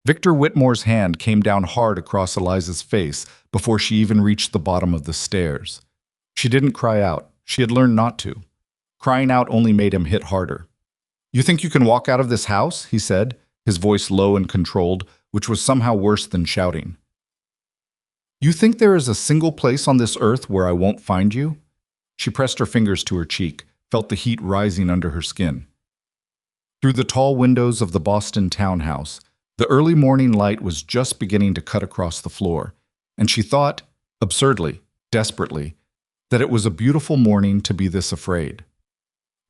Victor Whitmore's hand came down hard across Eliza's face before she even reached the bottom of the stairs. She didn't cry out. She had learned not to. Crying out only made him hit harder. "You think you can walk out of this house?" he said, his voice low and controlled, which was somehow worse than shouting. "You think there is a single place on this earth where I won't find you?" She pressed her fingers to her cheek, felt the heat rising under her skin. Through the tall windows of the Boston townhouse, the early morning light was just beginning to cut across the floor, and she thought, absurdly, desperately, that it was a beautiful morning to be this afraid.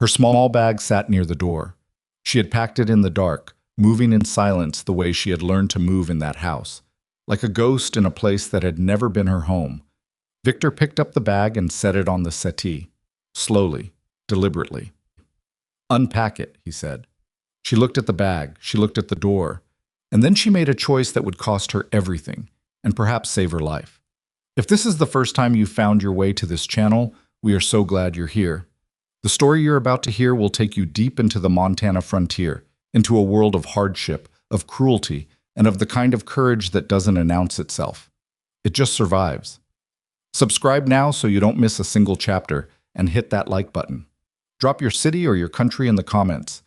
Her small bag sat near the door. She had packed it in the dark, moving in silence the way she had learned to move in that house, like a ghost in a place that had never been her home. Victor picked up the bag and set it on the settee, slowly, deliberately. "Unpack it," he said. She looked at the bag, she looked at the door, and then she made a choice that would cost her everything, and perhaps save her life. If this is the first time you've found your way to this channel, we are so glad you're here. The story you're about to hear will take you deep into the Montana frontier, into a world of hardship, of cruelty, and of the kind of courage that doesn't announce itself. It just survives. Subscribe now so you don't miss a single chapter, and hit that like button. Drop your city or your country in the comments.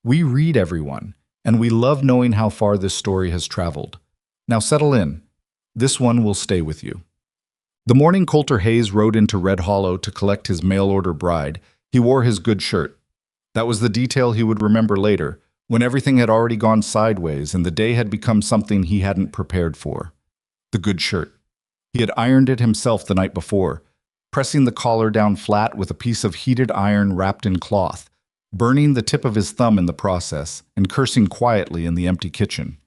We read everyone, and we love knowing how far this story has traveled. Now settle in. This one will stay with you. The morning Colter Hayes rode into Red Hollow to collect his mail-order bride, he wore his good shirt. That was the detail he would remember later, when everything had already gone sideways and the day had become something he hadn't prepared for. The good shirt. He had ironed it himself the night before, pressing the collar down flat with a piece of heated iron wrapped in cloth, burning the tip of his thumb in the process, and cursing quietly in the empty kitchen.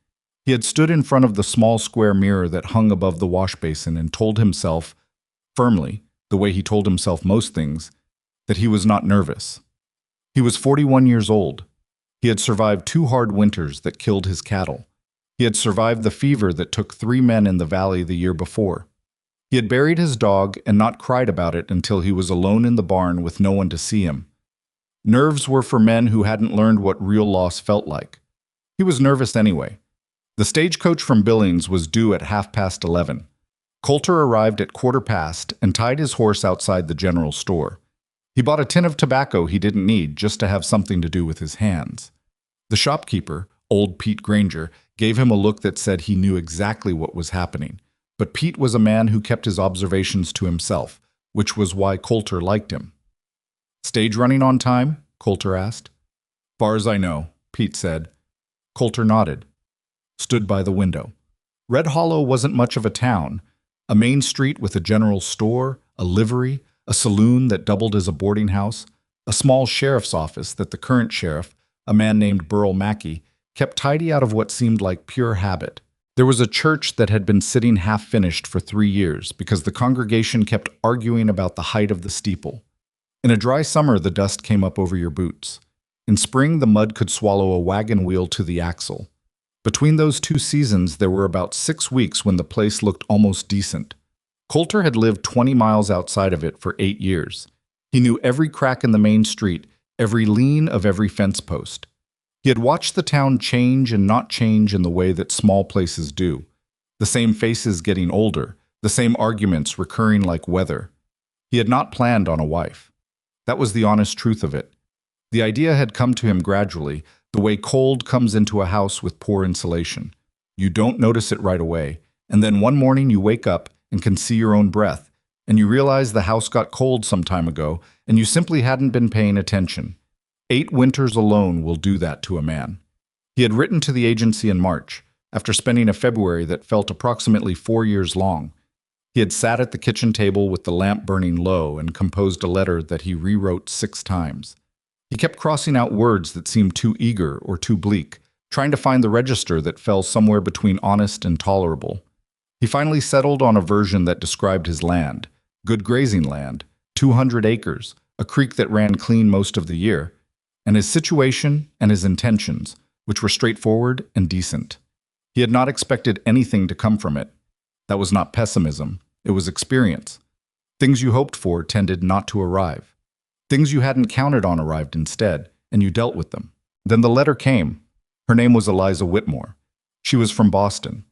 He had stood in front of the small square mirror that hung above the wash basin and told himself, firmly, the way he told himself most things, that he was not nervous. He was 41 years old. He had survived 2 hard winters that killed his cattle. He had survived the fever that took 3 men in the valley the year before. He had buried his dog and not cried about it until he was alone in the barn with no one to see him. Nerves were for men who hadn't learned what real loss felt like. He was nervous anyway. The stagecoach from Billings was due at 11:30. Colter arrived at 15:15 and tied his horse outside the general store. He bought a tin of tobacco he didn't need just to have something to do with his hands. The shopkeeper, old Pete Granger, gave him a look that said he knew exactly what was happening. But Pete was a man who kept his observations to himself, which was why Colter liked him. "Stage running on time?" Colter asked. "Far as I know," Pete said. Colter nodded, stood by the window. Red Hollow wasn't much of a town. A main street with a general store, a livery, a saloon that doubled as a boarding house, a small sheriff's office that the current sheriff, a man named Burl Mackey, kept tidy out of what seemed like pure habit. There was a church that had been sitting half-finished for 3 years because the congregation kept arguing about the height of the steeple. In a dry summer, the dust came up over your boots. In spring, the mud could swallow a wagon wheel to the axle. Between those 2 seasons, there were about 6 weeks when the place looked almost decent. Colter had lived 20 miles outside of it for 8 years. He knew every crack in the main street, every lean of every fence post. He had watched the town change and not change in the way that small places do. The same faces getting older, the same arguments recurring like weather. He had not planned on a wife. That was the honest truth of it. The idea had come to him gradually, the way cold comes into a house with poor insulation. You don't notice it right away, and then one morning you wake up and can see your own breath, and you realize the house got cold some time ago, and you simply hadn't been paying attention. 8 winters alone will do that to a man. He had written to the agency in March, after spending a February that felt approximately 4 years long. He had sat at the kitchen table with the lamp burning low and composed a letter that he rewrote 6 times. He kept crossing out words that seemed too eager or too bleak, trying to find the register that fell somewhere between honest and tolerable. He finally settled on a version that described his land, good grazing land, 200 acres, a creek that ran clean most of the year, and his situation and his intentions, which were straightforward and decent. He had not expected anything to come from it. That was not pessimism, it was experience. Things you hoped for tended not to arrive. Things you hadn't counted on arrived instead, and you dealt with them. Then the letter came. Her name was Eliza Whitmore. She was from Boston.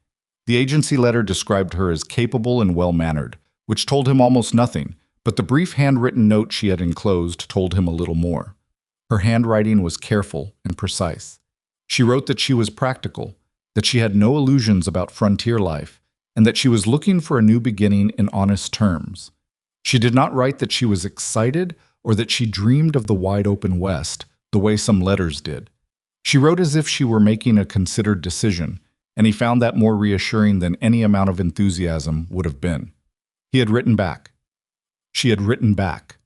The agency letter described her as capable and well-mannered, which told him almost nothing, but the brief handwritten note she had enclosed told him a little more. Her handwriting was careful and precise. She wrote that she was practical, that she had no illusions about frontier life, and that she was looking for a new beginning in honest terms. She did not write that she was excited or that she dreamed of the wide-open West, the way some letters did. She wrote as if she were making a considered decision, and he found that more reassuring than any amount of enthusiasm would have been. He had written back. She had written back.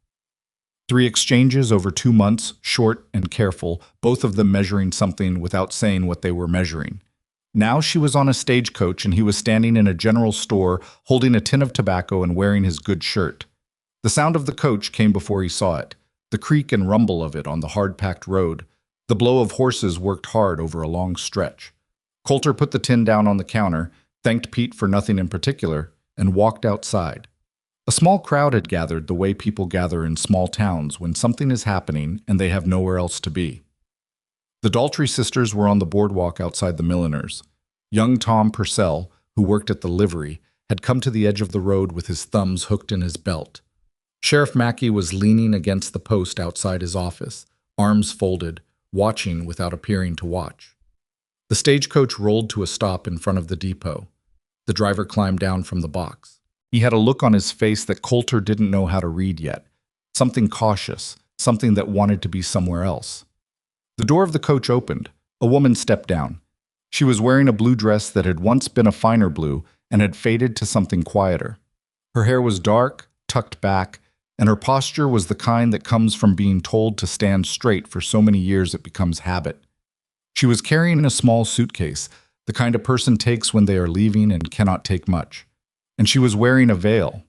3 exchanges over 2 months, short and careful, both of them measuring something without saying what they were measuring. Now she was on a stagecoach and he was standing in a general store holding a tin of tobacco and wearing his good shirt. The sound of the coach came before he saw it, the creak and rumble of it on the hard-packed road. The blow of horses worked hard over a long stretch. Colter put the tin down on the counter, thanked Pete for nothing in particular, and walked outside. A small crowd had gathered the way people gather in small towns when something is happening and they have nowhere else to be. The Daltrey sisters were on the boardwalk outside the milliner's. Young Tom Purcell, who worked at the livery, had come to the edge of the road with his thumbs hooked in his belt. Sheriff Mackey was leaning against the post outside his office, arms folded, watching without appearing to watch. The stagecoach rolled to a stop in front of the depot. The driver climbed down from the box. He had a look on his face that Colter didn't know how to read yet. Something cautious, something that wanted to be somewhere else. The door of the coach opened. A woman stepped down. She was wearing a blue dress that had once been a finer blue and had faded to something quieter. Her hair was dark, tucked back, and her posture was the kind that comes from being told to stand straight for so many years it becomes habit. She was carrying a small suitcase, the kind a person takes when they are leaving and cannot take much. And she was wearing a veil.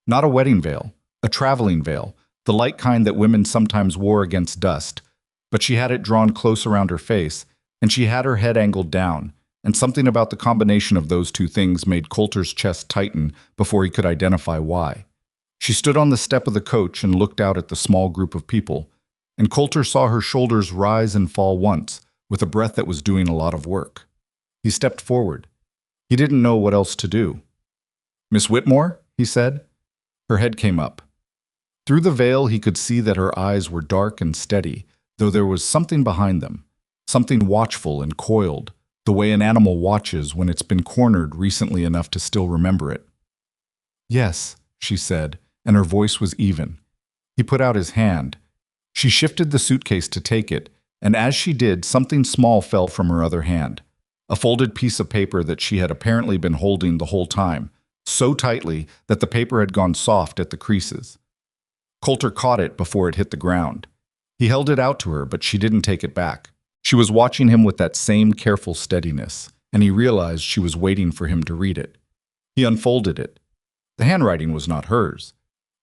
Not a wedding veil, a traveling veil, the light kind that women sometimes wore against dust, but she had it drawn close around her face, and she had her head angled down, and something about the combination of those two things made Colter's chest tighten before he could identify why. She stood on the step of the coach and looked out at the small group of people, and Colter saw her shoulders rise and fall once, with a breath that was doing a lot of work. He stepped forward. He didn't know what else to do. "Miss Whitmore?" he said. Her head came up. Through the veil he could see that her eyes were dark and steady, though there was something behind them, something watchful and coiled, the way an animal watches when it's been cornered recently enough to still remember it. "Yes," she said, and her voice was even. He put out his hand. She shifted the suitcase to take it, and as she did, something small fell from her other hand, a folded piece of paper that she had apparently been holding the whole time, so tightly that the paper had gone soft at the creases. Colter caught it before it hit the ground. He held it out to her, but she didn't take it back. She was watching him with that same careful steadiness, and he realized she was waiting for him to read it. He unfolded it. The handwriting was not hers.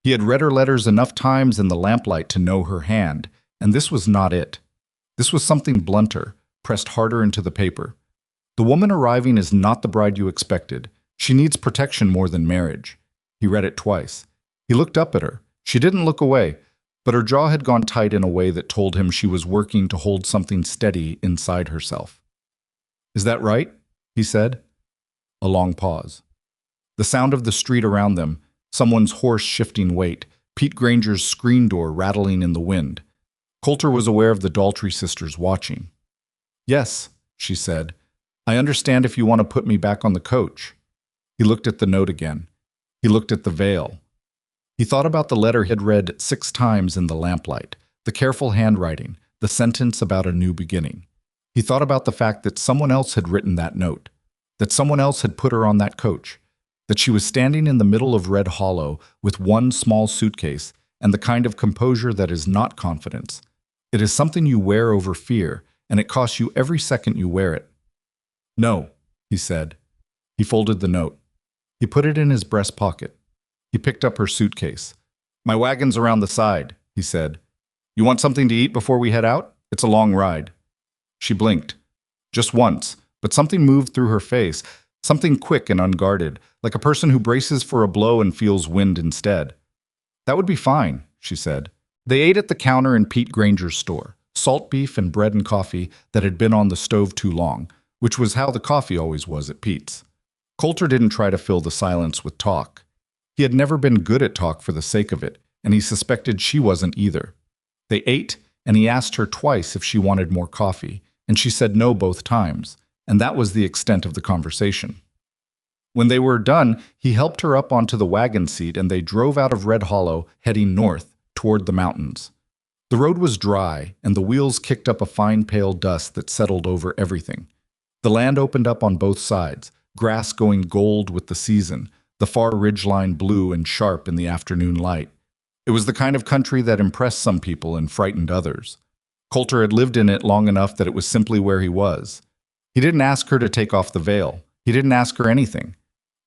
He had read her letters enough times in the lamplight to know her hand, and this was not it. This was something blunter, pressed harder into the paper. "The woman arriving is not the bride you expected. She needs protection more than marriage." He read it twice. He looked up at her. She didn't look away, but her jaw had gone tight in a way that told him she was working to hold something steady inside herself. "Is that right?" he said. A long pause. The sound of the street around them, someone's horse shifting weight, Pete Granger's screen door rattling in the wind. Colter was aware of the Daltrey sisters watching. "Yes," she said. "I understand if you want to put me back on the coach." He looked at the note again. He looked at the veil. He thought about the letter he had read 6 times in the lamplight, the careful handwriting, the sentence about a new beginning. He thought about the fact that someone else had written that note, that someone else had put her on that coach, that she was standing in the middle of Red Hollow with one small suitcase and the kind of composure that is not confidence. It is something you wear over fear, and it costs you every second you wear it. "No," he said. He folded the note. He put it in his breast pocket. He picked up her suitcase. "My wagon's around the side," he said. "You want something to eat before we head out? It's a long ride." She blinked. Just once, but something moved through her face, something quick and unguarded, like a person who braces for a blow and feels wind instead. "That would be fine," she said. They ate at the counter in Pete Granger's store, salt beef and bread and coffee that had been on the stove too long, which was how the coffee always was at Pete's. Colter didn't try to fill the silence with talk. He had never been good at talk for the sake of it, and he suspected she wasn't either. They ate, and he asked her twice if she wanted more coffee, and she said no both times, and that was the extent of the conversation. When they were done, he helped her up onto the wagon seat and they drove out of Red Hollow, heading north toward the mountains. The road was dry, and the wheels kicked up a fine pale dust that settled over everything. The land opened up on both sides, grass going gold with the season, the far ridgeline blue and sharp in the afternoon light. It was the kind of country that impressed some people and frightened others. Colter had lived in it long enough that it was simply where he was. He didn't ask her to take off the veil. He didn't ask her anything.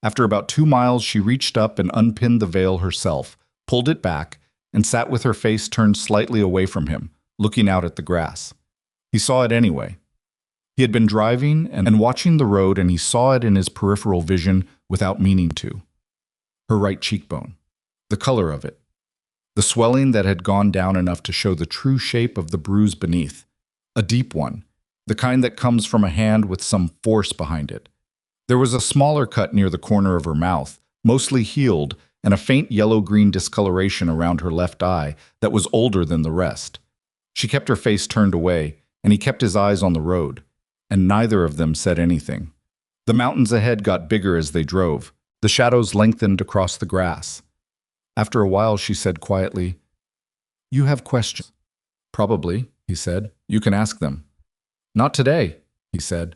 After about 2 miles, she reached up and unpinned the veil herself, pulled it back, and sat with her face turned slightly away from him, looking out at the grass. He saw it anyway. He had been driving and watching the road, and he saw it in his peripheral vision without meaning to. Her right cheekbone. The color of it. The swelling that had gone down enough to show the true shape of the bruise beneath. A deep one, the kind that comes from a hand with some force behind it. There was a smaller cut near the corner of her mouth, mostly healed, and a faint yellow-green discoloration around her left eye that was older than the rest. She kept her face turned away, and he kept his eyes on the road, and neither of them said anything. The mountains ahead got bigger as they drove. The shadows lengthened across the grass. After a while, she said quietly, "You have questions." "Probably," he said. "You can ask them." "Not today," he said.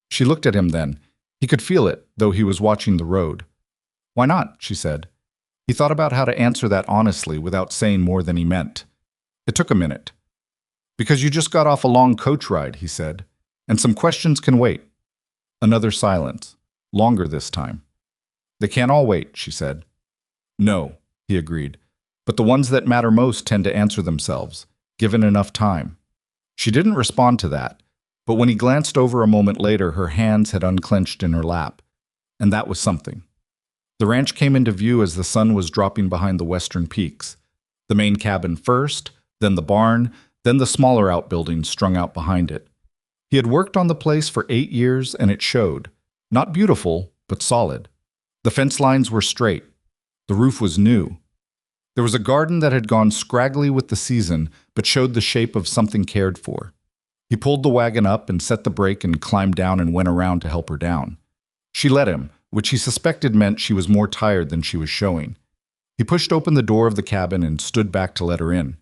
She looked at him then. He could feel it, though he was watching the road. "Why not?" she said. He thought about how to answer that honestly without saying more than he meant. It took a minute. "Because you just got off a long coach ride," he said, "and some questions can wait." Another silence, longer this time. "They can't all wait," she said. "No," he agreed, "but the ones that matter most tend to answer themselves, given enough time." She didn't respond to that, but when he glanced over a moment later, her hands had unclenched in her lap, and that was something. The ranch came into view as the sun was dropping behind the western peaks. The main cabin first, then the barn, then the smaller outbuildings strung out behind it. He had worked on the place for 8 years, and it showed. Not beautiful, but solid. The fence lines were straight. The roof was new. There was a garden that had gone scraggly with the season, but showed the shape of something cared for. He pulled the wagon up and set the brake and climbed down and went around to help her down. She let him, which he suspected meant she was more tired than she was showing. He pushed open the door of the cabin and stood back to let her in.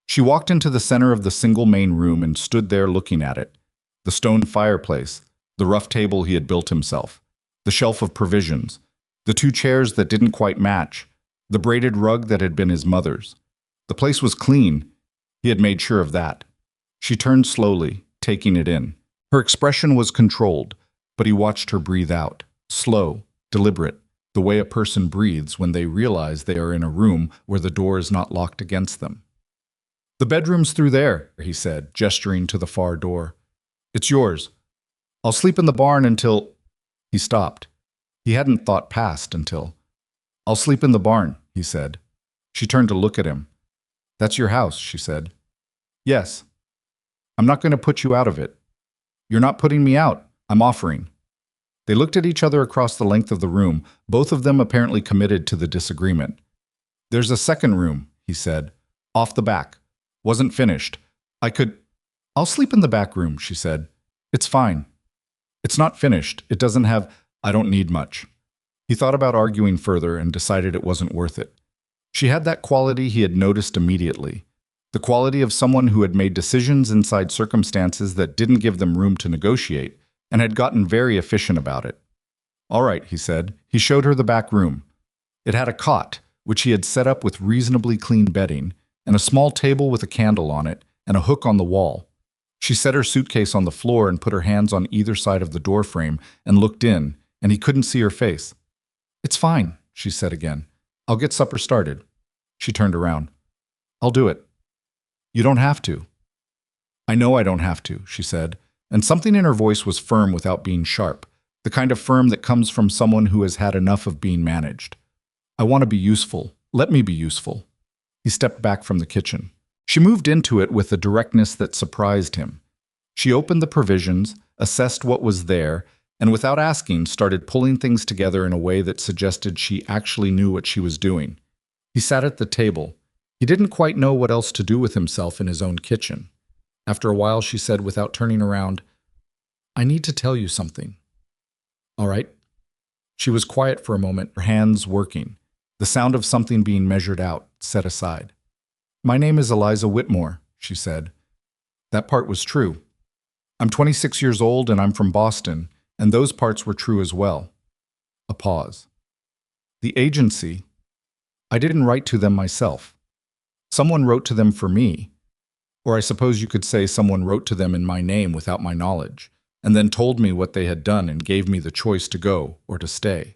She walked into the center of the single main room and stood there looking at it. The stone fireplace, the rough table he had built himself, the shelf of provisions, the 2 chairs that didn't quite match, the braided rug that had been his mother's. The place was clean. He had made sure of that. She turned slowly, taking it in. Her expression was controlled, but he watched her breathe out. Slow, deliberate, the way a person breathes when they realize they are in a room where the door is not locked against them. "The bedroom's through there," he said, gesturing to the far door. "It's yours. I'll sleep in the barn until—" He stopped. He hadn't thought past until. "I'll sleep in the barn," he said. She turned to look at him. "That's your house," she said. "Yes. I'm not going to put you out of it." "You're not putting me out. I'm offering." They looked at each other across the length of the room, both of them apparently committed to the disagreement. "There's a second room," he said. "Off the back. Wasn't finished. I'll sleep in the back room," she said. "It's fine. It's not finished. It doesn't have— I don't need much." He thought about arguing further and decided it wasn't worth it. She had that quality he had noticed immediately. The quality of someone who had made decisions inside circumstances that didn't give them room to negotiate, and had gotten very efficient about it. "All right," he said. He showed her the back room. It had a cot, which he had set up with reasonably clean bedding, and a small table with a candle on it, and a hook on the wall. She set her suitcase on the floor and put her hands on either side of the doorframe and looked in, and he couldn't see her face. "It's fine," she said again. "I'll get supper started." She turned around. "I'll do it." "You don't have to." "I know I don't have to," she said, and something in her voice was firm without being sharp, the kind of firm that comes from someone who has had enough of being managed. "I want to be useful. Let me be useful." He stepped back from the kitchen. She moved into it with a directness that surprised him. She opened the provisions, assessed what was there, and without asking, started pulling things together in a way that suggested she actually knew what she was doing. He sat at the table. He didn't quite know what else to do with himself in his own kitchen. After a while, she said without turning around, "I need to tell you something." "All right." She was quiet for a moment, her hands working, the sound of something being measured out, set aside. "My name is Eliza Whitmore," she said. That part was true. "I'm 26 years old and I'm from Boston, and those parts were true as well." A pause. "The agency, I didn't write to them myself. Someone wrote to them for me. Or I suppose you could say someone wrote to them in my name without my knowledge, and then told me what they had done and gave me the choice to go or to stay."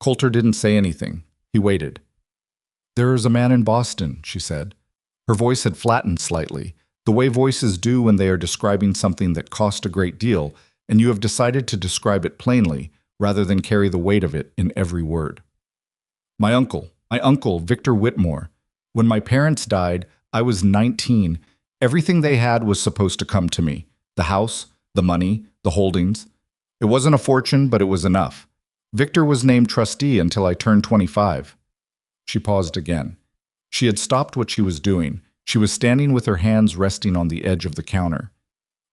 Colter didn't say anything. He waited. "There is a man in Boston," she said. Her voice had flattened slightly, the way voices do when they are describing something that cost a great deal, and you have decided to describe it plainly, rather than carry the weight of it in every word. My uncle, Victor Whitmore. When my parents died, I was 19. Everything they had was supposed to come to me. The house, the money, the holdings. It wasn't a fortune, but it was enough. Victor was named trustee until I turned 25. She paused again. She had stopped what she was doing. She was standing with her hands resting on the edge of the counter.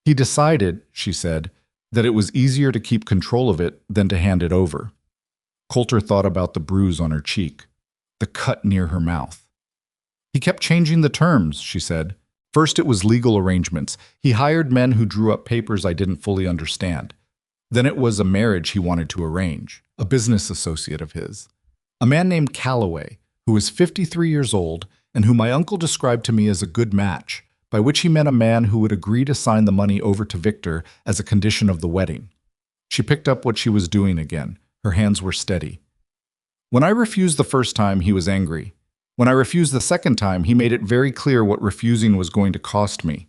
He decided, she said, that it was easier to keep control of it than to hand it over. Colter thought about the bruise on her cheek, the cut near her mouth. He kept changing the terms, she said. First it was legal arrangements. He hired men who drew up papers I didn't fully understand. Then it was a marriage he wanted to arrange, a business associate of his. A man named Cowboy, who was 53 years old and who my uncle described to me as a good match, by which he meant a man who would agree to sign the money over to Victor as a condition of the wedding. She picked up what she was doing again. Her hands were steady. When I refused the first time, he was angry. When I refused the second time, he made it very clear what refusing was going to cost me.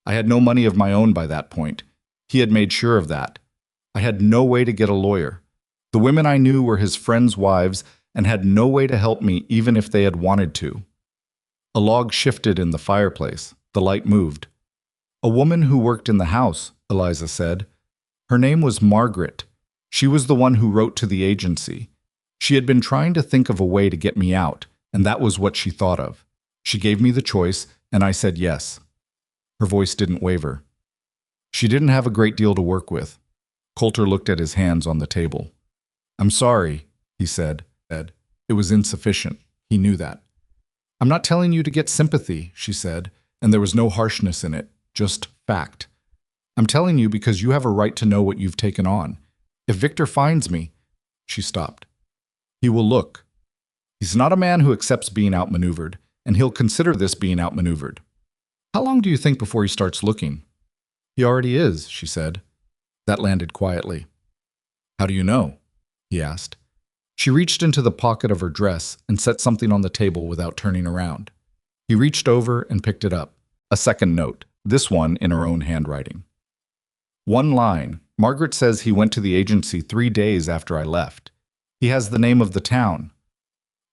I had no money of my own by that point. He had made sure of that. I had no way to get a lawyer. The women I knew were his friends' wives and had no way to help me even if they had wanted to. A log shifted in the fireplace. The light moved. "A woman who worked in the house," Eliza said. "Her name was Margaret. She was the one who wrote to the agency. She had been trying to think of a way to get me out, and that was what she thought of. She gave me the choice, and I said yes." Her voice didn't waver. "She didn't have a great deal to work with." Colter looked at his hands on the table. "I'm sorry," he said. It was insufficient. He knew that. "I'm not telling you to get sympathy," she said, and there was no harshness in it, just fact. "I'm telling you because you have a right to know what you've taken on. If Victor finds me—" She stopped. "He will look. He's not a man who accepts being outmaneuvered, and he'll consider this being outmaneuvered. How long do you think before he starts looking?" "He already is," she said. That landed quietly. "How do you know?" he asked. She reached into the pocket of her dress and set something on the table without turning around. He reached over and picked it up. A second note, this one in her own handwriting. One line. "Margaret says he went to the agency 3 days after I left. He has the name of the town."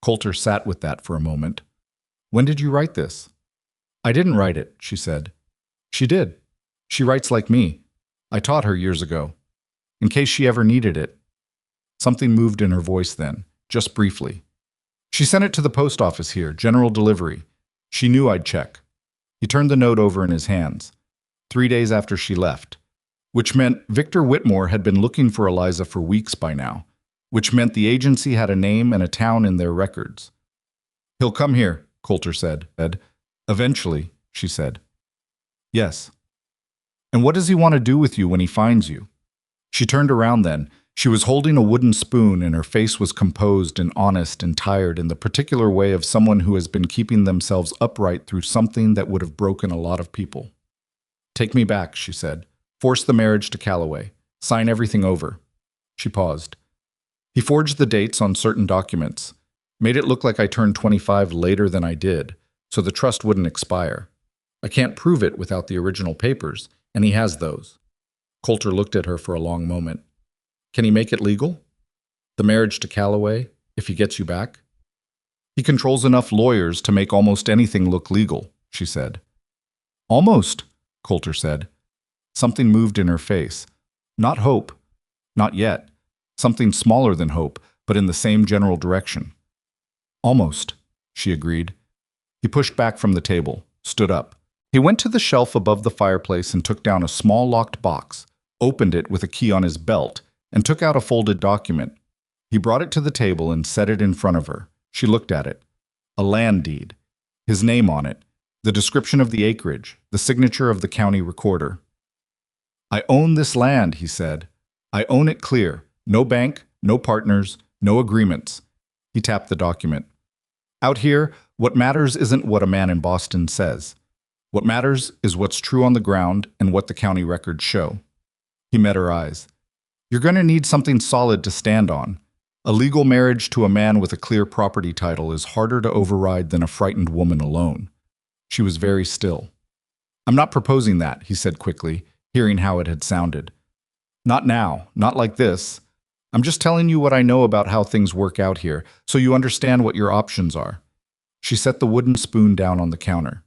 Colter sat with that for a moment. "When did you write this?" "I didn't write it," she said. "She did. She writes like me. I taught her years ago. In case she ever needed it." Something moved in her voice then, just briefly. "She sent it to the post office here, general delivery. She knew I'd check." He turned the note over in his hands. 3 days after she left. Which meant Victor Whitmore had been looking for Eliza for weeks by now. Which meant the agency had a name and a town in their records. "He'll come here," Colter said. "Eventually," she said. "Yes." "And what does he want to do with you when he finds you?" She turned around then. She was holding a wooden spoon and her face was composed and honest and tired in the particular way of someone who has been keeping themselves upright through something that would have broken a lot of people. "Take me back," she said. "Force the marriage to Calloway. Sign everything over." She paused. "He forged the dates on certain documents. Made it look like I turned 25 later than I did, so the trust wouldn't expire. I can't prove it without the original papers, and he has those." Colter looked at her for a long moment. "Can he make it legal? The marriage to Calloway, if he gets you back?" "He controls enough lawyers to make almost anything look legal," she said. "Almost," Colter said. Something moved in her face, Not hope. Not yet. Something smaller than hope, but in the same general direction. Almost, she agreed. He pushed back from the table, stood up. He went to the shelf above the fireplace and took down a small locked box, opened it with a key on his belt, and took out a folded document. He brought it to the table and set it in front of her. She looked at it. A land deed. His name on it. The description of the acreage. The signature of the county recorder. I own this land, he said. I own it clear. No bank, no partners, no agreements. He tapped the document. Out here, what matters isn't what a man in Boston says. What matters is what's true on the ground and what the county records show. He met her eyes. You're going to need something solid to stand on. A legal marriage to a man with a clear property title is harder to override than a frightened woman alone. She was very still. I'm not proposing that, he said quickly, hearing how it had sounded. Not now, not like this. I'm just telling you what I know about how things work out here, so you understand what your options are. She set the wooden spoon down on the counter.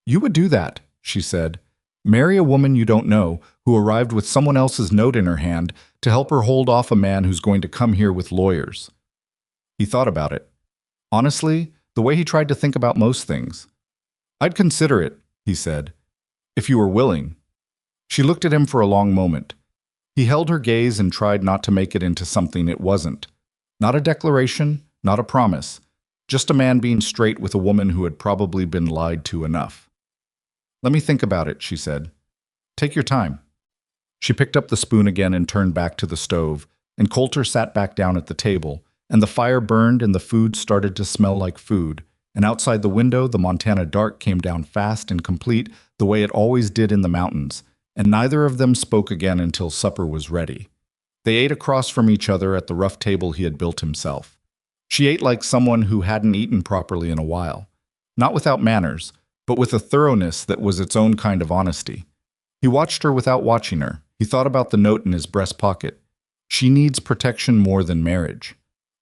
You would do that, she said. Marry a woman you don't know, who arrived with someone else's note in her hand to help her hold off a man who's going to come here with lawyers. He thought about it. Honestly, the way he tried to think about most things. I'd consider it, he said, if you were willing. She looked at him for a long moment. He held her gaze and tried not to make it into something it wasn't. Not a declaration, not a promise. Just a man being straight with a woman who had probably been lied to enough. Let me think about it, she said. Take your time. She picked up the spoon again and turned back to the stove, and Colter sat back down at the table, and the fire burned and the food started to smell like food, and outside the window the Montana dark came down fast and complete the way it always did in the mountains, and neither of them spoke again until supper was ready. They ate across from each other at the rough table he had built himself. She ate like someone who hadn't eaten properly in a while, not without manners, but with a thoroughness that was its own kind of honesty. He watched her without watching her. He thought about the note in his breast pocket. She needs protection more than marriage.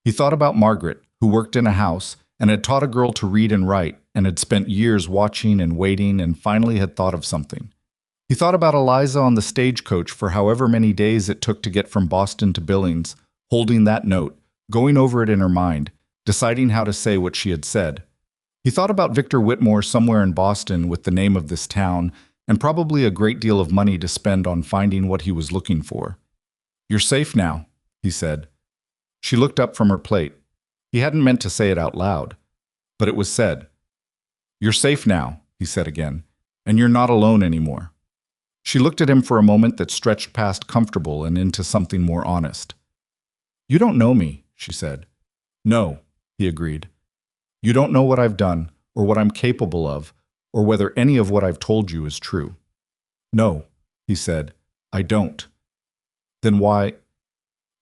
He thought about Margaret, who worked in a house and had taught a girl to read and write and had spent years watching and waiting and finally had thought of something. He thought about Eliza on the stagecoach for however many days it took to get from Boston to Billings, holding that note, going over it in her mind, deciding how to say what she had said. He thought about Victor Whitmore somewhere in Boston with the name of this town and probably a great deal of money to spend on finding what he was looking for. You're safe now, he said. She looked up from her plate. He hadn't meant to say it out loud, but it was said. You're safe now, he said again, and you're not alone anymore. She looked at him for a moment that stretched past comfortable and into something more honest. You don't know me, she said. No, he agreed. You don't know what I've done, or what I'm capable of, or whether any of what I've told you is true. No, he said, I don't. Then why?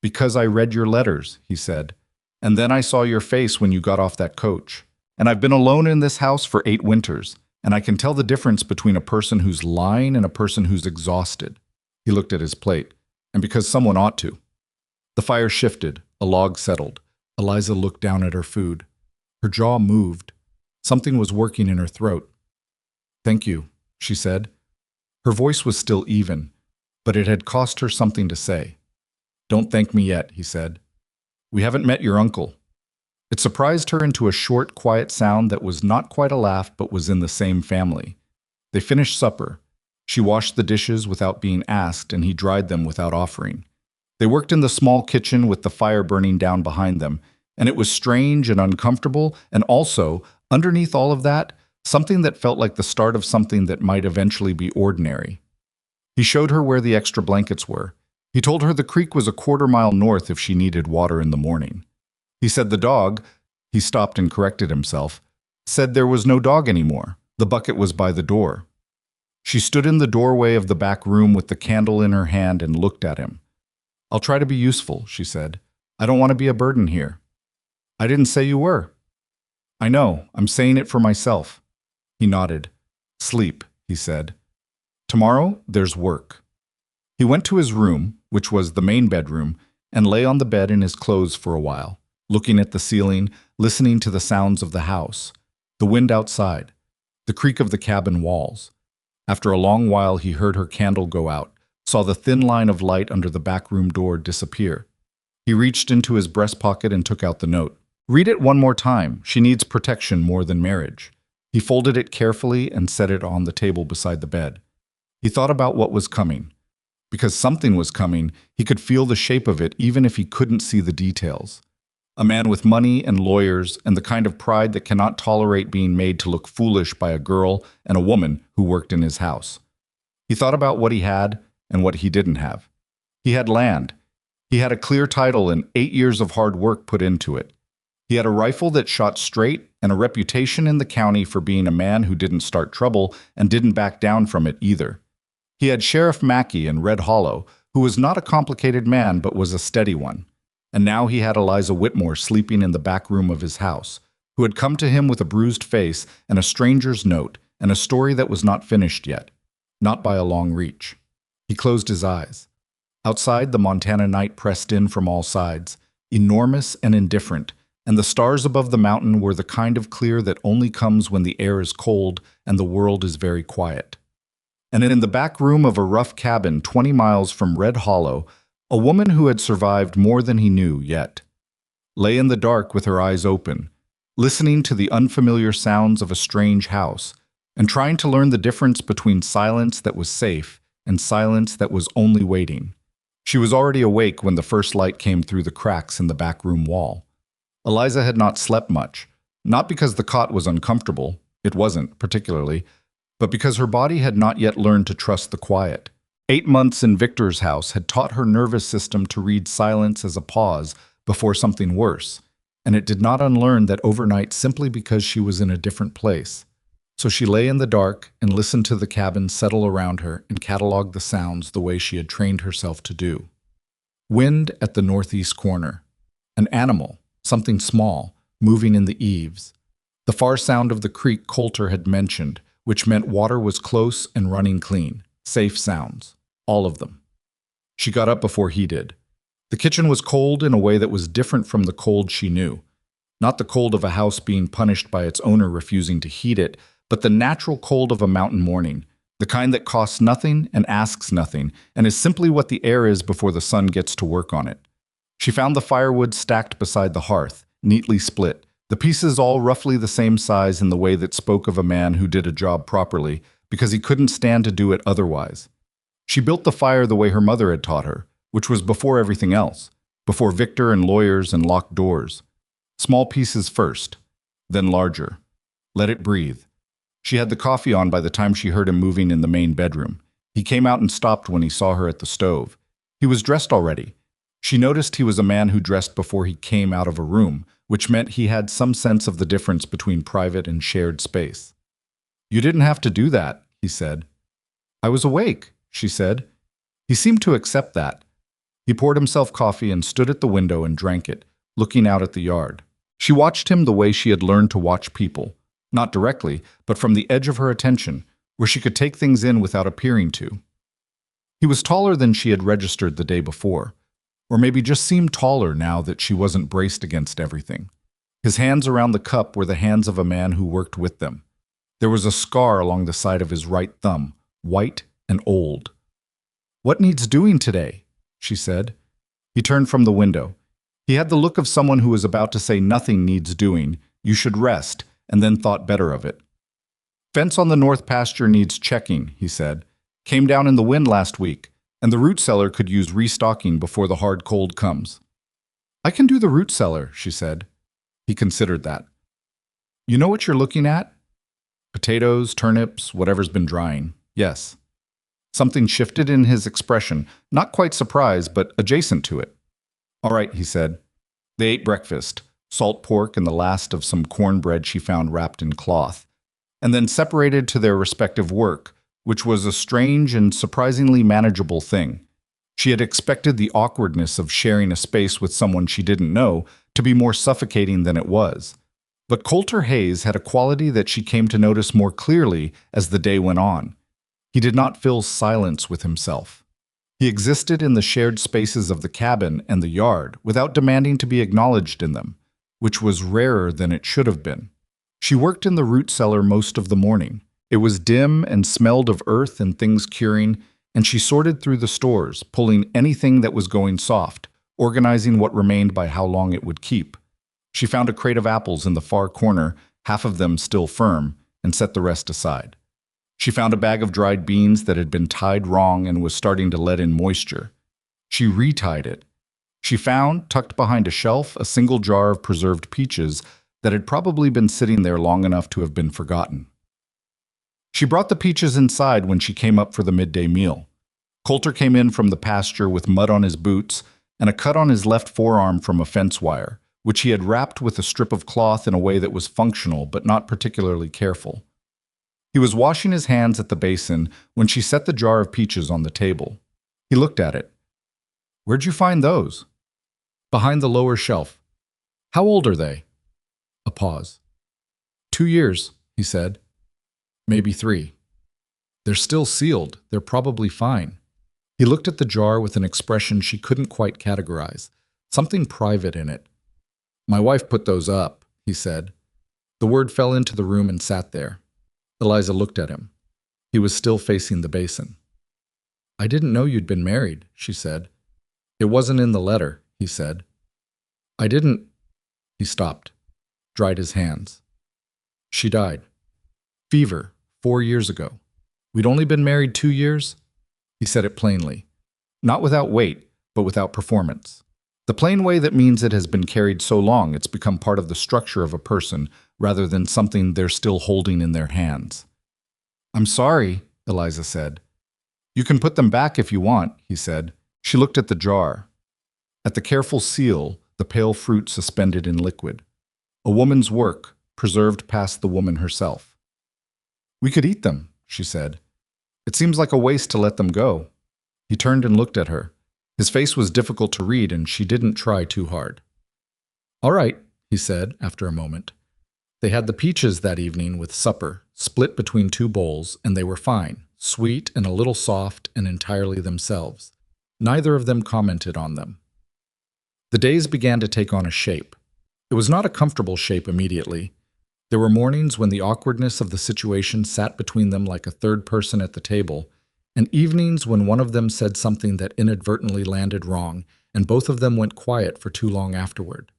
Because I read your letters, he said, and then I saw your face when you got off that coach. And I've been alone in this house for 8 winters, and I can tell the difference between a person who's lying and a person who's exhausted. He looked at his plate, and because someone ought to. The fire shifted, a log settled. Eliza looked down at her food. Her jaw moved. Something was working in her throat. Thank you, she said. Her voice was still even, but it had cost her something to say. Don't thank me yet, he said. We haven't met your uncle. It surprised her into a short, quiet sound that was not quite a laugh but was in the same family. They finished supper. She washed the dishes without being asked, and he dried them without offering. They worked in the small kitchen with the fire burning down behind them, and it was strange and uncomfortable, and also, underneath all of that, something that felt like the start of something that might eventually be ordinary. He showed her where the extra blankets were. He told her the creek was a 1/4 mile north if she needed water in the morning. He said the dog, he stopped and corrected himself, said there was no dog anymore. The bucket was by the door. She stood in the doorway of the back room with the candle in her hand and looked at him. I'll try to be useful, she said. I don't want to be a burden here. I didn't say you were. I know, I'm saying it for myself. He nodded. Sleep, he said. Tomorrow, there's work. He went to his room, which was the main bedroom, and lay on the bed in his clothes for a while, looking at the ceiling, listening to the sounds of the house, the wind outside, the creak of the cabin walls. After a long while, he heard her candle go out, saw the thin line of light under the back room door disappear. He reached into his breast pocket and took out the note. "Read it one more time. She needs protection more than marriage." He folded it carefully and set it on the table beside the bed. He thought about what was coming. Because something was coming, he could feel the shape of it even if he couldn't see the details. A man with money and lawyers and the kind of pride that cannot tolerate being made to look foolish by a girl and a woman who worked in his house. He thought about what he had and what he didn't have. He had land. He had a clear title and 8 years of hard work put into it. He had a rifle that shot straight and a reputation in the county for being a man who didn't start trouble and didn't back down from it either. He had Sheriff Mackey in Red Hollow, who was not a complicated man but was a steady one. And now he had Eliza Whitmore sleeping in the back room of his house, who had come to him with a bruised face and a stranger's note and a story that was not finished yet, not by a long reach. He closed his eyes. Outside, the Montana night pressed in from all sides, enormous and indifferent, and the stars above the mountain were the kind of clear that only comes when the air is cold and the world is very quiet. And in the back room of a rough cabin 20 miles from Red Hollow, a woman who had survived more than he knew yet lay in the dark with her eyes open, listening to the unfamiliar sounds of a strange house, and trying to learn the difference between silence that was safe and silence that was only waiting. She was already awake when the first light came through the cracks in the back room wall. Eliza had not slept much, not because the cot was uncomfortable, it wasn't particularly, but because her body had not yet learned to trust the quiet. 8 months in Victor's house had taught her nervous system to read silence as a pause before something worse, and it did not unlearn that overnight simply because she was in a different place. So she lay in the dark and listened to the cabin settle around her and cataloged the sounds the way she had trained herself to do. Wind at the northeast corner. An animal, something small, moving in the eaves. The far sound of the creek Colter had mentioned, which meant water was close and running clean. Safe sounds. All of them. She got up before he did. The kitchen was cold in a way that was different from the cold she knew. Not the cold of a house being punished by its owner refusing to heat it, but the natural cold of a mountain morning, the kind that costs nothing and asks nothing, and is simply what the air is before the sun gets to work on it. She found the firewood stacked beside the hearth, neatly split, the pieces all roughly the same size in the way that spoke of a man who did a job properly, because he couldn't stand to do it otherwise. She built the fire the way her mother had taught her, which was before everything else, before Victor and lawyers and locked doors. Small pieces first, then larger. Let it breathe. She had the coffee on by the time she heard him moving in the main bedroom. He came out and stopped when he saw her at the stove. He was dressed already. She noticed he was a man who dressed before he came out of a room, which meant he had some sense of the difference between private and shared space. "You didn't have to do that," he said. "I was awake," she said. He seemed to accept that. He poured himself coffee and stood at the window and drank it, looking out at the yard. She watched him the way she had learned to watch people, not directly, but from the edge of her attention, where she could take things in without appearing to. He was taller than she had registered the day before, or maybe just seemed taller now that she wasn't braced against everything. His hands around the cup were the hands of a man who worked with them. There was a scar along the side of his right thumb, white and old. "What needs doing today?" she said. He turned from the window. He had the look of someone who was about to say nothing needs doing, you should rest, and then thought better of it. "Fence on the north pasture needs checking," he said. "Came down in the wind last week, and the root cellar could use restocking before the hard cold comes." "I can do the root cellar," she said. He considered that. "You know what you're looking at?" "Potatoes, turnips, whatever's been drying. Yes." Something shifted in his expression, not quite surprise, but adjacent to it. "All right," he said. They ate breakfast, salt pork and the last of some cornbread she found wrapped in cloth, and then separated to their respective work, which was a strange and surprisingly manageable thing. She had expected the awkwardness of sharing a space with someone she didn't know to be more suffocating than it was. But Colter Hayes had a quality that she came to notice more clearly as the day went on. He did not fill silence with himself. He existed in the shared spaces of the cabin and the yard without demanding to be acknowledged in them, which was rarer than it should have been. She worked in the root cellar most of the morning. It was dim and smelled of earth and things curing, and she sorted through the stores, pulling anything that was going soft, organizing what remained by how long it would keep. She found a crate of apples in the far corner, half of them still firm, and set the rest aside. She found a bag of dried beans that had been tied wrong and was starting to let in moisture. She retied it. She found, tucked behind a shelf, a single jar of preserved peaches that had probably been sitting there long enough to have been forgotten. She brought the peaches inside when she came up for the midday meal. Colter came in from the pasture with mud on his boots and a cut on his left forearm from a fence wire, which he had wrapped with a strip of cloth in a way that was functional but not particularly careful. He was washing his hands at the basin when she set the jar of peaches on the table. He looked at it. "Where'd you find those?" "Behind the lower shelf." "How old are they?" A pause. 2 years, he said. "Maybe 3. They're still sealed. They're probably fine." He looked at the jar with an expression she couldn't quite categorize, something private in it. "My wife put those up," he said. The word fell into the room and sat there. Eliza looked at him. He was still facing the basin. "I didn't know you'd been married," she said. "It wasn't in the letter," he said. "I didn't—" He stopped, dried his hands. "She died. Fever, 4 years ago. We'd only been married 2 years." He said it plainly. Not without weight, but without performance. The plain way that means it has been carried so long it's become part of the structure of a person rather than something they're still holding in their hands. "I'm sorry," Eliza said. "You can put them back if you want," he said. She looked at the jar. At the careful seal, the pale fruit suspended in liquid. A woman's work, preserved past the woman herself. "We could eat them," she said. "It seems like a waste to let them go." He turned and looked at her. His face was difficult to read, and she didn't try too hard. "All right," he said after a moment. They had the peaches that evening with supper, split between 2 bowls, and they were fine, sweet and a little soft and entirely themselves. Neither of them commented on them. The days began to take on a shape. It was not a comfortable shape immediately. There were mornings when the awkwardness of the situation sat between them like a third person at the table, and evenings when one of them said something that inadvertently landed wrong, and both of them went quiet for too long afterward.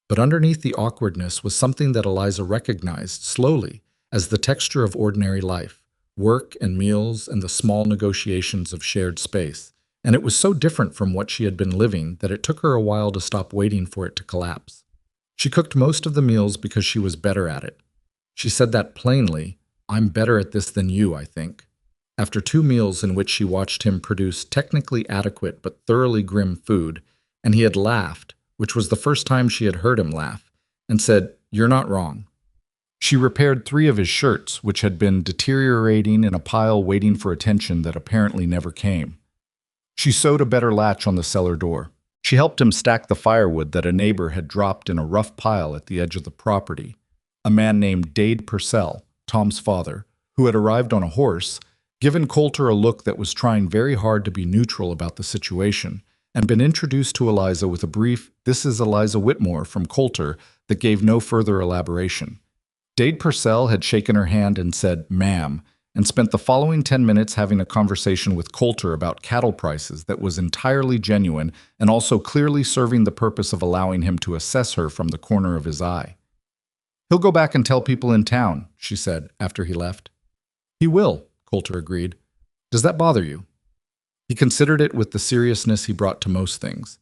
But underneath the awkwardness was something that Eliza recognized slowly as the texture of ordinary life, work and meals and the small negotiations of shared space. And it was so different from what she had been living that it took her a while to stop waiting for it to collapse. She cooked most of the meals because she was better at it. She said that plainly, "I'm better at this than you, I think." After 2 meals in which she watched him produce technically adequate but thoroughly grim food, and he had laughed, which was the first time she had heard him laugh, and said, "You're not wrong." She repaired 3 of his shirts, which had been deteriorating in a pile waiting for attention that apparently never came. She sewed a better latch on the cellar door. She helped him stack the firewood that a neighbor had dropped in a rough pile at the edge of the property. A man named Dade Purcell, Tom's father, who had arrived on a horse, given Colter a look that was trying very hard to be neutral about the situation, and been introduced to Eliza with a brief, "This is Eliza Whitmore" from Colter that gave no further elaboration. Dade Purcell had shaken her hand and said, "Ma'am," and spent the following 10 minutes having a conversation with Colter about cattle prices that was entirely genuine and also clearly serving the purpose of allowing him to assess her from the corner of his eye. "He'll go back and tell people in town," she said after he left. "He will," Colter agreed. "Does that bother you?" He considered it with the seriousness he brought to most things.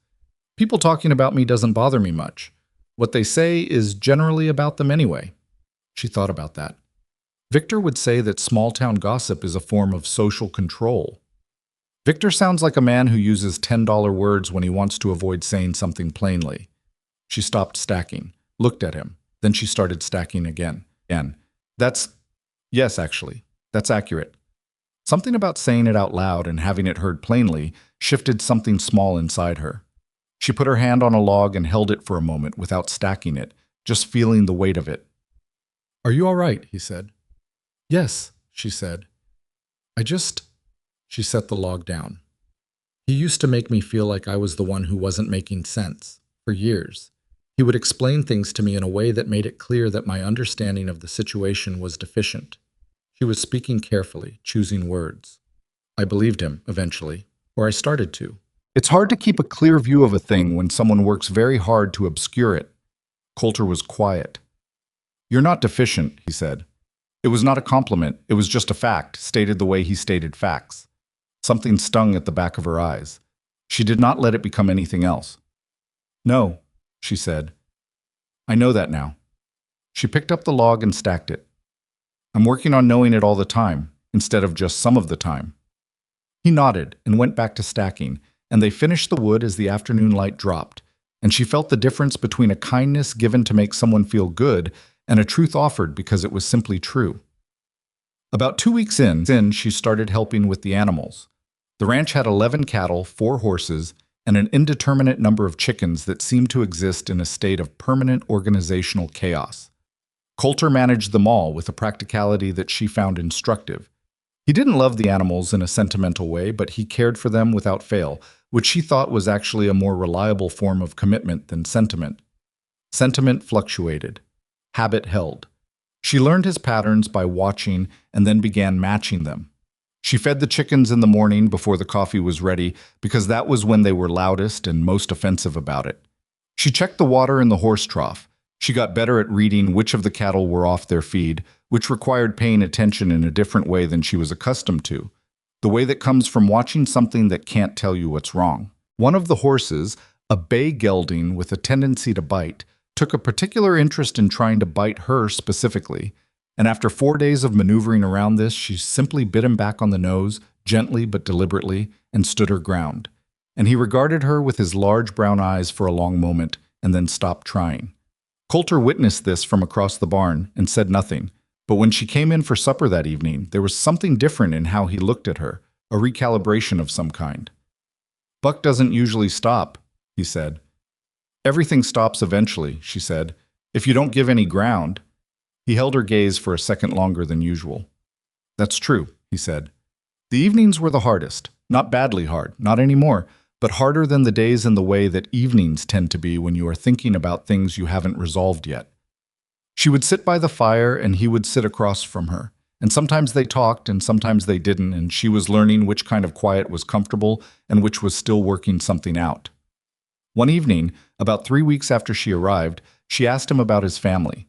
"People talking about me doesn't bother me much. What they say is generally about them anyway." She thought about that. Victor would say that small-town gossip is a form of social control. Victor sounds like a man who uses $10 words when he wants to avoid saying something plainly. She stopped stacking, looked at him, then she started stacking again. Yes, actually, that's accurate." Something about saying it out loud and having it heard plainly shifted something small inside her. She put her hand on a log and held it for a moment without stacking it, just feeling the weight of it. "Are you all right?" he said. "Yes," she said. She set the log down. "He used to make me feel like I was the one who wasn't making sense, for years. He would explain things to me in a way that made it clear that my understanding of the situation was deficient." She was speaking carefully, choosing words. I believed him, eventually, or I started to. It's hard to keep a clear view of a thing when someone works very hard to obscure it. Colter was quiet. You're not deficient, he said. It was not a compliment, it was just a fact, stated the way he stated facts. Something stung at the back of her eyes. She did not let it become anything else. No, she said. I know that now. She picked up the log and stacked it. I'm working on knowing it all the time, instead of just some of the time. He nodded and went back to stacking, and they finished the wood as the afternoon light dropped, and she felt the difference between a kindness given to make someone feel good and a truth offered because it was simply true. About 2 weeks in, she started helping with the animals. The ranch had 11 cattle, 4 horses, and an indeterminate number of chickens that seemed to exist in a state of permanent organizational chaos. Colter managed them all with a practicality that she found instructive. He didn't love the animals in a sentimental way, but he cared for them without fail, which she thought was actually a more reliable form of commitment than sentiment. Sentiment fluctuated. Habit held. She learned his patterns by watching and then began matching them. She fed the chickens in the morning before the coffee was ready because that was when they were loudest and most offensive about it. She checked the water in the horse trough. She got better at reading which of the cattle were off their feed, which required paying attention in a different way than she was accustomed to. The way that comes from watching something that can't tell you what's wrong. One of the horses, a bay gelding with a tendency to bite, took a particular interest in trying to bite her specifically, and after 4 days of maneuvering around this, she simply bit him back on the nose, gently but deliberately, and stood her ground. And he regarded her with his large brown eyes for a long moment, and then stopped trying. Colter witnessed this from across the barn and said nothing, but when she came in for supper that evening, there was something different in how he looked at her, a recalibration of some kind. Buck doesn't usually stop, he said. Everything stops eventually, she said, if you don't give any ground. He held her gaze for a second longer than usual. That's true, he said. The evenings were the hardest, not badly hard, not anymore, but harder than the days in the way that evenings tend to be when you are thinking about things you haven't resolved yet. She would sit by the fire and he would sit across from her, and sometimes they talked and sometimes they didn't, and she was learning which kind of quiet was comfortable and which was still working something out. One evening, about 3 weeks after she arrived, she asked him about his family.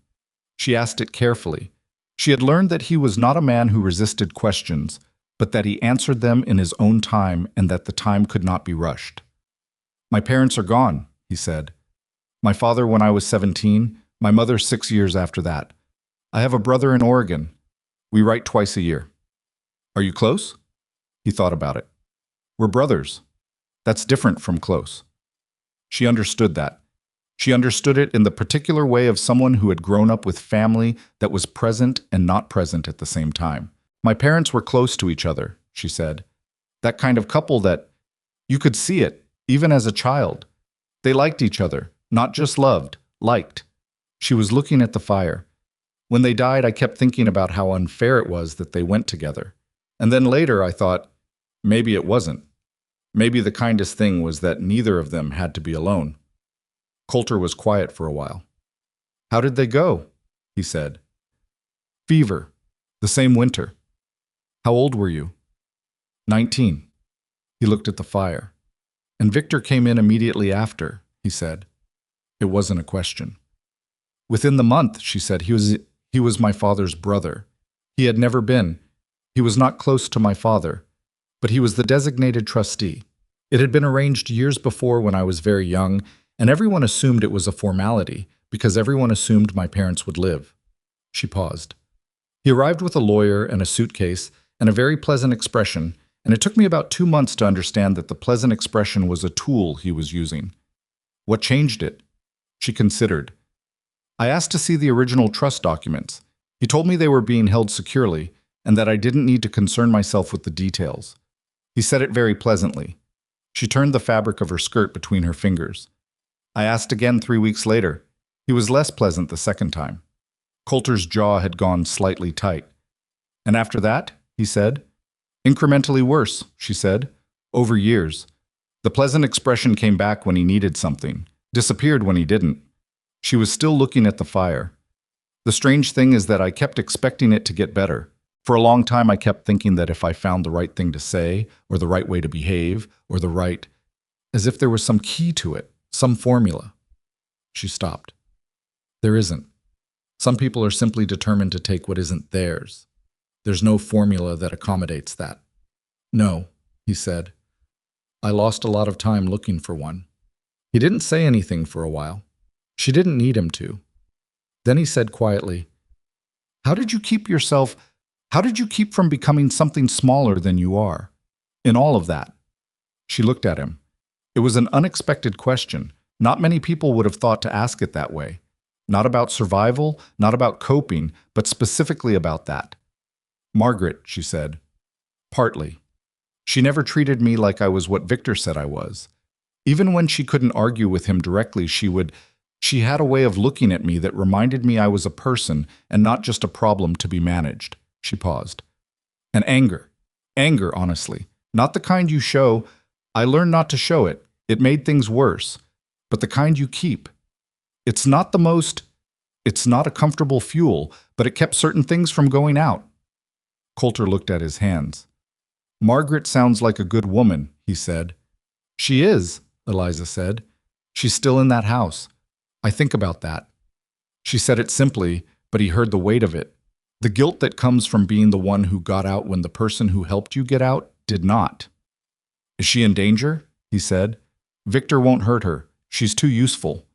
She asked it carefully. She had learned that he was not a man who resisted questions, but that he answered them in his own time and that the time could not be rushed. My parents are gone, he said. My father when I was 17, my mother 6 years after that. I have a brother in Oregon. We write twice a year. Are you close? He thought about it. We're brothers. That's different from close. She understood that. She understood it in the particular way of someone who had grown up with family that was present and not present at the same time. My parents were close to each other, she said. That kind of couple that you could see it, even as a child. They liked each other, not just loved, liked. She was looking at the fire. When they died, I kept thinking about how unfair it was that they went together. And then later I thought, maybe it wasn't. Maybe the kindest thing was that neither of them had to be alone. Colter was quiet for a while. How did they go? He said. Fever. The same winter. How old were you? 19. He looked at the fire. And Victor came in immediately after, he said. It wasn't a question. Within the month, she said, he was my father's brother. He had never been. He was not close to my father, but he was the designated trustee. It had been arranged years before when I was very young, and everyone assumed it was a formality because everyone assumed my parents would live. She paused. He arrived with a lawyer and a suitcase and a very pleasant expression, and it took me about 2 months to understand that the pleasant expression was a tool he was using. What changed it? She considered. I asked to see the original trust documents. He told me they were being held securely and that I didn't need to concern myself with the details. He said it very pleasantly. She turned the fabric of her skirt between her fingers. I asked again 3 weeks later. He was less pleasant the second time. Colter's jaw had gone slightly tight. And after that, he said. Incrementally worse, she said. Over years. The pleasant expression came back when he needed something, disappeared when he didn't. She was still looking at the fire. The strange thing is that I kept expecting it to get better. For a long time, I kept thinking that if I found the right thing to say, or the right way to behave, or the right, as if there was some key to it, some formula. She stopped. There isn't. Some people are simply determined to take what isn't theirs. There's no formula that accommodates that. No, he said. I lost a lot of time looking for one. He didn't say anything for a while. She didn't need him to. Then he said quietly, How did you keep from becoming something smaller than you are? In all of that? She looked at him. It was an unexpected question. Not many people would have thought to ask it that way. Not about survival, not about coping, but specifically about that. Margaret, she said. Partly. She never treated me like I was what Victor said I was. Even when she couldn't argue with him directly, she had a way of looking at me that reminded me I was a person and not just a problem to be managed. She paused. And anger. Anger, honestly. Not the kind you show. I learned not to show it. It made things worse. But the kind you keep. It's not a comfortable fuel, but it kept certain things from going out. Colter looked at his hands. Margaret sounds like a good woman, he said. She is, Eliza said. She's still in that house. I think about that. She said it simply, but he heard the weight of it. The guilt that comes from being the one who got out when the person who helped you get out did not. Is she in danger? He said. Victor won't hurt her. She's too useful.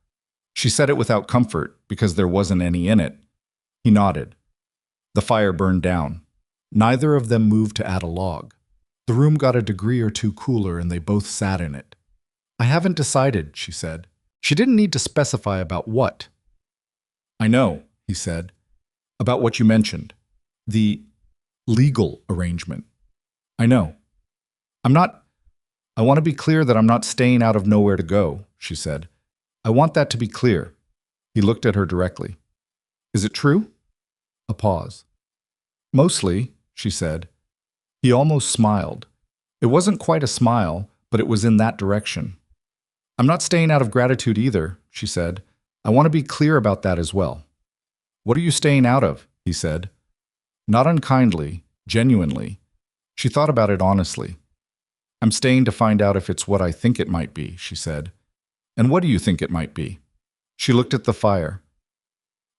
She said it without comfort, because there wasn't any in it. He nodded. The fire burned down. Neither of them moved to add a log. The room got a degree or two cooler and they both sat in it. I haven't decided, she said. She didn't need to specify about what. I know, he said. About what you mentioned. The legal arrangement. I know. I want to be clear that I'm not staying out of nowhere to go, she said. I want that to be clear. He looked at her directly. Is it true? A pause. Mostly, she said. He almost smiled. It wasn't quite a smile, but it was in that direction. I'm not staying out of gratitude either, she said. I want to be clear about that as well. What are you staying out of? He said. Not unkindly, genuinely. She thought about it honestly. I'm staying to find out if it's what I think it might be, she said. And what do you think it might be? She looked at the fire.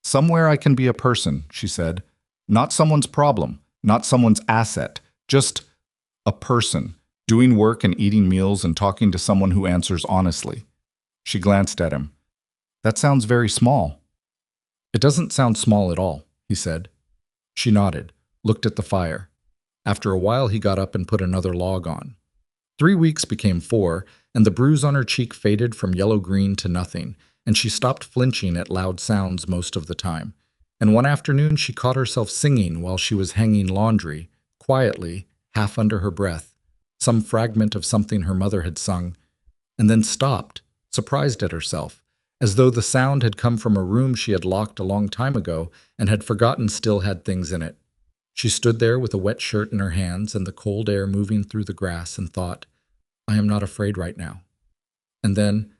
Somewhere I can be a person, she said. Not someone's problem, not someone's asset. Just a person, doing work and eating meals and talking to someone who answers honestly. She glanced at him. That sounds very small. It doesn't sound small at all, he said. She nodded, looked at the fire. After a while, he got up and put another log on. 3 weeks became 4, and the bruise on her cheek faded from yellow-green to nothing, and she stopped flinching at loud sounds most of the time. And one afternoon, she caught herself singing while she was hanging laundry, quietly, half under her breath, some fragment of something her mother had sung, and then stopped, surprised at herself, as though the sound had come from a room she had locked a long time ago and had forgotten still had things in it. She stood there with a wet shirt in her hands and the cold air moving through the grass and thought, I am not afraid right now. And then,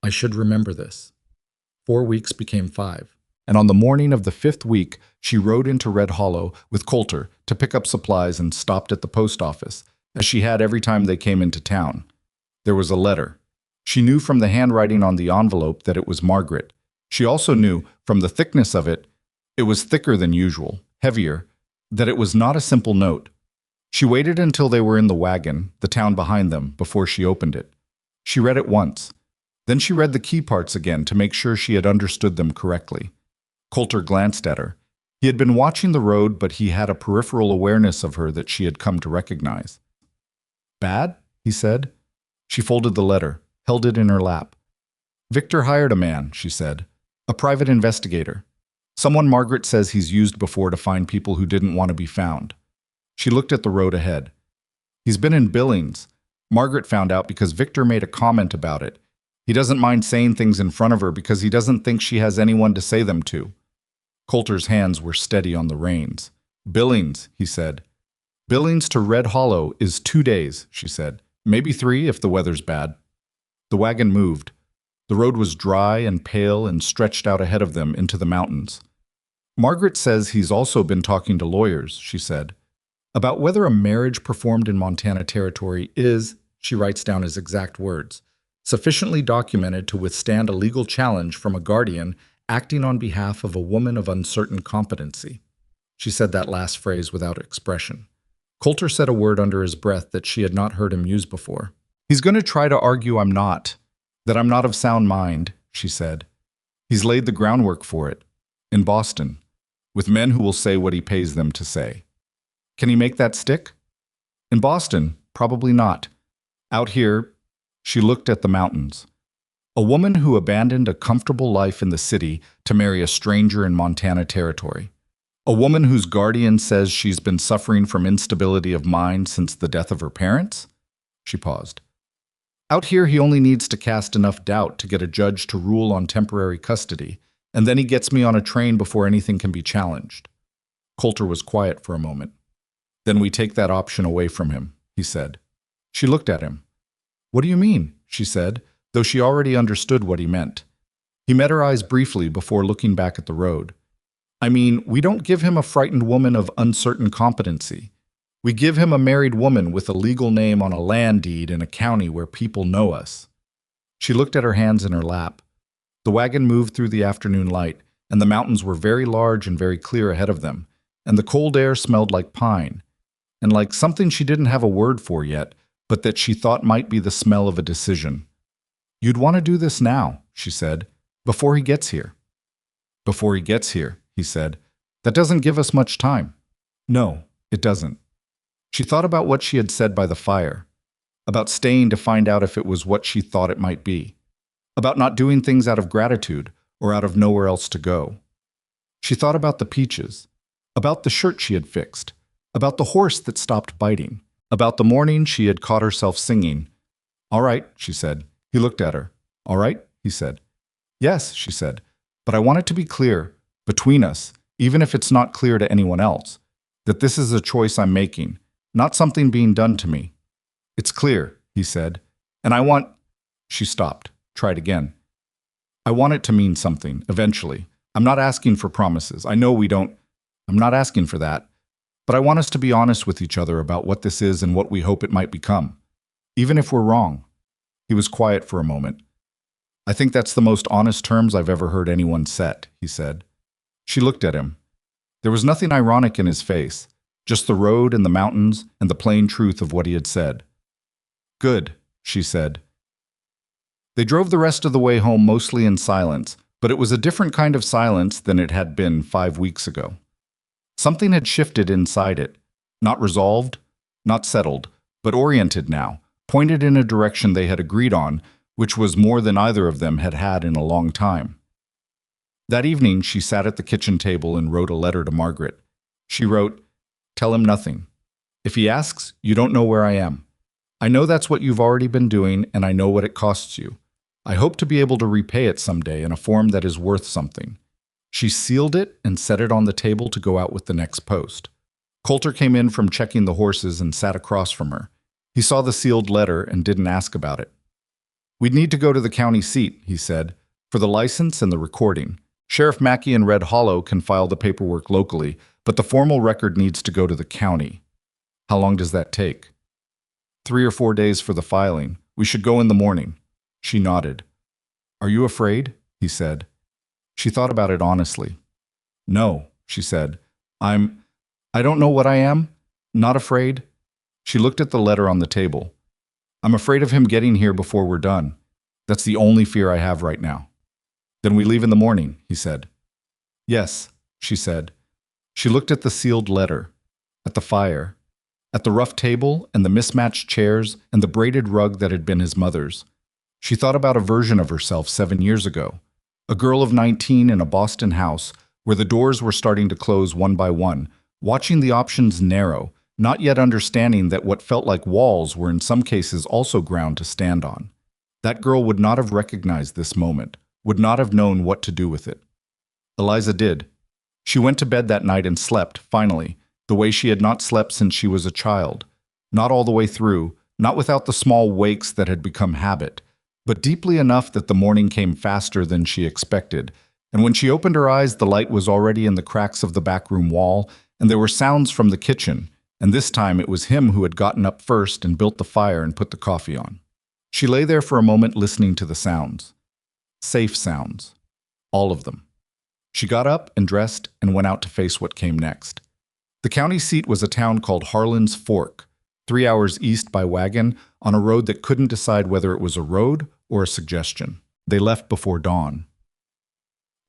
I should remember this. 4 weeks became 5. And on the morning of the 5th week, she rode into Red Hollow with Colter to pick up supplies and stopped at the post office, as she had every time they came into town. There was a letter. She knew from the handwriting on the envelope that it was Margaret. She also knew, from the thickness of it, it was thicker than usual, heavier, that it was not a simple note. She waited until they were in the wagon, the town behind them, before she opened it. She read it once. Then she read the key parts again to make sure she had understood them correctly. Colter glanced at her. He had been watching the road, but he had a peripheral awareness of her that she had come to recognize. Bad? He said. She folded the letter, held it in her lap. Victor hired a man, she said. A private investigator. Someone Margaret says he's used before to find people who didn't want to be found. She looked at the road ahead. He's been in Billings. Margaret found out because Victor made a comment about it. He doesn't mind saying things in front of her because he doesn't think she has anyone to say them to. Colter's hands were steady on the reins. Billings, he said. Billings to Red Hollow is 2 days, she said. Maybe 3 if the weather's bad. The wagon moved. The road was dry and pale and stretched out ahead of them into the mountains. Margaret says he's also been talking to lawyers, she said, about whether a marriage performed in Montana territory is, she writes down his exact words, sufficiently documented to withstand a legal challenge from a guardian acting on behalf of a woman of uncertain competency. She said that last phrase without expression. Colter said a word under his breath that she had not heard him use before. He's going to try to argue I'm not, that I'm not of sound mind, she said. He's laid the groundwork for it, in Boston, with men who will say what he pays them to say. Can he make that stick? In Boston, probably not. Out here, she looked at the mountains. A woman who abandoned a comfortable life in the city to marry a stranger in Montana territory. A woman whose guardian says she's been suffering from instability of mind since the death of her parents? She paused. Out here, he only needs to cast enough doubt to get a judge to rule on temporary custody, and then he gets me on a train before anything can be challenged. Colter was quiet for a moment. Then we take that option away from him, he said. She looked at him. What do you mean? She said, though she already understood what he meant. He met her eyes briefly before looking back at the road. I mean, we don't give him a frightened woman of uncertain competency. We give him a married woman with a legal name on a land deed in a county where people know us. She looked at her hands in her lap. The wagon moved through the afternoon light, and the mountains were very large and very clear ahead of them, and the cold air smelled like pine, and like something she didn't have a word for yet, but that she thought might be the smell of a decision. You'd want to do this now, she said, before he gets here. Before he gets here, he said. That doesn't give us much time. No, it doesn't. She thought about what she had said by the fire, about staying to find out if it was what she thought it might be, about not doing things out of gratitude or out of nowhere else to go. She thought about the peaches, about the shirt she had fixed, about the horse that stopped biting, about the morning she had caught herself singing. All right, she said. He looked at her. All right, he said. Yes, she said, but I want it to be clear, between us, even if it's not clear to anyone else, that this is a choice I'm making, not something being done to me. It's clear, he said, and I want... She stopped, tried again. I want it to mean something, eventually. I'm not asking for promises. I know we don't... I'm not asking for that. But I want us to be honest with each other about what this is and what we hope it might become, even if we're wrong. He was quiet for a moment. I think that's the most honest terms I've ever heard anyone set, he said. She looked at him. There was nothing ironic in his face, just the road and the mountains and the plain truth of what he had said. Good, she said. They drove the rest of the way home mostly in silence, but it was a different kind of silence than it had been 5 weeks ago. Something had shifted inside it, not resolved, not settled, but oriented now, pointed in a direction they had agreed on, which was more than either of them had had in a long time. That evening, she sat at the kitchen table and wrote a letter to Margaret. She wrote, "Tell him nothing. If he asks, you don't know where I am. I know that's what you've already been doing, and I know what it costs you. I hope to be able to repay it someday in a form that is worth something." She sealed it and set it on the table to go out with the next post. Colter came in from checking the horses and sat across from her. He saw the sealed letter and didn't ask about it. "We'd need to go to the county seat," he said, "for the license and the recording. Sheriff Mackey in Red Hollow can file the paperwork locally, but the formal record needs to go to the county." "How long does that take?" 3 or 4 days for the filing. We should go in the morning." She nodded. "Are you afraid?" he said. She thought about it honestly. "No," she said. I don't know what I am. Not afraid." She looked at the letter on the table. "I'm afraid of him getting here before we're done. That's the only fear I have right now." "Then we leave in the morning," he said. "Yes," she said. She looked at the sealed letter, at the fire, at the rough table and the mismatched chairs and the braided rug that had been his mother's. She thought about a version of herself 7 years ago, a girl of 19 in a Boston house where the doors were starting to close one by one, watching the options narrow, not yet understanding that what felt like walls were in some cases also ground to stand on. That girl would not have recognized this moment, would not have known what to do with it. Eliza did. She went to bed that night and slept, finally, the way she had not slept since she was a child. Not all the way through, not without the small wakes that had become habit, but deeply enough that the morning came faster than she expected, And when she opened her eyes, the light was already in the cracks of the backroom wall, and there were sounds from the kitchen, and this time it was him who had gotten up first and built the fire and put the coffee on. She lay there for a moment listening to the sounds. Safe sounds. All of them. She got up and dressed and went out to face what came next. The county seat was a town called Harlan's Fork, 3 hours east by wagon, on a road that couldn't decide whether it was a road or a suggestion. They left before dawn.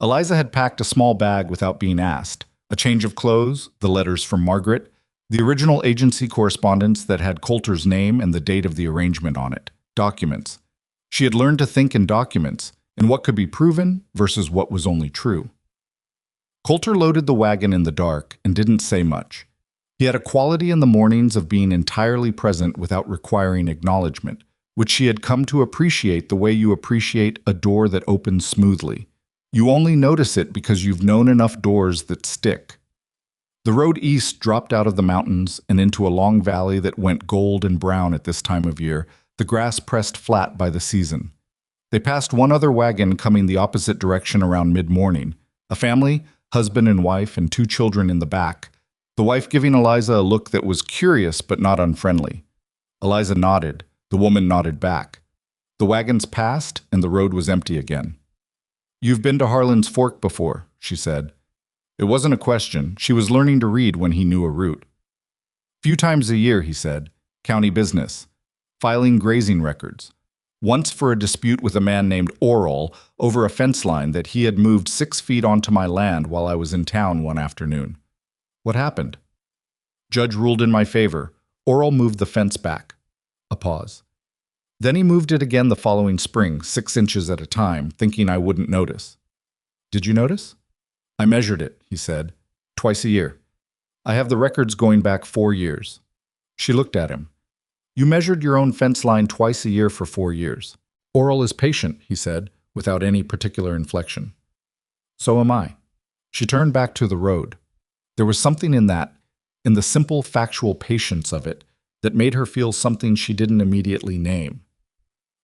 Eliza had packed a small bag without being asked. A change of clothes, the letters from Margaret, the original agency correspondence that had Colter's name and the date of the arrangement on it, documents. She had learned to think in documents, in what could be proven versus what was only true. Colter loaded the wagon in the dark and didn't say much. He had a quality in the mornings of being entirely present without requiring acknowledgement, which she had come to appreciate the way you appreciate a door that opens smoothly. You only notice it because you've known enough doors that stick. The road east dropped out of the mountains and into a long valley that went gold and brown at this time of year, the grass pressed flat by the season. They passed one other wagon coming the opposite direction around mid-morning, a family, husband and wife, and 2 children in the back, the wife giving Eliza a look that was curious but not unfriendly. Eliza nodded. The woman nodded back. The wagons passed, and the road was empty again. "You've been to Harlan's Fork before," she said. It wasn't a question. She was learning to read when he knew a route. "Few times a year," he said. "County business. Filing grazing records. Once for a dispute with a man named Oral over a fence line that he had moved 6 feet onto my land while I was in town one afternoon." "What happened?" "Judge ruled in my favor. Oral moved the fence back." A pause. "Then he moved it again the following spring, 6 inches at a time, thinking I wouldn't notice." "Did you notice?" "I measured it," he said. "Twice a year. I have the records going back 4 years." She looked at him. "You measured your own fence line twice a year for 4 years. Oral is patient," he said, without any particular inflection. "So am I." She turned back to the road. There was something in that, in the simple factual patience of it, that made her feel something she didn't immediately name.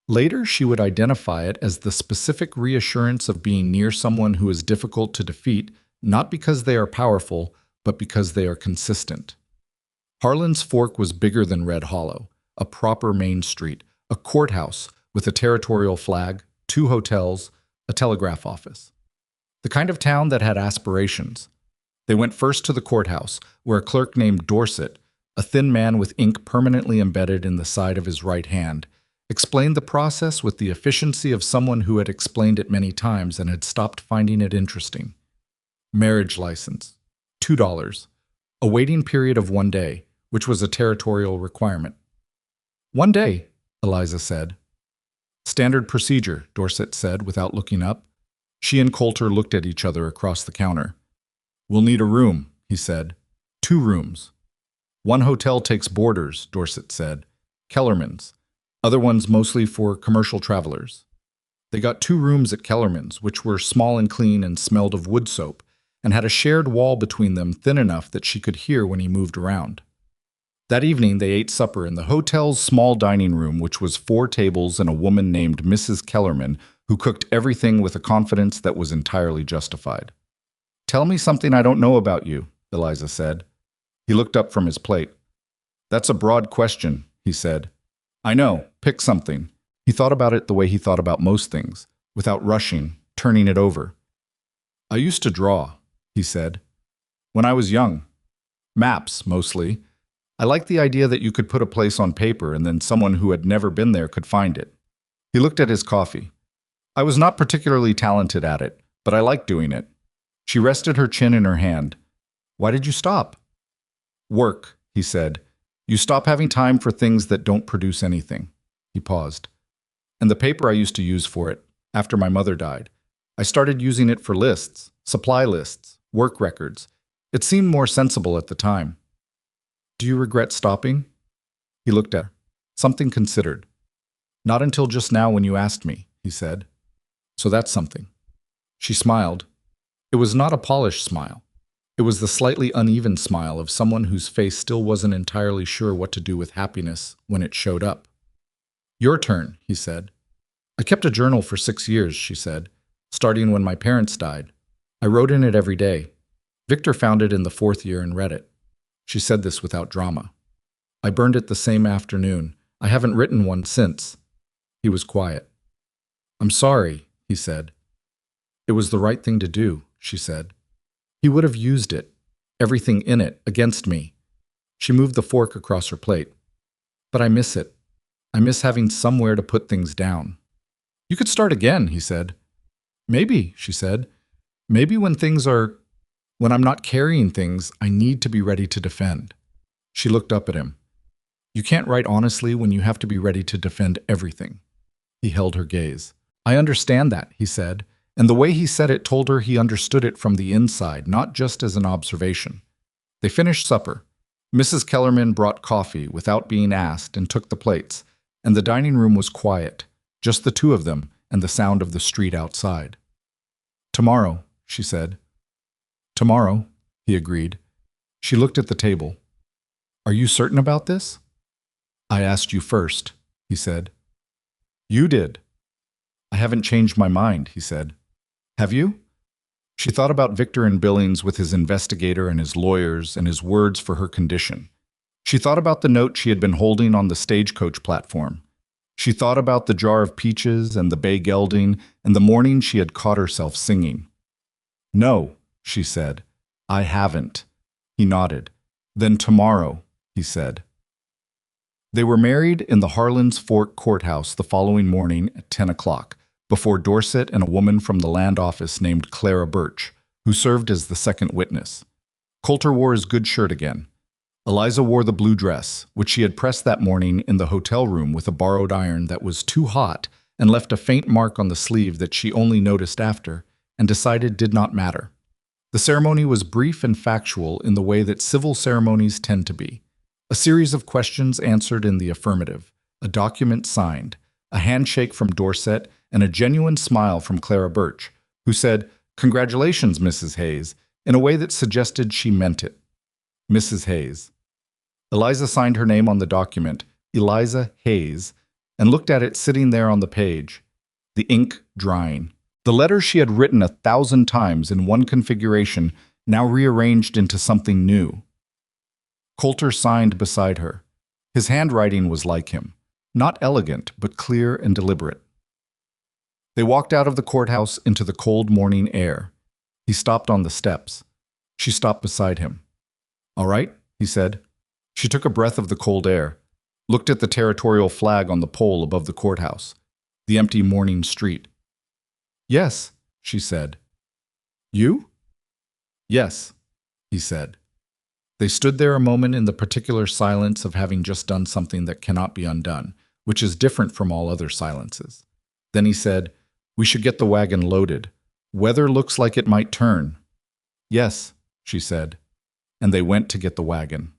Later, she would identify it as the specific reassurance of being near someone who is difficult to defeat, not because they are powerful, but because they are consistent. Harlan's Fork was bigger than Red Hollow, a proper main street, a courthouse with a territorial flag, 2 hotels, a telegraph office. The kind of town that had aspirations. They went first to the courthouse, where a clerk named Dorset, a thin man with ink permanently embedded in the side of his right hand, explained the process with the efficiency of someone who had explained it many times and had stopped finding it interesting. Marriage license, $2. A waiting period of 1 day, which was a territorial requirement. "1 day," Eliza said. "Standard procedure," Dorset said without looking up. She and Colter looked at each other across the counter. "We'll need a room," he said. 2 rooms. "One hotel takes boarders," Dorset said. "Kellerman's. Other ones mostly for commercial travelers." They got 2 rooms at Kellerman's, which were small and clean and smelled of wood soap, and had a shared wall between them thin enough that she could hear when he moved around. That evening they ate supper in the hotel's small dining room, which was 4 tables and a woman named Mrs. Kellerman, who cooked everything with a confidence that was entirely justified. "Tell me something I don't know about you," Eliza said. He looked up from his plate. "That's a broad question," he said. "I know. Pick something." He thought about it the way he thought about most things, without rushing, turning it over. "I used to draw," he said. "When I was young. Maps, mostly. I liked the idea that you could put a place on paper and then someone who had never been there could find it." He looked at his coffee. "I was not particularly talented at it, but I liked doing it." She rested her chin in her hand. "Why did you stop?" "Work," he said. "You stop having time for things that don't produce anything." He paused. "And the paper I used to use for it, after my mother died. I started using it for lists, supply lists, work records. It seemed more sensible at the time." "Do you regret stopping?" He looked at her. Something considered. "Not until just now when you asked me," he said. "So that's something." She smiled. It was not a polished smile. It was the slightly uneven smile of someone whose face still wasn't entirely sure what to do with happiness when it showed up. "Your turn," he said. "I kept a journal for 6 years," she said. starting when my parents died. I wrote in it every day. Victor found it in the 4th year and read it. She said this without drama. I burned it the same afternoon. I haven't written one since. He was quiet. I'm sorry, he said. It was the right thing to do, she said. He would have used it, everything in it, against me. She moved the fork across her plate. But I miss it. I miss having somewhere to put things down. You could start again, he said. Maybe, she said. Maybe when I'm not carrying things, I need to be ready to defend. She looked up at him. You can't write honestly when you have to be ready to defend everything. He held her gaze. I understand that, he said, and the way he said it told her he understood it from the inside, not just as an observation. They finished supper. Mrs. Kellerman brought coffee without being asked and took the plates, and the dining room was quiet, just the two of them and the sound of the street outside. Tomorrow, she said. Tomorrow, he agreed. She looked at the table. Are you certain about this? I asked you first, he said. You did. I haven't changed my mind, he said. Have you? She thought about Victor and Billings with his investigator and his lawyers and his words for her condition. She thought about the note she had been holding on the stagecoach platform. She thought about the jar of peaches and the bay gelding and the morning she had caught herself singing. No, she said. I haven't. He nodded. Then tomorrow, he said. They were married in the Harlan's Fork courthouse the following morning at 10 o'clock, before Dorset and a woman from the land office named Clara Birch, who served as the second witness. Colter wore his good shirt again. Eliza wore the blue dress, which she had pressed that morning in the hotel room with a borrowed iron that was too hot and left a faint mark on the sleeve that she only noticed after and decided did not matter. The ceremony was brief and factual in the way that civil ceremonies tend to be. A series of questions answered in the affirmative, a document signed, a handshake from Dorset, and a genuine smile from Clara Birch, who said, "Congratulations, Mrs. Hayes," in a way that suggested she meant it. Mrs. Hayes. Eliza signed her name on the document, Eliza Hayes, and looked at it sitting there on the page, the ink drying. The letter she had written 1,000 times in one configuration now rearranged into something new. Colter signed beside her. His handwriting was like him, not elegant, but clear and deliberate. They walked out of the courthouse into the cold morning air. He stopped on the steps. She stopped beside him. All right, he said. She took a breath of the cold air, looked at the territorial flag on the pole above the courthouse, the empty morning street. Yes, she said. You? Yes, he said. They stood there a moment in the particular silence of having just done something that cannot be undone, which is different from all other silences. Then he said, "We should get the wagon loaded. Weather looks like it might turn." "Yes," she said, and they went to get the wagon.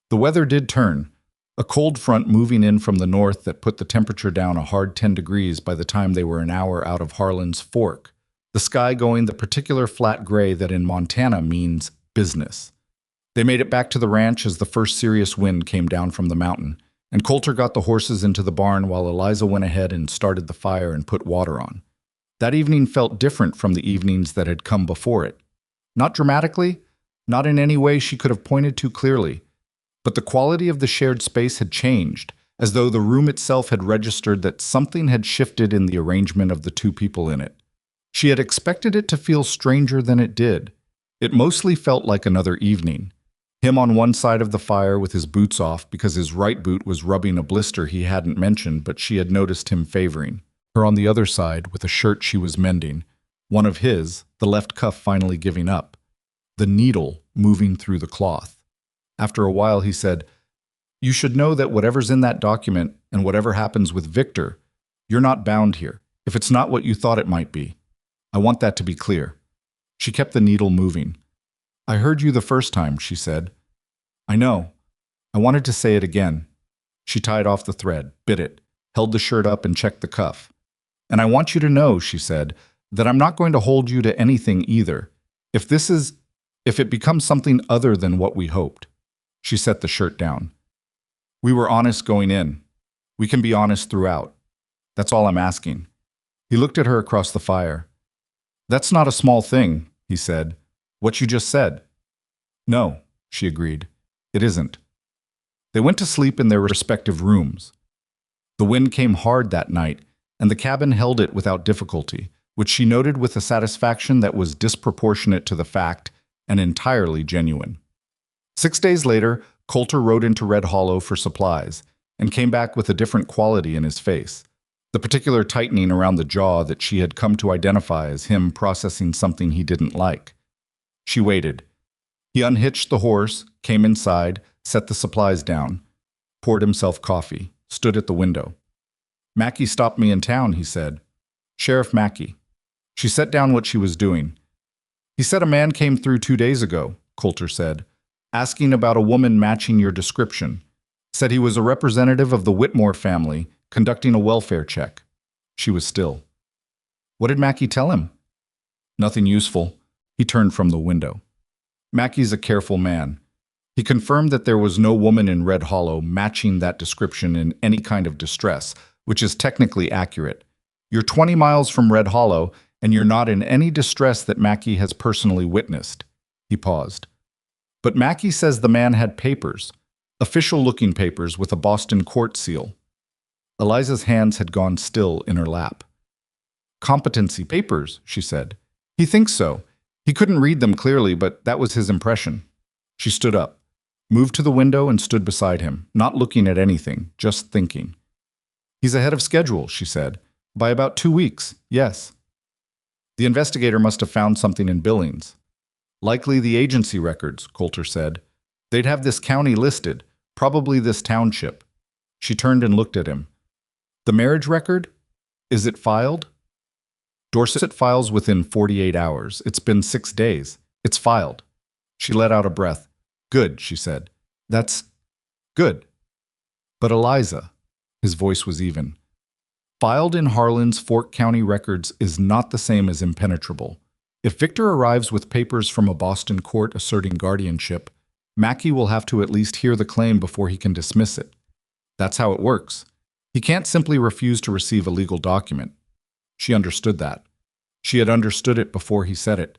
The weather did turn, a cold front moving in from the north that put the temperature down a hard 10 degrees by the time they were an hour out of Harlan's Fork, the sky going the particular flat gray that in Montana means business. They made it back to the ranch as the first serious wind came down from the mountain, and Colter got the horses into the barn while Eliza went ahead and started the fire and put water on. That evening felt different from the evenings that had come before it. Not dramatically, not in any way she could have pointed to clearly, but the quality of the shared space had changed, as though the room itself had registered that something had shifted in the arrangement of the two people in it. She had expected it to feel stranger than it did. It mostly felt like another evening. Him on one side of the fire with his boots off because his right boot was rubbing a blister he hadn't mentioned but she had noticed him favoring. Her on the other side with a shirt she was mending, one of his, the left cuff finally giving up, the needle moving through the cloth. After a while he said, "You should know that whatever's in that document and whatever happens with Victor, you're not bound here, if it's not what you thought it might be. I want that to be clear." She kept the needle moving. "I heard you the first time," she said. "I know. I wanted to say it again." She tied off the thread, bit it, held the shirt up and checked the cuff. "And I want you to know," she said, "that I'm not going to hold you to anything either. If it becomes something other than what we hoped." She set the shirt down. "We were honest going in. We can be honest throughout. That's all I'm asking. He looked at her across the fire. "That's not a small thing," he said. "What you just said." "No," she agreed. "It isn't." They went to sleep in their respective rooms. The wind came hard that night, and the cabin held it without difficulty, which she noted with a satisfaction that was disproportionate to the fact and entirely genuine. 6 days later, Colter rode into Red Hollow for supplies and came back with a different quality in his face, the particular tightening around the jaw that she had come to identify as him processing something he didn't like. She waited. He unhitched the horse, came inside, set the supplies down, poured himself coffee, stood at the window. "Mackie stopped me in town," he said. "Sheriff Mackie." She set down what she was doing. "He said a man came through 2 days ago," Colter said, "asking about a woman matching your description. Said he was a representative of the Whitmore family, conducting a welfare check." She was still. "What did Mackie tell him?" "Nothing useful." He turned from the window. "Mackie's a careful man. He confirmed that there was no woman in Red Hollow matching that description in any kind of distress, which is technically accurate. You're 20 miles from Red Hollow, and you're not in any distress that Mackie has personally witnessed." He paused. "But Mackie says the man had papers, official-looking papers with a Boston court seal." Eliza's hands had gone still in her lap. "Competency papers," she said. "He thinks so. He couldn't read them clearly, but that was his impression." She stood up, moved to the window and stood beside him, not looking at anything, just thinking. "He's ahead of schedule," she said. "By about 2 weeks, yes." "The investigator must have found something in Billings." "Likely the agency records," Colter said. "They'd have this county listed, probably this township." She turned and looked at him. "The marriage record? Is it filed?" "Dorset files within 48 hours. It's been 6 days. It's filed." She let out a breath. "Good," she said. "That's good." "But Eliza," his voice was even, "filed in Harlan's Fork County records is not the same as impenetrable. If Victor arrives with papers from a Boston court asserting guardianship, Mackie will have to at least hear the claim before he can dismiss it. That's how it works. He can't simply refuse to receive a legal document." She understood that. She had understood it before he said it.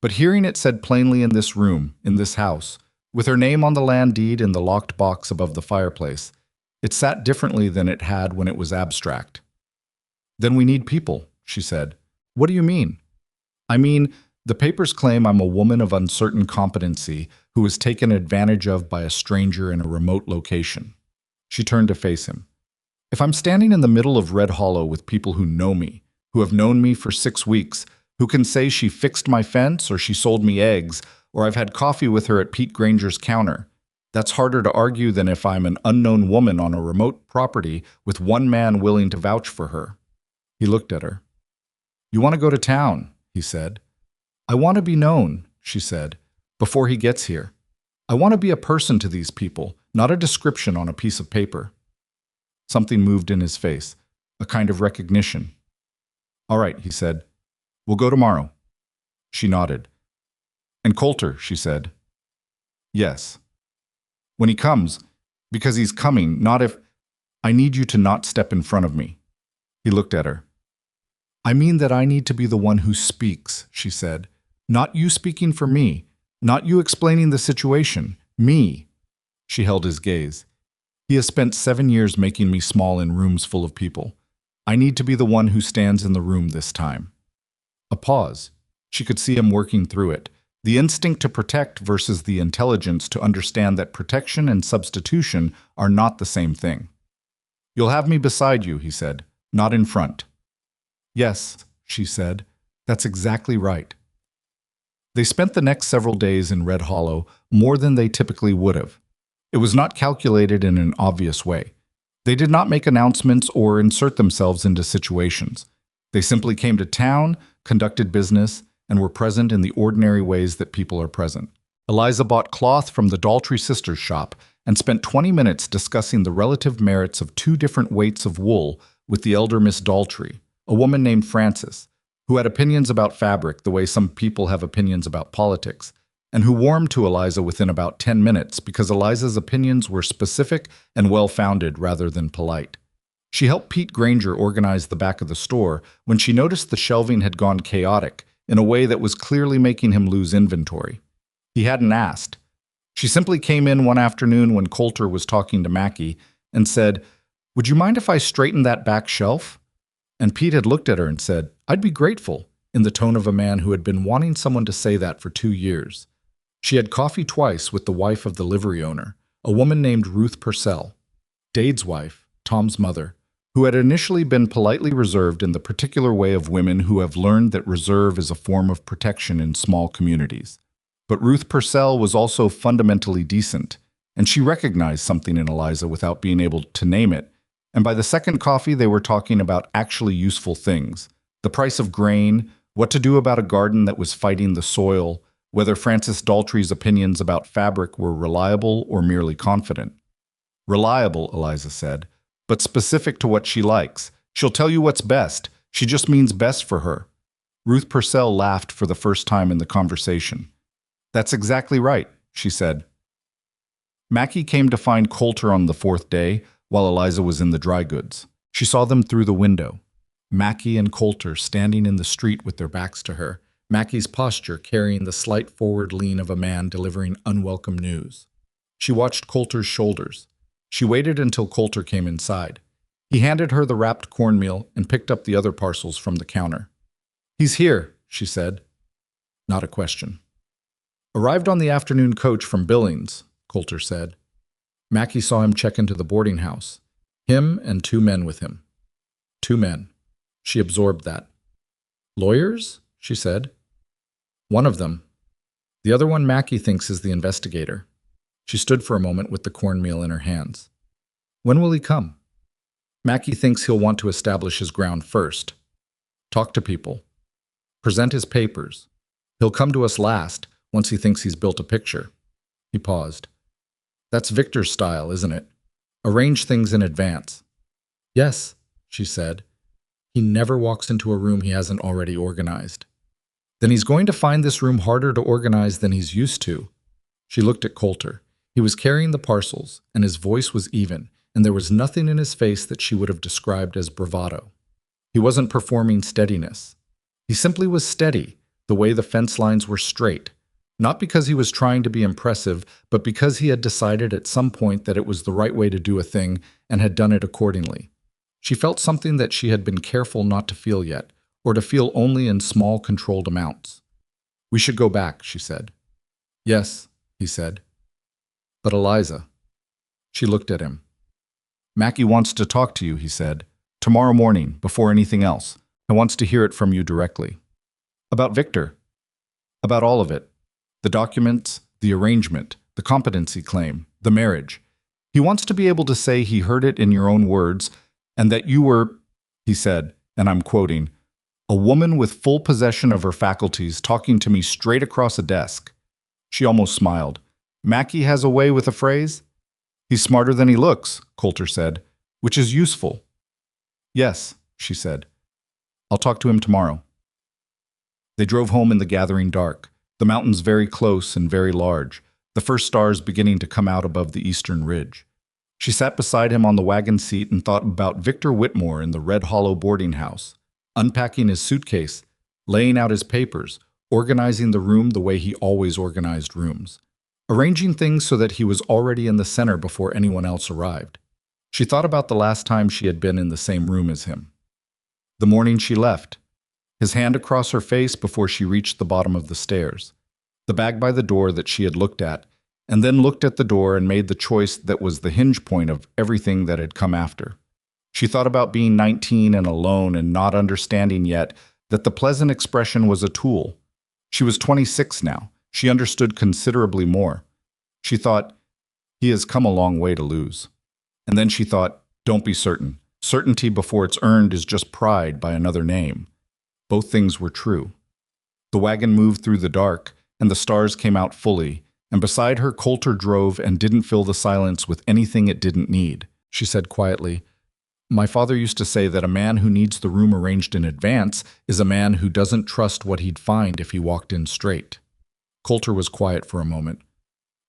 But hearing it said plainly in this room, in this house, with her name on the land deed in the locked box above the fireplace, it sat differently than it had when it was abstract. "Then we need people," she said. "What do you mean?" "I mean, the papers claim I'm a woman of uncertain competency who was taken advantage of by a stranger in a remote location." She turned to face him. "If I'm standing in the middle of Red Hollow with people who know me, who have known me for 6 weeks, who can say she fixed my fence or she sold me eggs, or I've had coffee with her at Pete Granger's counter, that's harder to argue than if I'm an unknown woman on a remote property with one man willing to vouch for her." He looked at her. "You want to go to town," he said. "I want to be known," she said, "before he gets here. I want to be a person to these people, not a description on a piece of paper." Something moved in his face, a kind of recognition. "All right," he said. "We'll go tomorrow." She nodded. "And Colter," she said. "Yes." "When he comes, because he's coming, not if... I need you to not step in front of me." He looked at her. "I mean that I need to be the one who speaks," she said. "Not you speaking for me, not you explaining the situation, me." She held his gaze. "He has spent 7 years making me small in rooms full of people. I need to be the one who stands in the room this time." A pause. She could see him working through it. The instinct to protect versus the intelligence to understand that protection and substitution are not the same thing. "You'll have me beside you," he said, "not in front." "Yes," she said, "that's exactly right." They spent the next several days in Red Hollow, more than they typically would have. It was not calculated in an obvious way. They did not make announcements or insert themselves into situations. They simply came to town, conducted business, and were present in the ordinary ways that people are present. Eliza bought cloth from the Daltrey sisters' shop and spent 20 minutes discussing the relative merits of 2 different weights of wool with the elder Miss Daltrey, a woman named Frances, who had opinions about fabric the way some people have opinions about politics, and who warmed to Eliza within about 10 minutes because Eliza's opinions were specific and well-founded rather than polite. She helped Pete Granger organize the back of the store when she noticed the shelving had gone chaotic in a way that was clearly making him lose inventory. He hadn't asked. She simply came in one afternoon when Colter was talking to Mackie and said, "Would you mind if I straightened that back shelf?" And Pete had looked at her and said, "I'd be grateful," in the tone of a man who had been wanting someone to say that for 2 years. She had coffee twice with the wife of the livery owner, a woman named Ruth Purcell, Dade's wife, Tom's mother, who had initially been politely reserved in the particular way of women who have learned that reserve is a form of protection in small communities. But Ruth Purcell was also fundamentally decent, and she recognized something in Eliza without being able to name it, and by the second coffee they were talking about actually useful things: the price of grain, what to do about a garden that was fighting the soil, whether Francis Daltrey's opinions about fabric were reliable or merely confident. Reliable, Eliza said, but specific to what she likes. She'll tell you what's best. She just means best for her. Ruth Purcell laughed for the first time in the conversation. "That's exactly right," she said. Mackie came to find Colter on the 4th day while Eliza was in the dry goods. She saw them through the window. Mackie and Colter standing in the street with their backs to her, Mackie's posture carrying the slight forward lean of a man delivering unwelcome news. She watched Colter's shoulders. She waited until Colter came inside. He handed her the wrapped cornmeal and picked up the other parcels from the counter. "He's here," she said. Not a question. "Arrived on the afternoon coach from Billings," Colter said. Mackie saw him check into the boarding house. Him and 2 men with him. 2 men. She absorbed that. "Lawyers?" she said. "One of them. The other one Mackie thinks is the investigator." She stood for a moment with the cornmeal in her hands. "When will he come?" "Mackie thinks he'll want to establish his ground first. Talk to people. Present his papers. He'll come to us last, once he thinks he's built a picture." He paused. "That's Victor's style, isn't it? Arrange things in advance." "Yes," she said. "He never walks into a room he hasn't already organized." "Then he's going to find this room harder to organize than he's used to." She looked at Colter. He was carrying the parcels, and his voice was even, and there was nothing in his face that she would have described as bravado. He wasn't performing steadiness. He simply was steady, the way the fence lines were straight, not because he was trying to be impressive, but because he had decided at some point that it was the right way to do a thing and had done it accordingly. She felt something that she had been careful not to feel yet, or to feel only in small, controlled amounts. "We should go back," she said. "Yes," he said. "But Eliza." She looked at him. "Mackie wants to talk to you," he said. "Tomorrow morning, before anything else. He wants to hear it from you directly." "About Victor?" "About all of it. The documents, the arrangement, the competency claim, the marriage. He wants to be able to say he heard it in your own words, and that you were," he said, and I'm quoting, "a woman with full possession of her faculties talking to me straight across a desk." She almost smiled. "Mackie has a way with a phrase?" "He's smarter than he looks," Colter said, "which is useful." "Yes," she said. "I'll talk to him tomorrow." They drove home in the gathering dark, the mountains very close and very large, the first stars beginning to come out above the eastern ridge. She sat beside him on the wagon seat and thought about Victor Whitmore in the Red Hollow boarding house, unpacking his suitcase, laying out his papers, organizing the room the way he always organized rooms, arranging things so that he was already in the center before anyone else arrived. She thought about the last time she had been in the same room as him. The morning she left, his hand across her face before she reached the bottom of the stairs, the bag by the door that she had looked at, and then looked at the door and made the choice that was the hinge point of everything that had come after. She thought about being 19 and alone and not understanding yet that the pleasant expression was a tool. She was 26 now. She understood considerably more. She thought, he has come a long way to lose. And then she thought, don't be certain. Certainty before it's earned is just pride by another name. Both things were true. The wagon moved through the dark, and the stars came out fully, and beside her Colter drove and didn't fill the silence with anything it didn't need. She said quietly, "My father used to say that a man who needs the room arranged in advance is a man who doesn't trust what he'd find if he walked in straight." Colter was quiet for a moment.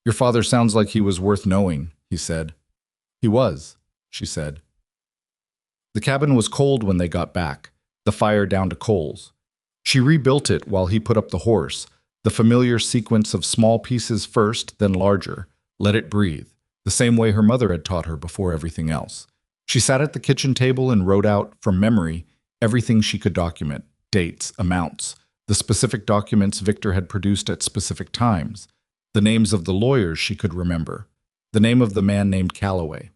"Your father sounds like he was worth knowing," he said. "He was," she said. The cabin was cold when they got back, the fire down to coals. She rebuilt it while he put up the horse, the familiar sequence of small pieces first, then larger. Let it breathe, the same way her mother had taught her before everything else. She sat at the kitchen table and wrote out, from memory, everything she could document, dates, amounts, the specific documents Victor had produced at specific times, the names of the lawyers she could remember, the name of the man named Calloway,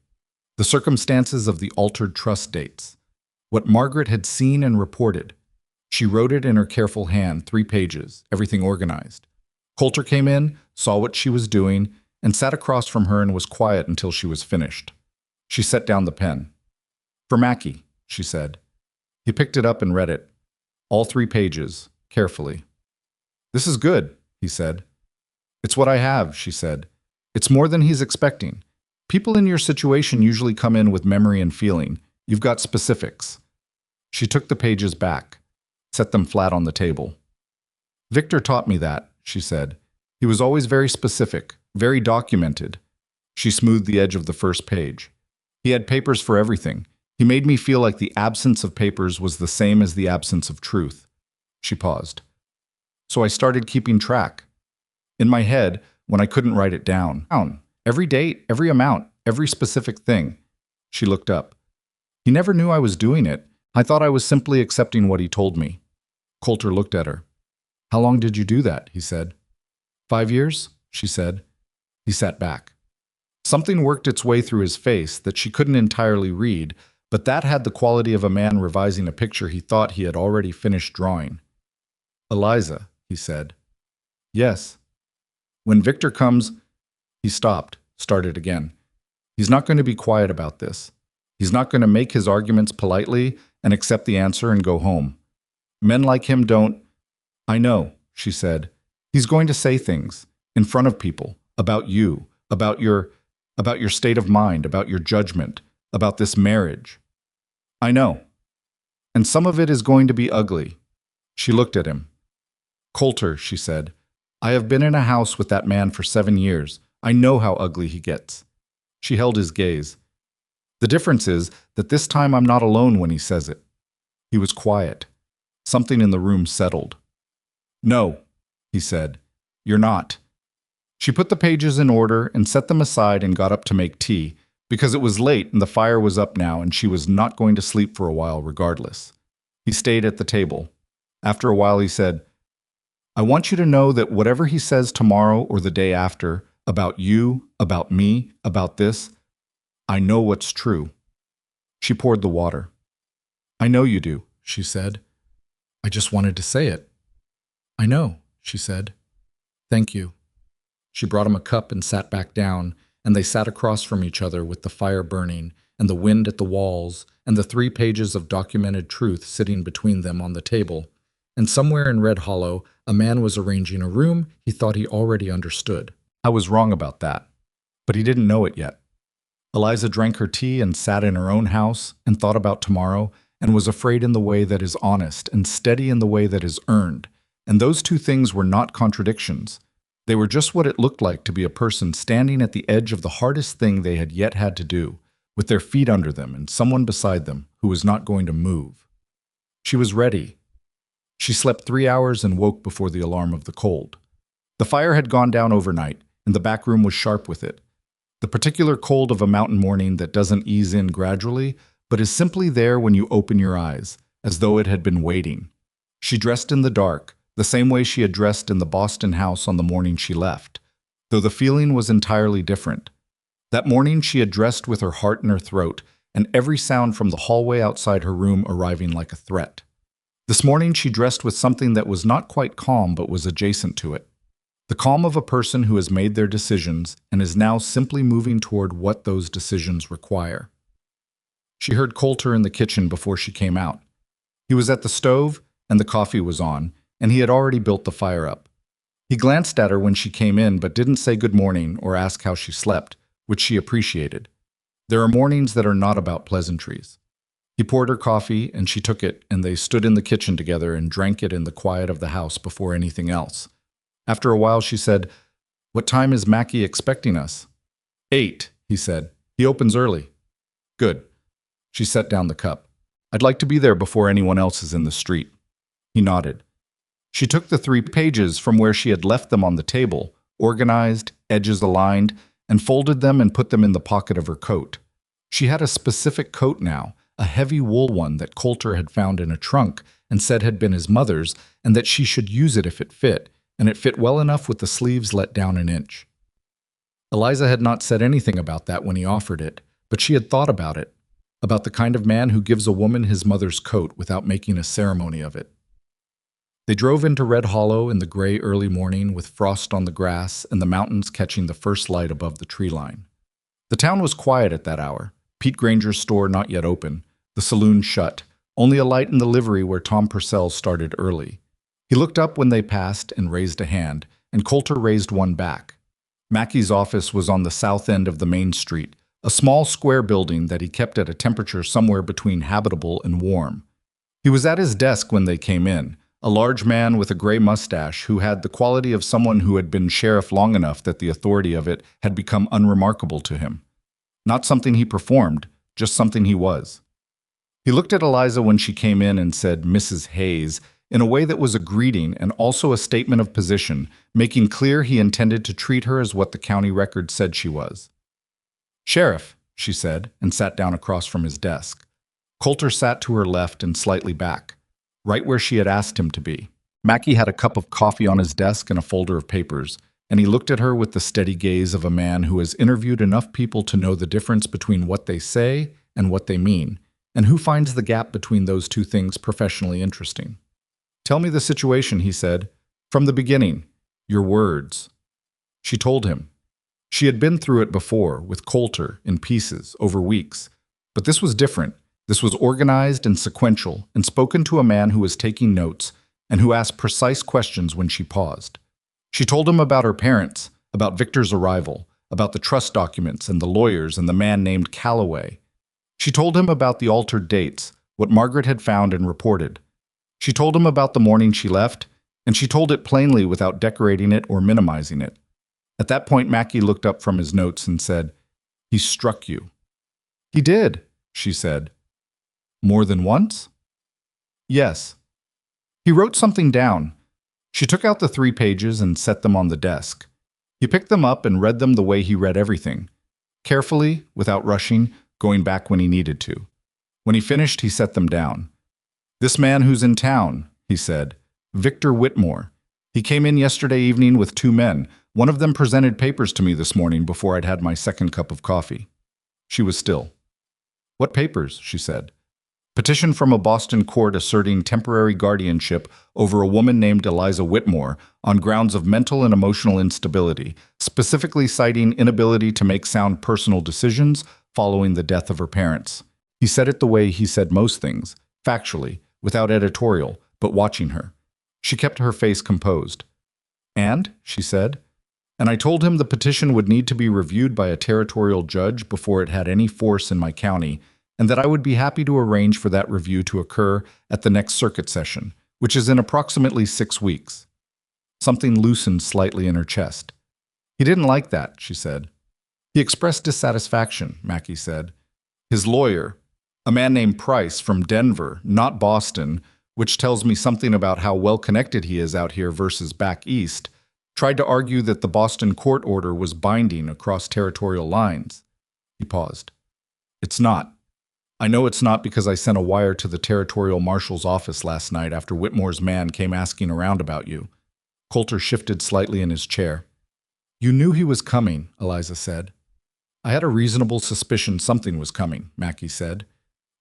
the circumstances of the altered trust dates, what Margaret had seen and reported. She wrote it in her careful hand, 3 pages, everything organized. Colter came in, saw what she was doing, and sat across from her and was quiet until she was finished. She set down the pen. "For Mackie," she said. He picked it up and read it. All 3 pages, carefully. "This is good," he said. "It's what I have," she said. "It's more than he's expecting. People in your situation usually come in with memory and feeling. You've got specifics." She took the pages back, set them flat on the table. "Victor taught me that," she said. "He was always very specific, very documented." She smoothed the edge of the first page. "He had papers for everything. He made me feel like the absence of papers was the same as the absence of truth." She paused. "So I started keeping track. In my head, when I couldn't write it down. Every date, every amount, every specific thing." She looked up. "He never knew I was doing it. I thought I was simply accepting what he told me." Colter looked at her. "How long did you do that?" he said. 5 years, she said. He sat back. Something worked its way through his face that she couldn't entirely read, but that had the quality of a man revising a picture he thought he had already finished drawing. "Eliza," he said. "Yes." "When Victor comes—" He stopped, started again. "He's not going to be quiet about this. He's not going to make his arguments politely and accept the answer and go home. Men like him don't—" "I know," she said. "He's going to say things, in front of people, about you, about your state of mind, about your judgment, about this marriage. I know. And some of it is going to be ugly." She looked at him. "Colter," she said, "I have been in a house with that man for 7 years. I know how ugly he gets." She held his gaze. "The difference is that this time I'm not alone when he says it." He was quiet. Something in the room settled. "No," he said, "you're not." She put the pages in order and set them aside and got up to make tea, because it was late and the fire was up now and she was not going to sleep for a while regardless. He stayed at the table. After a while he said, "I want you to know that whatever he says tomorrow or the day after, about you, about me, about this, I know what's true." She poured the water. "I know you do," she said. "I just wanted to say it." "I know," she said. "Thank you." She brought him a cup and sat back down, and they sat across from each other with the fire burning, and the wind at the walls, and the 3 pages of documented truth sitting between them on the table. And somewhere in Red Hollow, a man was arranging a room he thought he already understood. I was wrong about that. But he didn't know it yet. Eliza drank her tea and sat in her own house and thought about tomorrow and was afraid in the way that is honest and steady in the way that is earned. And those 2 things were not contradictions. They were just what it looked like to be a person standing at the edge of the hardest thing they had yet had to do, with their feet under them and someone beside them who was not going to move. She was ready. She slept 3 hours and woke before the alarm of the cold. The fire had gone down overnight, and the back room was sharp with it. The particular cold of a mountain morning that doesn't ease in gradually, but is simply there when you open your eyes, as though it had been waiting. She dressed in the dark, the same way she had dressed in the Boston house on the morning she left, though the feeling was entirely different. That morning she had dressed with her heart in her throat, and every sound from the hallway outside her room arriving like a threat. This morning she dressed with something that was not quite calm but was adjacent to it. The calm of a person who has made their decisions and is now simply moving toward what those decisions require. She heard Colter in the kitchen before she came out. He was at the stove, and the coffee was on, and he had already built the fire up. He glanced at her when she came in but didn't say good morning or ask how she slept, which she appreciated. There are mornings that are not about pleasantries. He poured her coffee, and she took it, and they stood in the kitchen together and drank it in the quiet of the house before anything else. After a while she said, "What time is Mackie expecting us?" 8, he said. "He opens early." "Good." She set down the cup. I'd like to be there before anyone else is in the street." He nodded. She took the 3 pages from where she had left them on the table, organized, edges aligned, and folded them and put them in the pocket of her coat. She had a specific coat now, a heavy wool one that Colter had found in a trunk and said had been his mother's, and that she should use it if it fit, and it fit well enough with the sleeves let down an inch. Eliza had not said anything about that when he offered it, but she had thought about it, about the kind of man who gives a woman his mother's coat without making a ceremony of it. They drove into Red Hollow in the gray early morning with frost on the grass and the mountains catching the first light above the tree line. The town was quiet at that hour. Pete Granger's store not yet open, the saloon shut, only a light in the livery where Tom Purcell started early. He looked up when they passed and raised a hand, and Colter raised one back. Mackey's office was on the south end of the main street, a small square building that he kept at a temperature somewhere between habitable and warm. He was at his desk when they came in, a large man with a gray mustache who had the quality of someone who had been sheriff long enough that the authority of it had become unremarkable to him. Not something he performed, just something he was. He looked at Eliza when she came in and said, "Mrs. Hayes," in a way that was a greeting and also a statement of position, making clear he intended to treat her as what the county record said she was. "Sheriff," she said, and sat down across from his desk. Colter sat to her left and slightly back, right where she had asked him to be. Mackey had a cup of coffee on his desk and a folder of papers, and he looked at her with the steady gaze of a man who has interviewed enough people to know the difference between what they say and what they mean, and who finds the gap between those two things professionally interesting. "Tell me the situation," he said. "From the beginning. Your words." She told him. She had been through it before, with Colter, in pieces, over weeks. But this was different. This was organized and sequential, and spoken to a man who was taking notes, and who asked precise questions when she paused. She told him about her parents, about Victor's arrival, about the trust documents and the lawyers and the man named Calloway. She told him about the altered dates, what Margaret had found and reported. She told him about the morning she left, and she told it plainly without decorating it or minimizing it. At that point, Mackey looked up from his notes and said, "He struck you." "He did," she said. "More than once?" "Yes." "He wrote something down." She took out the 3 pages and set them on the desk. He picked them up and read them the way he read everything, carefully, without rushing, going back when he needed to. When he finished, he set them down. "This man who's in town," he said, "Victor Whitmore. He came in yesterday evening with 2 men. One of them presented papers to me this morning before I'd had my second cup of coffee." She was still. "What papers?" she said. "Petition from a Boston court asserting temporary guardianship over a woman named Eliza Whitmore on grounds of mental and emotional instability, specifically citing inability to make sound personal decisions following the death of her parents." He said it the way he said most things, factually, without editorial, but watching her. She kept her face composed. "And," she said, "and I told him the petition would need to be reviewed by a territorial judge before it had any force in my county, and that I would be happy to arrange for that review to occur at the next circuit session, which is in approximately 6 weeks. Something loosened slightly in her chest. "He didn't like that," she said. "He expressed dissatisfaction," Mackey said. "His lawyer, a man named Price from Denver, not Boston, which tells me something about how well-connected he is out here versus back east, tried to argue that the Boston court order was binding across territorial lines." He paused. "It's not. I know it's not because I sent a wire to the territorial marshal's office last night after Whitmore's man came asking around about you." Colter shifted slightly in his chair. "You knew he was coming," Eliza said. "I had a reasonable suspicion something was coming," Mackey said.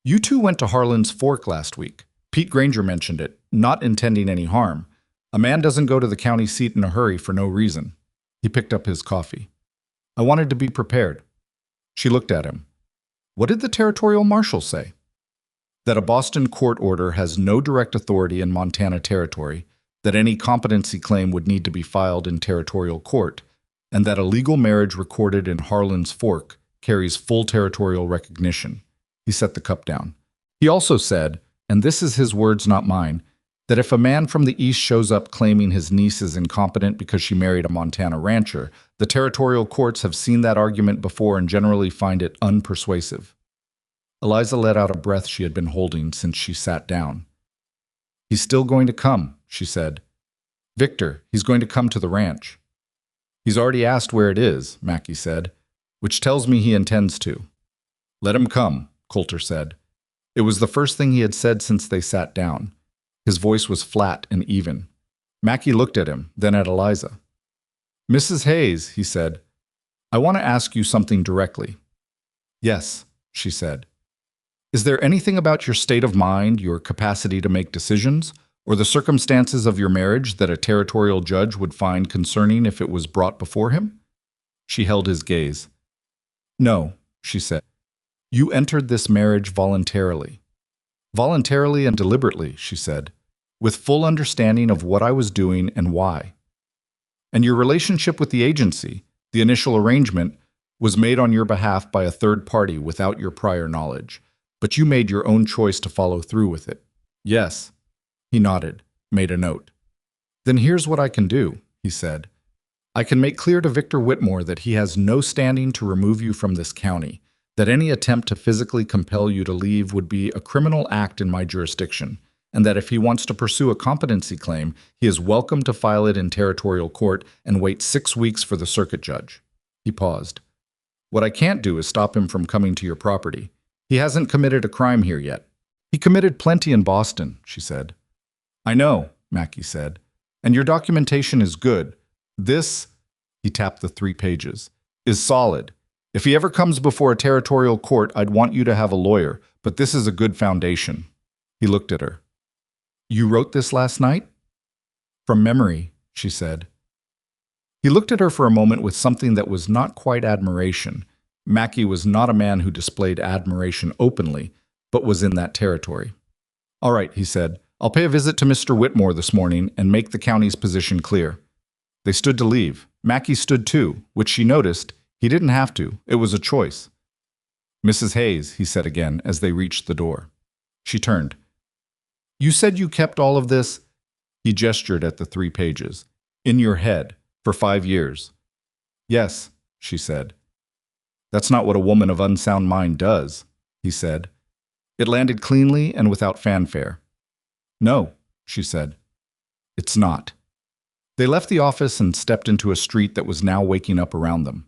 "You 2 went to Harlan's Fork last week. Pete Granger mentioned it, not intending any harm. A man doesn't go to the county seat in a hurry for no reason." He picked up his coffee. "I wanted to be prepared." She looked at him. "What did the territorial marshal say?" "That a Boston court order has no direct authority in Montana territory, that any competency claim would need to be filed in territorial court, and that a legal marriage recorded in Harlan's Fork carries full territorial recognition." He set the cup down. "He also said, and this is his words, not mine, that if a man from the east shows up claiming his niece is incompetent because she married a Montana rancher, the territorial courts have seen that argument before and generally find it unpersuasive." Eliza let out a breath she had been holding since she sat down. "He's still going to come," she said. "Victor, he's going to come to the ranch." "He's already asked where it is," Mackie said, "which tells me he intends to." "Let him come," Colter said. It was the first thing he had said since they sat down. His voice was flat and even. Mackie looked at him, then at Eliza. "Mrs. Hayes," he said, "I want to ask you something directly." "Yes," she said. "Is there anything about your state of mind, your capacity to make decisions, or the circumstances of your marriage that a territorial judge would find concerning if it was brought before him?" She held his gaze. "No," she said. "You entered this marriage voluntarily." "Voluntarily and deliberately," she said, "with full understanding of what I was doing and why. And your relationship with the agency, the initial arrangement, was made on your behalf by a third party without your prior knowledge, but you made your own choice to follow through with it." "Yes." He nodded, made a note. "Then here's what I can do," he said. "I can make clear to Victor Whitmore that he has no standing to remove you from this county, that any attempt to physically compel you to leave would be a criminal act in my jurisdiction, and that if he wants to pursue a competency claim, he is welcome to file it in territorial court and wait 6 weeks for the circuit judge." He paused. "What I can't do is stop him from coming to your property. He hasn't committed a crime here yet." "He committed plenty in Boston," she said. "I know," Mackie said, "and your documentation is good. This," he tapped the 3 pages, "is solid. If he ever comes before a territorial court, I'd want you to have a lawyer, but this is a good foundation." He looked at her. "You wrote this last night?" "From memory," she said. He looked at her for a moment with something that was not quite admiration. Mackie was not a man who displayed admiration openly, but was in that territory. "All right," he said. "I'll pay a visit to Mr. Whitmore this morning and make the county's position clear." They stood to leave. Mackie stood too, which she noticed. He didn't have to. It was a choice. "Mrs. Hayes," he said again as they reached the door. She turned. "You said you kept all of this," he gestured at the 3 pages, "in your head for 5 years. "Yes," she said. "That's not what a woman of unsound mind does," he said. "It landed cleanly and without fanfare." "No," she said. "It's not." They left the office and stepped into a street that was now waking up around them.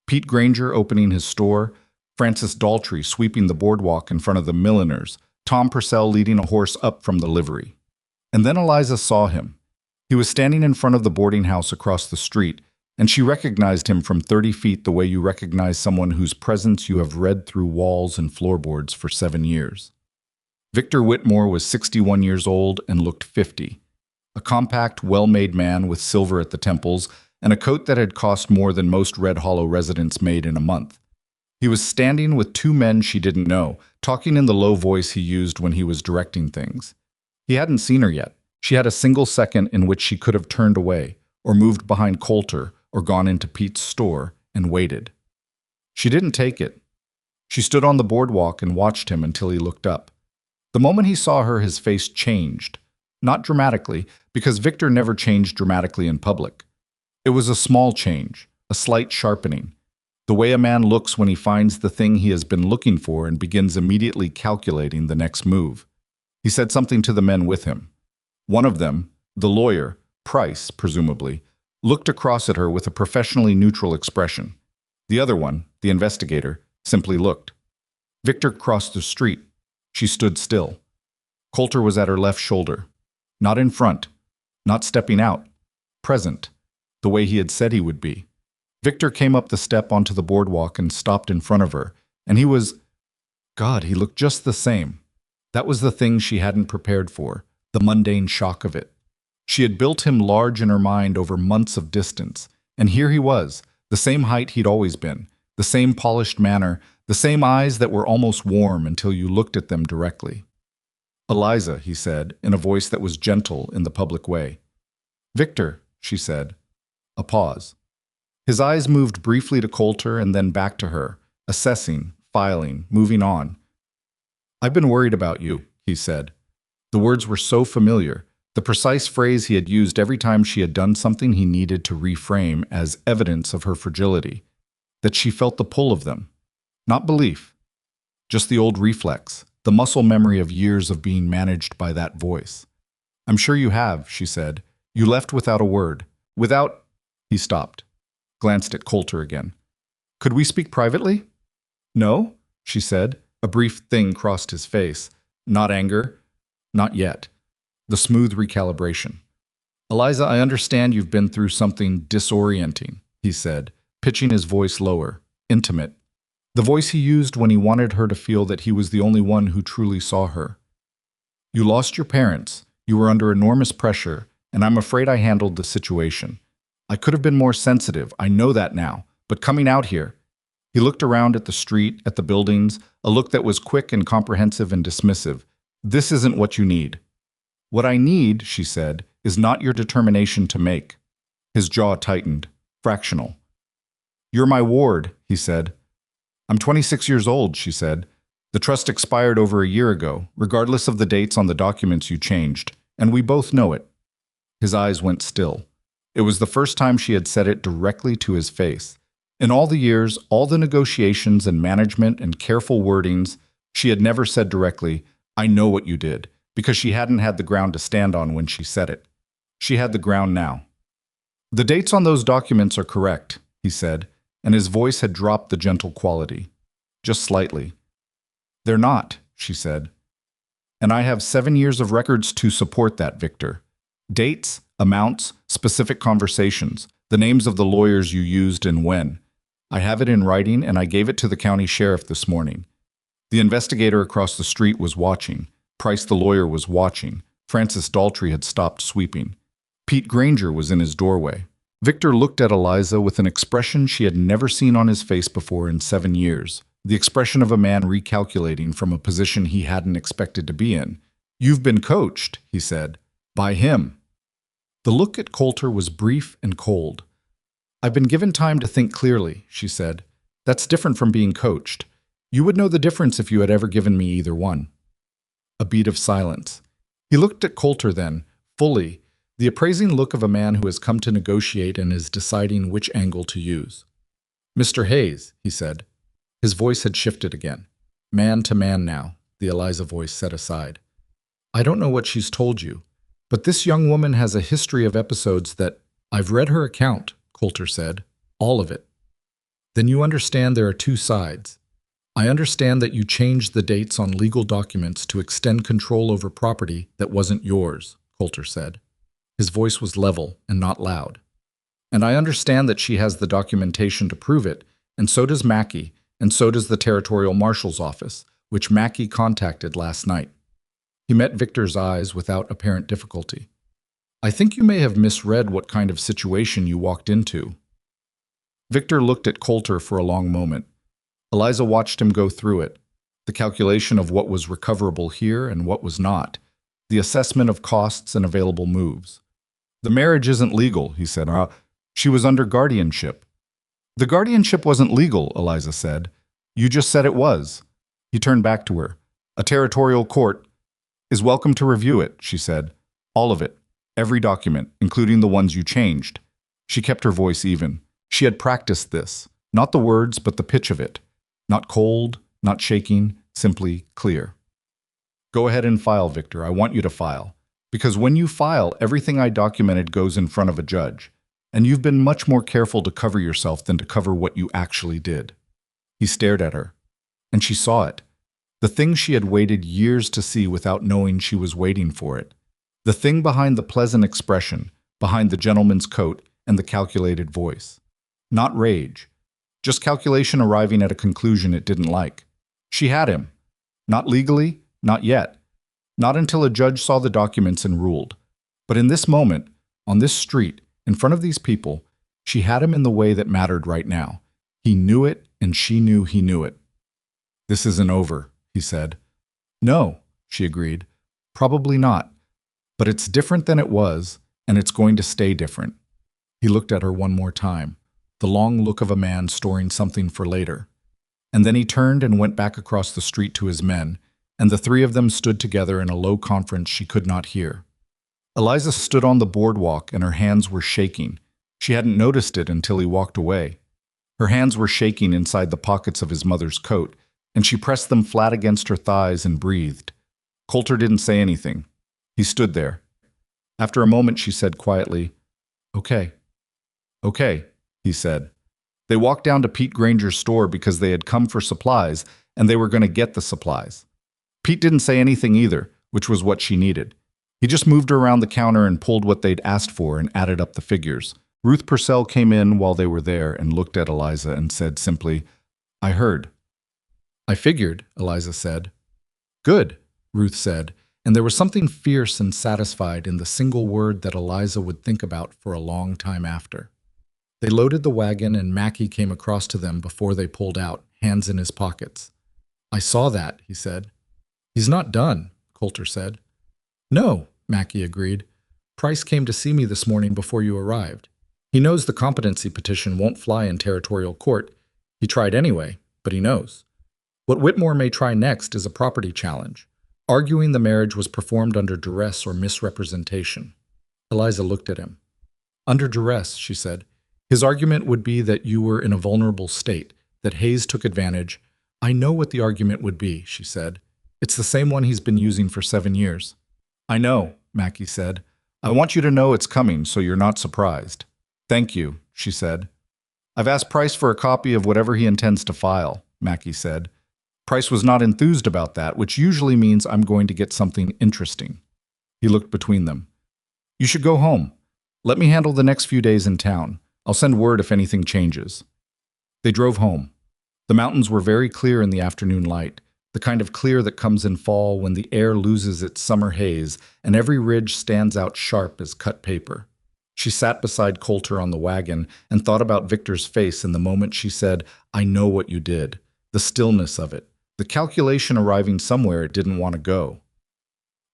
Pete Granger opening his store, Francis Daltrey sweeping the boardwalk in front of the milliners, Tom Purcell leading a horse up from the livery. And then Eliza saw him. He was standing in front of the boarding house across the street, and she recognized him from 30 feet the way you recognize someone whose presence you have read through walls and floorboards for 7 years. Victor Whitmore was 61 years old and looked 50. A compact, well-made man with silver at the temples and a coat that had cost more than most Red Hollow residents made in a month. He was standing with 2 men she didn't know, talking in the low voice he used when he was directing things. He hadn't seen her yet. She had a single second in which she could have turned away, or moved behind Colter, or gone into Pete's store, and waited. She didn't take it. She stood on the boardwalk and watched him until he looked up. The moment he saw her, his face changed. Not dramatically, because Victor never changed dramatically in public. It was a small change, a slight sharpening. The way a man looks when he finds the thing he has been looking for and begins immediately calculating the next move. He said something to the men with him. One of them, the lawyer, Price, presumably, looked across at her with a professionally neutral expression. The other one, the investigator, simply looked. Victor crossed the street. She stood still. Colter was at her left shoulder. Not in front, not stepping out, present, the way he had said he would be. Victor came up the step onto the boardwalk and stopped in front of her, and he was... God, he looked just the same. That was the thing she hadn't prepared for, the mundane shock of it. She had built him large in her mind over months of distance, and here he was, the same height he'd always been, the same polished manner, the same eyes that were almost warm until you looked at them directly. "Eliza," he said, in a voice that was gentle in the public way. "Victor," she said. A pause. His eyes moved briefly to Colter and then back to her, assessing, filing, moving on. "I've been worried about you," he said. The words were so familiar, the precise phrase he had used every time she had done something he needed to reframe as evidence of her fragility, that she felt the pull of them. Not belief. Just the old reflex, the muscle memory of years of being managed by that voice. I'm sure you have, she said. You left without a word. Without... He stopped, glanced at Colter again. Could we speak privately? No, she said. A brief thing crossed his face. Not anger. Not yet. The smooth recalibration. Eliza, I understand you've been through something disorienting, he said, pitching his voice lower, intimate. The voice he used when he wanted her to feel that he was the only one who truly saw her. You lost your parents. You were under enormous pressure, and I'm afraid I handled the situation. I could have been more sensitive, I know that now, but coming out here... He looked around at the street, at the buildings, a look that was quick and comprehensive and dismissive. This isn't what you need. What I need, she said, is not your determination to make. His jaw tightened. Fractional. You're my ward, he said. I'm 26 years old, she said. The trust expired over a year ago, regardless of the dates on the documents you changed, and we both know it. His eyes went still. It was the first time she had said it directly to his face. In all the years, all the negotiations and management and careful wordings, she had never said directly, I know what you did, because she hadn't had the ground to stand on when she said it. She had the ground now. The dates on those documents are correct, he said, and his voice had dropped the gentle quality. Just slightly. They're not, she said. And I have 7 years of records to support that, Victor. Dates, amounts, specific conversations, the names of the lawyers you used and when. I have it in writing, and I gave it to the county sheriff this morning. The investigator across the street was watching. Price the lawyer was watching. Francis Daltrey had stopped sweeping. Pete Granger was in his doorway. Victor looked at Eliza with an expression she had never seen on his face before in 7 years. The expression of a man recalculating from a position he hadn't expected to be in. You've been coached, he said. By him. The look at Colter was brief and cold. I've been given time to think clearly, she said. That's different from being coached. You would know the difference if you had ever given me either one. A beat of silence. He looked at Colter then, fully, the appraising look of a man who has come to negotiate and is deciding which angle to use. Mr. Hayes, he said. His voice had shifted again. Man to man now, the Eliza voice set aside. I don't know what she's told you, but this young woman has a history of episodes that... I've read her account, Colter said. All of it. Then you understand there are two sides. I understand that you changed the dates on legal documents to extend control over property that wasn't yours, Colter said. His voice was level and not loud. And I understand that she has the documentation to prove it, and so does Mackey, and so does the Territorial Marshal's office, which Mackey contacted last night. He met Victor's eyes without apparent difficulty. I think you may have misread what kind of situation you walked into. Victor looked at Colter for a long moment. Eliza watched him go through it, the calculation of what was recoverable here and what was not, the assessment of costs and available moves. The marriage isn't legal, he said. She was under guardianship. The guardianship wasn't legal, Eliza said. You just said it was. He turned back to her. A territorial court is welcome to review it, she said. All of it. Every document, including the ones you changed. She kept her voice even. She had practiced this. Not the words, but the pitch of it. Not cold, not shaking, simply clear. Go ahead and file, Victor. I want you to file. Because when you file, everything I documented goes in front of a judge. And you've been much more careful to cover yourself than to cover what you actually did. He stared at her. And she saw it. The thing she had waited years to see without knowing she was waiting for it. The thing behind the pleasant expression, behind the gentleman's coat and the calculated voice. Not rage. Just calculation arriving at a conclusion it didn't like. She had him. Not legally, not yet. Not until a judge saw the documents and ruled. But in this moment, on this street, in front of these people, she had him in the way that mattered right now. He knew it, and she knew he knew it. This isn't over, he said. No, she agreed. Probably not. But it's different than it was, and it's going to stay different. He looked at her one more time, the long look of a man storing something for later. And then he turned and went back across the street to his men, and the three of them stood together in a low conference she could not hear. Eliza stood on the boardwalk, and her hands were shaking. She hadn't noticed it until he walked away. Her hands were shaking inside the pockets of his mother's coat, and she pressed them flat against her thighs and breathed. Colter didn't say anything. He stood there. After a moment, she said quietly, "Okay." "Okay," he said. They walked down to Pete Granger's store because they had come for supplies, and they were going to get the supplies. Pete didn't say anything either, which was what she needed. He just moved her around the counter and pulled what they'd asked for and added up the figures. Ruth Purcell came in while they were there and looked at Eliza and said simply, "I heard." "I figured," Eliza said. "Good," Ruth said, and there was something fierce and satisfied in the single word that Eliza would think about for a long time after. They loaded the wagon and Mackie came across to them before they pulled out, hands in his pockets. "I saw that," he said. "He's not done," Colter said. "No," Mackie agreed. "Price came to see me this morning before you arrived. He knows the competency petition won't fly in territorial court. He tried anyway, but he knows. What Whitmore may try next is a property challenge, arguing the marriage was performed under duress or misrepresentation." Eliza looked at him. "Under duress," she said. "His argument would be that you were in a vulnerable state, that Hayes took advantage." "I know what the argument would be," she said. "It's the same one he's been using for 7 years." "I know," Mackie said. "I want you to know it's coming so you're not surprised." "Thank you," she said. "I've asked Price for a copy of whatever he intends to file," Mackie said. Price was not enthused about that, which usually means I'm going to get something interesting. He looked between them. "You should go home. Let me handle the next few days in town. I'll send word if anything changes." They drove home. The mountains were very clear in the afternoon light, the kind of clear that comes in fall when the air loses its summer haze and every ridge stands out sharp as cut paper. She sat beside Colter on the wagon and thought about Victor's face in the moment she said, "I know what you did," the stillness of it, the calculation arriving somewhere it didn't want to go.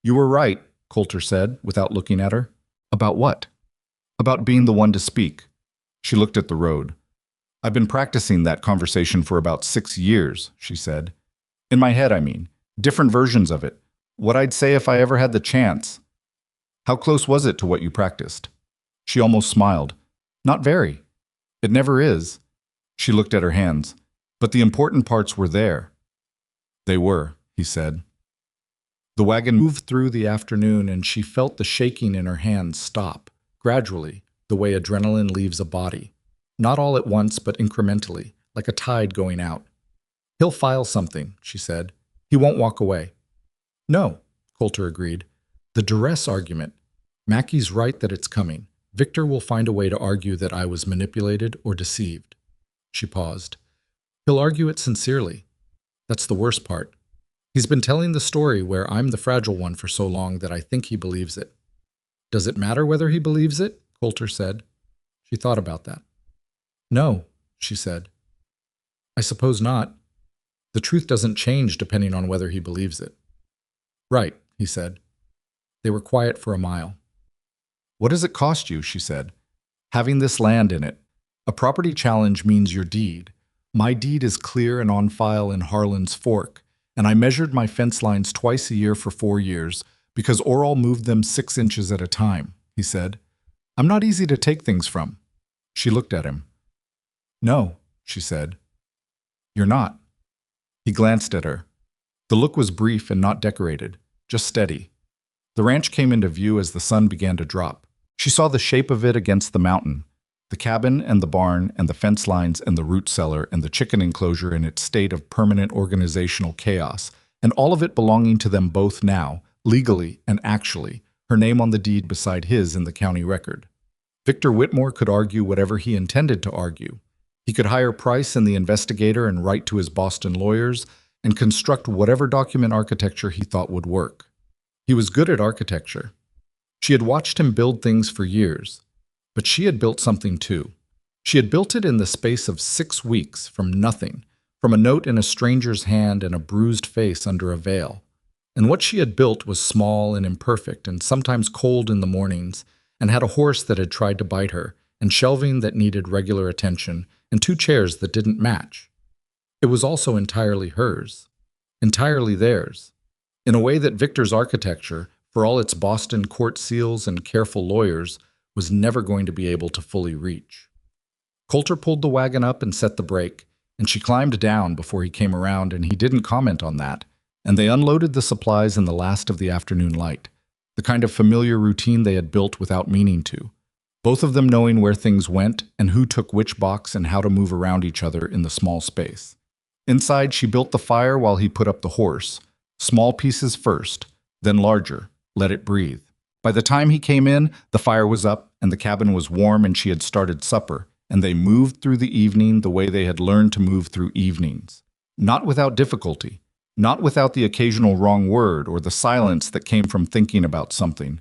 "You were right," Colter said, without looking at her. "About what?" "About being the one to speak." She looked at the road. "I've been practicing that conversation for about 6 years," she said. "In my head, I mean. Different versions of it. What I'd say if I ever had the chance." "How close was it to what you practiced?" She almost smiled. "Not very. It never is." She looked at her hands. "But the important parts were there." "They were," he said. The wagon moved through the afternoon and she felt the shaking in her hands stop, gradually, the way adrenaline leaves a body. Not all at once, but incrementally, like a tide going out. "He'll file something," she said. "He won't walk away." "No," Colter agreed. "The duress argument. Mackie's right that it's coming. Victor will find a way to argue that I was manipulated or deceived." She paused. "He'll argue it sincerely. That's the worst part. He's been telling the story where I'm the fragile one for so long that I think he believes it." "Does it matter whether he believes it?" Colter said. She thought about that. "No," she said. "I suppose not. The truth doesn't change depending on whether he believes it." "Right," he said. They were quiet for a mile. "What does it cost you?" she said. "Having this land in it. A property challenge means your deed. My deed is clear and on file in Harlan's Fork, and I measured my fence lines twice a year for 4 years because Oral moved them 6 inches at a time," he said. "I'm not easy to take things from." She looked at him. "No," she said. "You're not." He glanced at her. The look was brief and not decorated, just steady. The ranch came into view as the sun began to drop. She saw the shape of it against the mountain, the cabin and the barn and the fence lines and the root cellar and the chicken enclosure in its state of permanent organizational chaos, and all of it belonging to them both now, legally and actually, her name on the deed beside his in the county record. Victor Whitmore could argue whatever he intended to argue. He could hire Price and the investigator and write to his Boston lawyers and construct whatever document architecture he thought would work. He was good at architecture. She had watched him build things for years, but she had built something too. She had built it in the space of 6 weeks from nothing, from a note in a stranger's hand and a bruised face under a veil. And what she had built was small and imperfect and sometimes cold in the mornings, and had a horse that had tried to bite her, and shelving that needed regular attention, and 2 chairs that didn't match. It was also entirely hers, entirely theirs, in a way that Victor's architecture, for all its Boston court seals and careful lawyers, was never going to be able to fully reach. Colter pulled the wagon up and set the brake, and she climbed down before he came around, and he didn't comment on that, and they unloaded the supplies in the last of the afternoon light, the kind of familiar routine they had built without meaning to, both of them knowing where things went and who took which box and how to move around each other in the small space. Inside, she built the fire while he put up the horse, small pieces first, then larger, let it breathe. By the time he came in, the fire was up and the cabin was warm and she had started supper, and they moved through the evening the way they had learned to move through evenings. Not without difficulty, not without the occasional wrong word or the silence that came from thinking about something.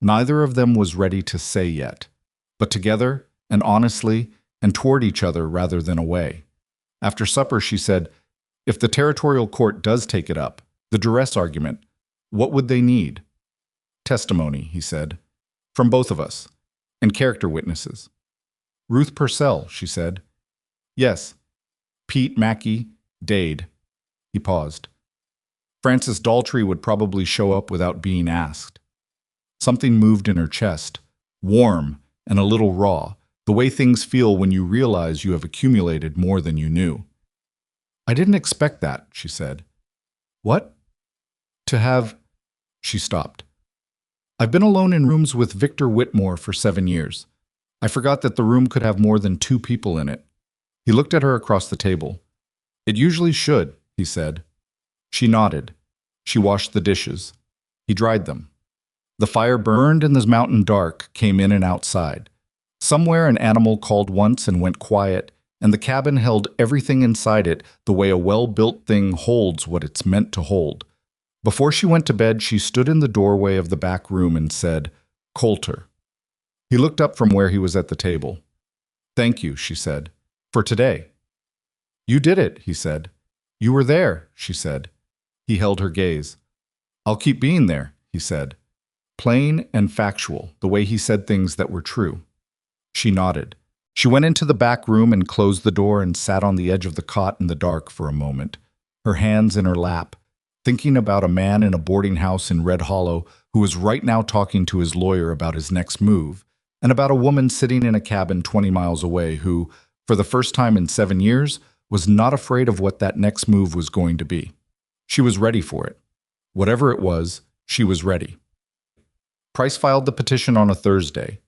Neither of them was ready to say yet, but together and honestly and toward each other rather than away. After supper, she said, "If the territorial court does take it up, the duress argument, what would they need?" "Testimony," he said, "from both of us, and character witnesses." "Ruth Purcell," she said. "Yes. Pete, Mackey, Dade." He paused. "Francis Daltrey would probably show up without being asked." Something moved in her chest, warm and a little raw, the way things feel when you realize you have accumulated more than you knew. "I didn't expect that," she said. "What?" "To have—" She stopped. "I've been alone in rooms with Victor Whitmore for 7 years. I forgot that the room could have more than 2 people in it." He looked at her across the table. "It usually should," he said. She nodded. She washed the dishes. He dried them. The fire burned and the mountain dark came in and outside. Somewhere an animal called once and went quiet, and the cabin held everything inside it the way a well-built thing holds what it's meant to hold. Before she went to bed, she stood in the doorway of the back room and said, "Colter." He looked up from where he was at the table. "Thank you," she said, "for today." "You did it," he said. "You were there," she said. He held her gaze. "I'll keep being there," he said. Plain and factual, the way he said things that were true. She nodded. She went into the back room and closed the door and sat on the edge of the cot in the dark for a moment, her hands in her lap, thinking about a man in a boarding house in Red Hollow who was right now talking to his lawyer about his next move, and about a woman sitting in a cabin 20 miles away who, for the first time in 7 years, was not afraid of what that next move was going to be. She was ready for it. Whatever it was, she was ready. Price filed the petition on a Thursday.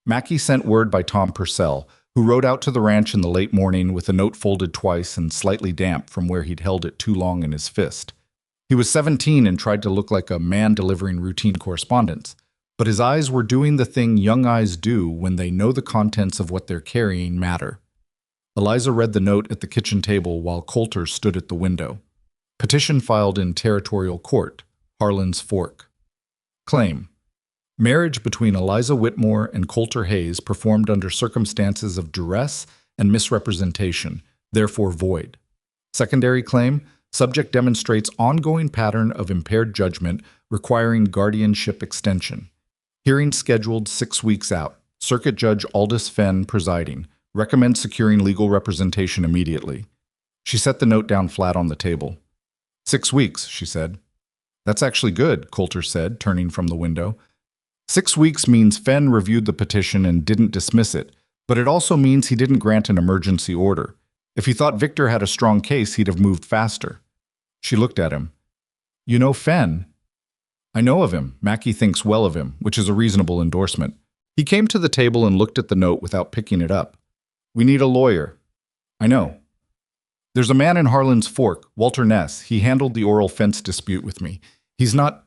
Mackey sent word by Tom Purcell, who rode out to the ranch in the late morning with a note folded twice and slightly damp from where he'd held it too long in his fist. He was 17 and tried to look like a man delivering routine correspondence, but his eyes were doing the thing young eyes do when they know the contents of what they're carrying matter. Eliza read the note at the kitchen table while Colter stood at the window. Petition filed in territorial court, Harlan's Fork. Claim: marriage between Eliza Whitmore and Colter Hayes performed under circumstances of duress and misrepresentation, therefore void. Secondary claim: subject demonstrates ongoing pattern of impaired judgment requiring guardianship extension. Hearing scheduled 6 weeks out. Circuit Judge Aldous Fenn presiding. Recommend securing legal representation immediately. She set the note down flat on the table. 6 weeks, she said. That's actually good, Colter said, turning from the window. 6 weeks means Fenn reviewed the petition and didn't dismiss it, but it also means he didn't grant an emergency order. If he thought Victor had a strong case, he'd have moved faster. She looked at him. You know Fenn? I know of him. Mackey thinks well of him, which is a reasonable endorsement. He came to the table and looked at the note without picking it up. We need a lawyer. I know. There's a man in Harlan's Fork, Walter Ness. He handled the oral fence dispute with me. He's not...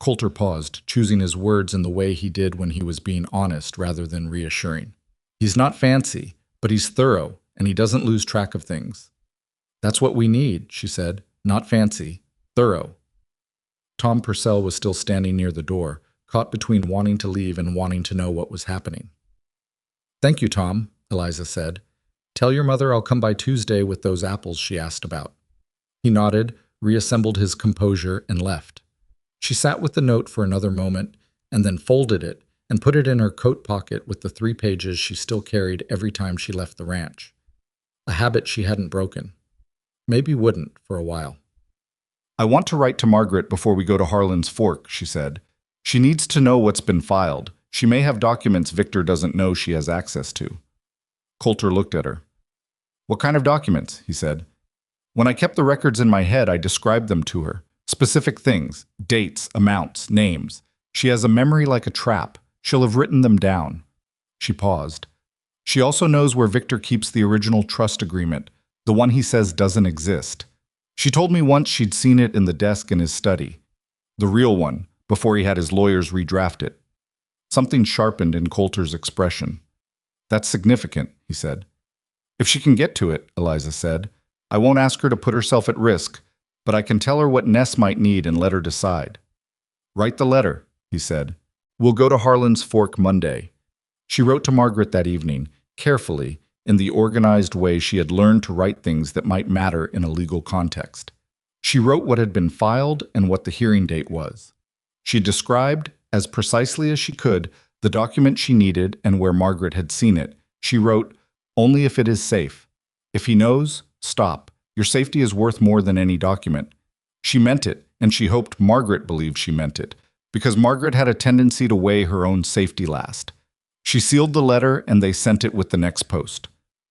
Colter paused, choosing his words in the way he did when he was being honest rather than reassuring. He's not fancy, but he's thorough, and he doesn't lose track of things. That's what we need, she said. Not fancy, thorough. Tom Purcell was still standing near the door, caught between wanting to leave and wanting to know what was happening. Thank you, Tom, Eliza said. Tell your mother I'll come by Tuesday with those apples she asked about. He nodded, reassembled his composure, and left. She sat with the note for another moment, and then folded it and put it in her coat pocket with the 3 pages she still carried every time she left the ranch. A habit she hadn't broken. Maybe wouldn't for a while. I want to write to Margaret before we go to Harlan's Fork, she said. She needs to know what's been filed. She may have documents Victor doesn't know she has access to. Colter looked at her. What kind of documents? He said. When I kept the records in my head, I described them to her. Specific things, dates, amounts, names. She has a memory like a trap. She'll have written them down. She paused. She also knows where Victor keeps the original trust agreement, the one he says doesn't exist. She told me once she'd seen it in the desk in his study. The real one, before he had his lawyers redraft it. Something sharpened in Colter's expression. That's significant, he said. If she can get to it, Eliza said, I won't ask her to put herself at risk, but I can tell her what Ness might need and let her decide. Write the letter, he said. We'll go to Harlan's Fork Monday. She wrote to Margaret that evening, carefully, in the organized way she had learned to write things that might matter in a legal context. She wrote what had been filed and what the hearing date was. She described, as precisely as she could, the document she needed and where Margaret had seen it. She wrote, only if it is safe. If he knows, stop. Your safety is worth more than any document. She meant it, and she hoped Margaret believed she meant it, because Margaret had a tendency to weigh her own safety last. She sealed the letter, and they sent it with the next post.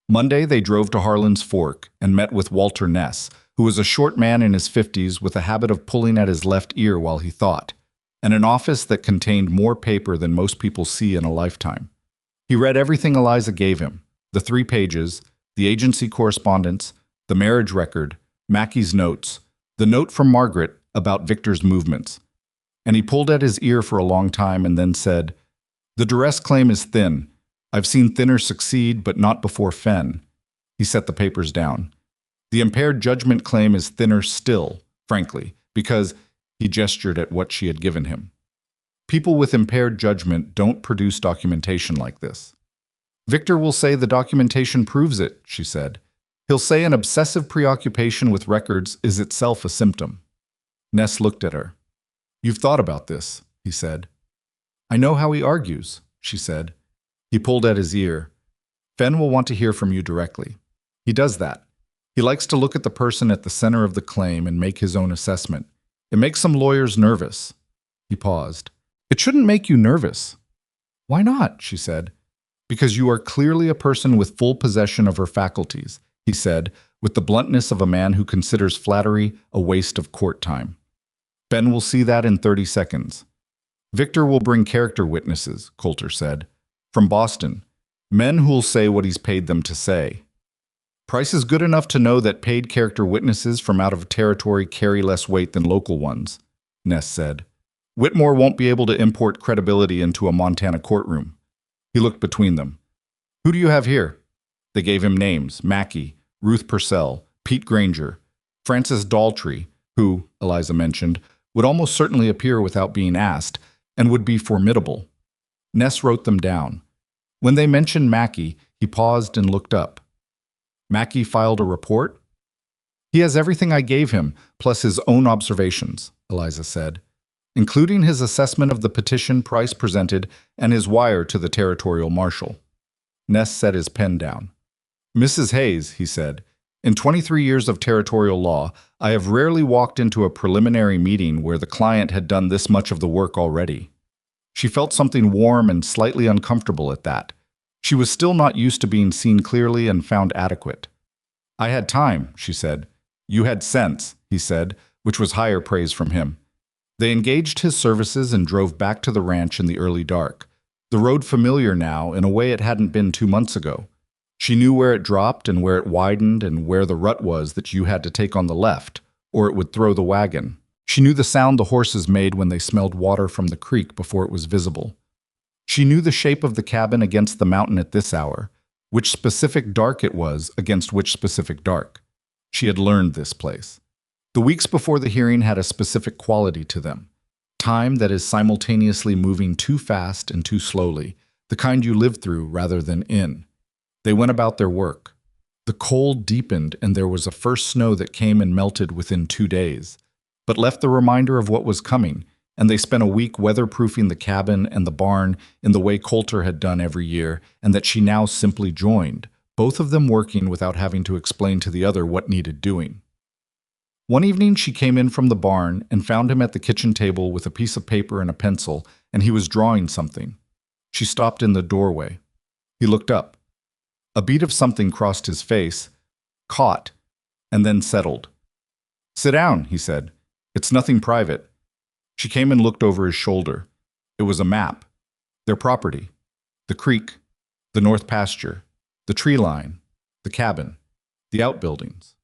Monday, they drove to Harlan's Fork and met with Walter Ness, who was a short man in his 50s with a habit of pulling at his left ear while he thought, and an office that contained more paper than most people see in a lifetime. He read everything Eliza gave him, the 3 pages, the agency correspondence, the marriage record, Mackie's notes, the note from Margaret about Victor's movements. And he pulled at his ear for a long time and then said, the duress claim is thin. I've seen thinner succeed, but not before Fenn. He set the papers down. The impaired judgment claim is thinner still, frankly, because he gestured at what she had given him. People with impaired judgment don't produce documentation like this. Victor will say the documentation proves it, she said. He'll say an obsessive preoccupation with records is itself a symptom. Ness looked at her. You've thought about this, he said. I know how he argues, she said. He pulled at his ear. Fenn will want to hear from you directly. He does that. He likes to look at the person at the center of the claim and make his own assessment. It makes some lawyers nervous. He paused. It shouldn't make you nervous. Why not? She said. Because you are clearly a person with full possession of her faculties, he said, with the bluntness of a man who considers flattery a waste of court time. Ben will see that in 30 seconds. Victor will bring character witnesses, Colter said, from Boston, men who'll say what he's paid them to say. Price is good enough to know that paid character witnesses from out of territory carry less weight than local ones, Ness said. Whitmore won't be able to import credibility into a Montana courtroom. He looked between them. Who do you have here? They gave him names, Mackie, Ruth Purcell, Pete Granger, Francis Daltrey, who, Eliza mentioned, would almost certainly appear without being asked, and would be formidable. Ness wrote them down. When they mentioned Mackie, he paused and looked up. Mackie filed a report? He has everything I gave him, plus his own observations, Eliza said, including his assessment of the petition Price presented and his wire to the territorial marshal. Ness set his pen down. Mrs. Hayes, he said, in 23 years of territorial law, I have rarely walked into a preliminary meeting where the client had done this much of the work already. She felt something warm and slightly uncomfortable at that. She was still not used to being seen clearly and found adequate. I had time, she said. You had sense, he said, which was higher praise from him. They engaged his services and drove back to the ranch in the early dark, the road familiar now in a way it hadn't been 2 months ago. She knew where it dropped and where it widened and where the rut was that you had to take on the left, or it would throw the wagon. She knew the sound the horses made when they smelled water from the creek before it was visible. She knew the shape of the cabin against the mountain at this hour, which specific dark it was against which specific dark. She had learned this place. The weeks before the hearing had a specific quality to them. Time that is simultaneously moving too fast and too slowly, the kind you live through rather than in. They went about their work. The cold deepened and there was a first snow that came and melted within 2 days, but left the reminder of what was coming, and they spent a week weatherproofing the cabin and the barn in the way Colter had done every year and that she now simply joined, both of them working without having to explain to the other what needed doing. One evening she came in from the barn and found him at the kitchen table with a piece of paper and a pencil, and he was drawing something. She stopped in the doorway. He looked up. A bead of something crossed his face, caught, and then settled. "Sit down," he said. "It's nothing private." She came and looked over his shoulder. It was a map. Their property. The creek. The north pasture. The tree line. The cabin. The outbuildings.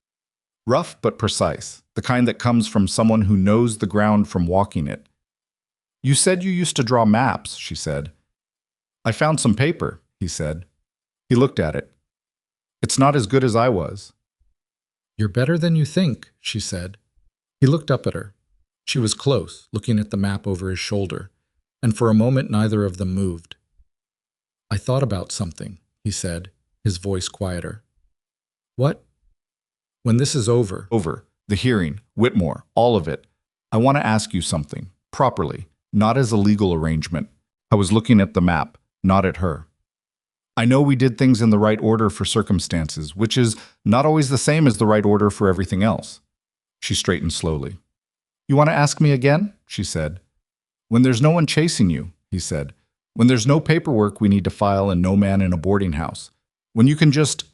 Rough but precise, the kind that comes from someone who knows the ground from walking it. "You said you used to draw maps," she said. "I found some paper," he said. He looked at it. "It's not as good as I was." "You're better than you think," she said. He looked up at her. She was close, looking at the map over his shoulder, and for a moment neither of them moved. "I thought about something," he said, his voice quieter. "What?" "When this is over, the hearing, Whitmore, all of it, I want to ask you something, properly, not as a legal arrangement." I was looking at the map, not at her. "I know we did things in the right order for circumstances, which is not always the same as the right order for everything else." She straightened slowly. "You want to ask me again?" she said. "When there's no one chasing you," he said. "When there's no paperwork we need to file and no man in a boarding house. When you can just...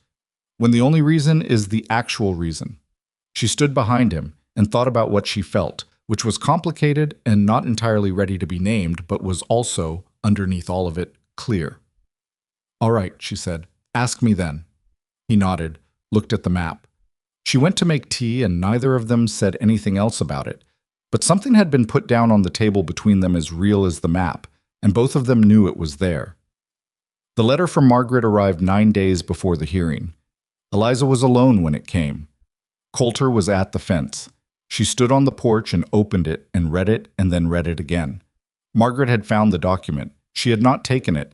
when the only reason is the actual reason." She stood behind him and thought about what she felt, which was complicated and not entirely ready to be named, but was also, underneath all of it, clear. "All right," she said. "Ask me then." He nodded, looked at the map. She went to make tea and neither of them said anything else about it. But something had been put down on the table between them as real as the map, and both of them knew it was there. The letter from Margaret arrived 9 days before the hearing. Eliza was alone when it came. Colter was at the fence. She stood on the porch and opened it and then read it again. Margaret had found the document. She had not taken it.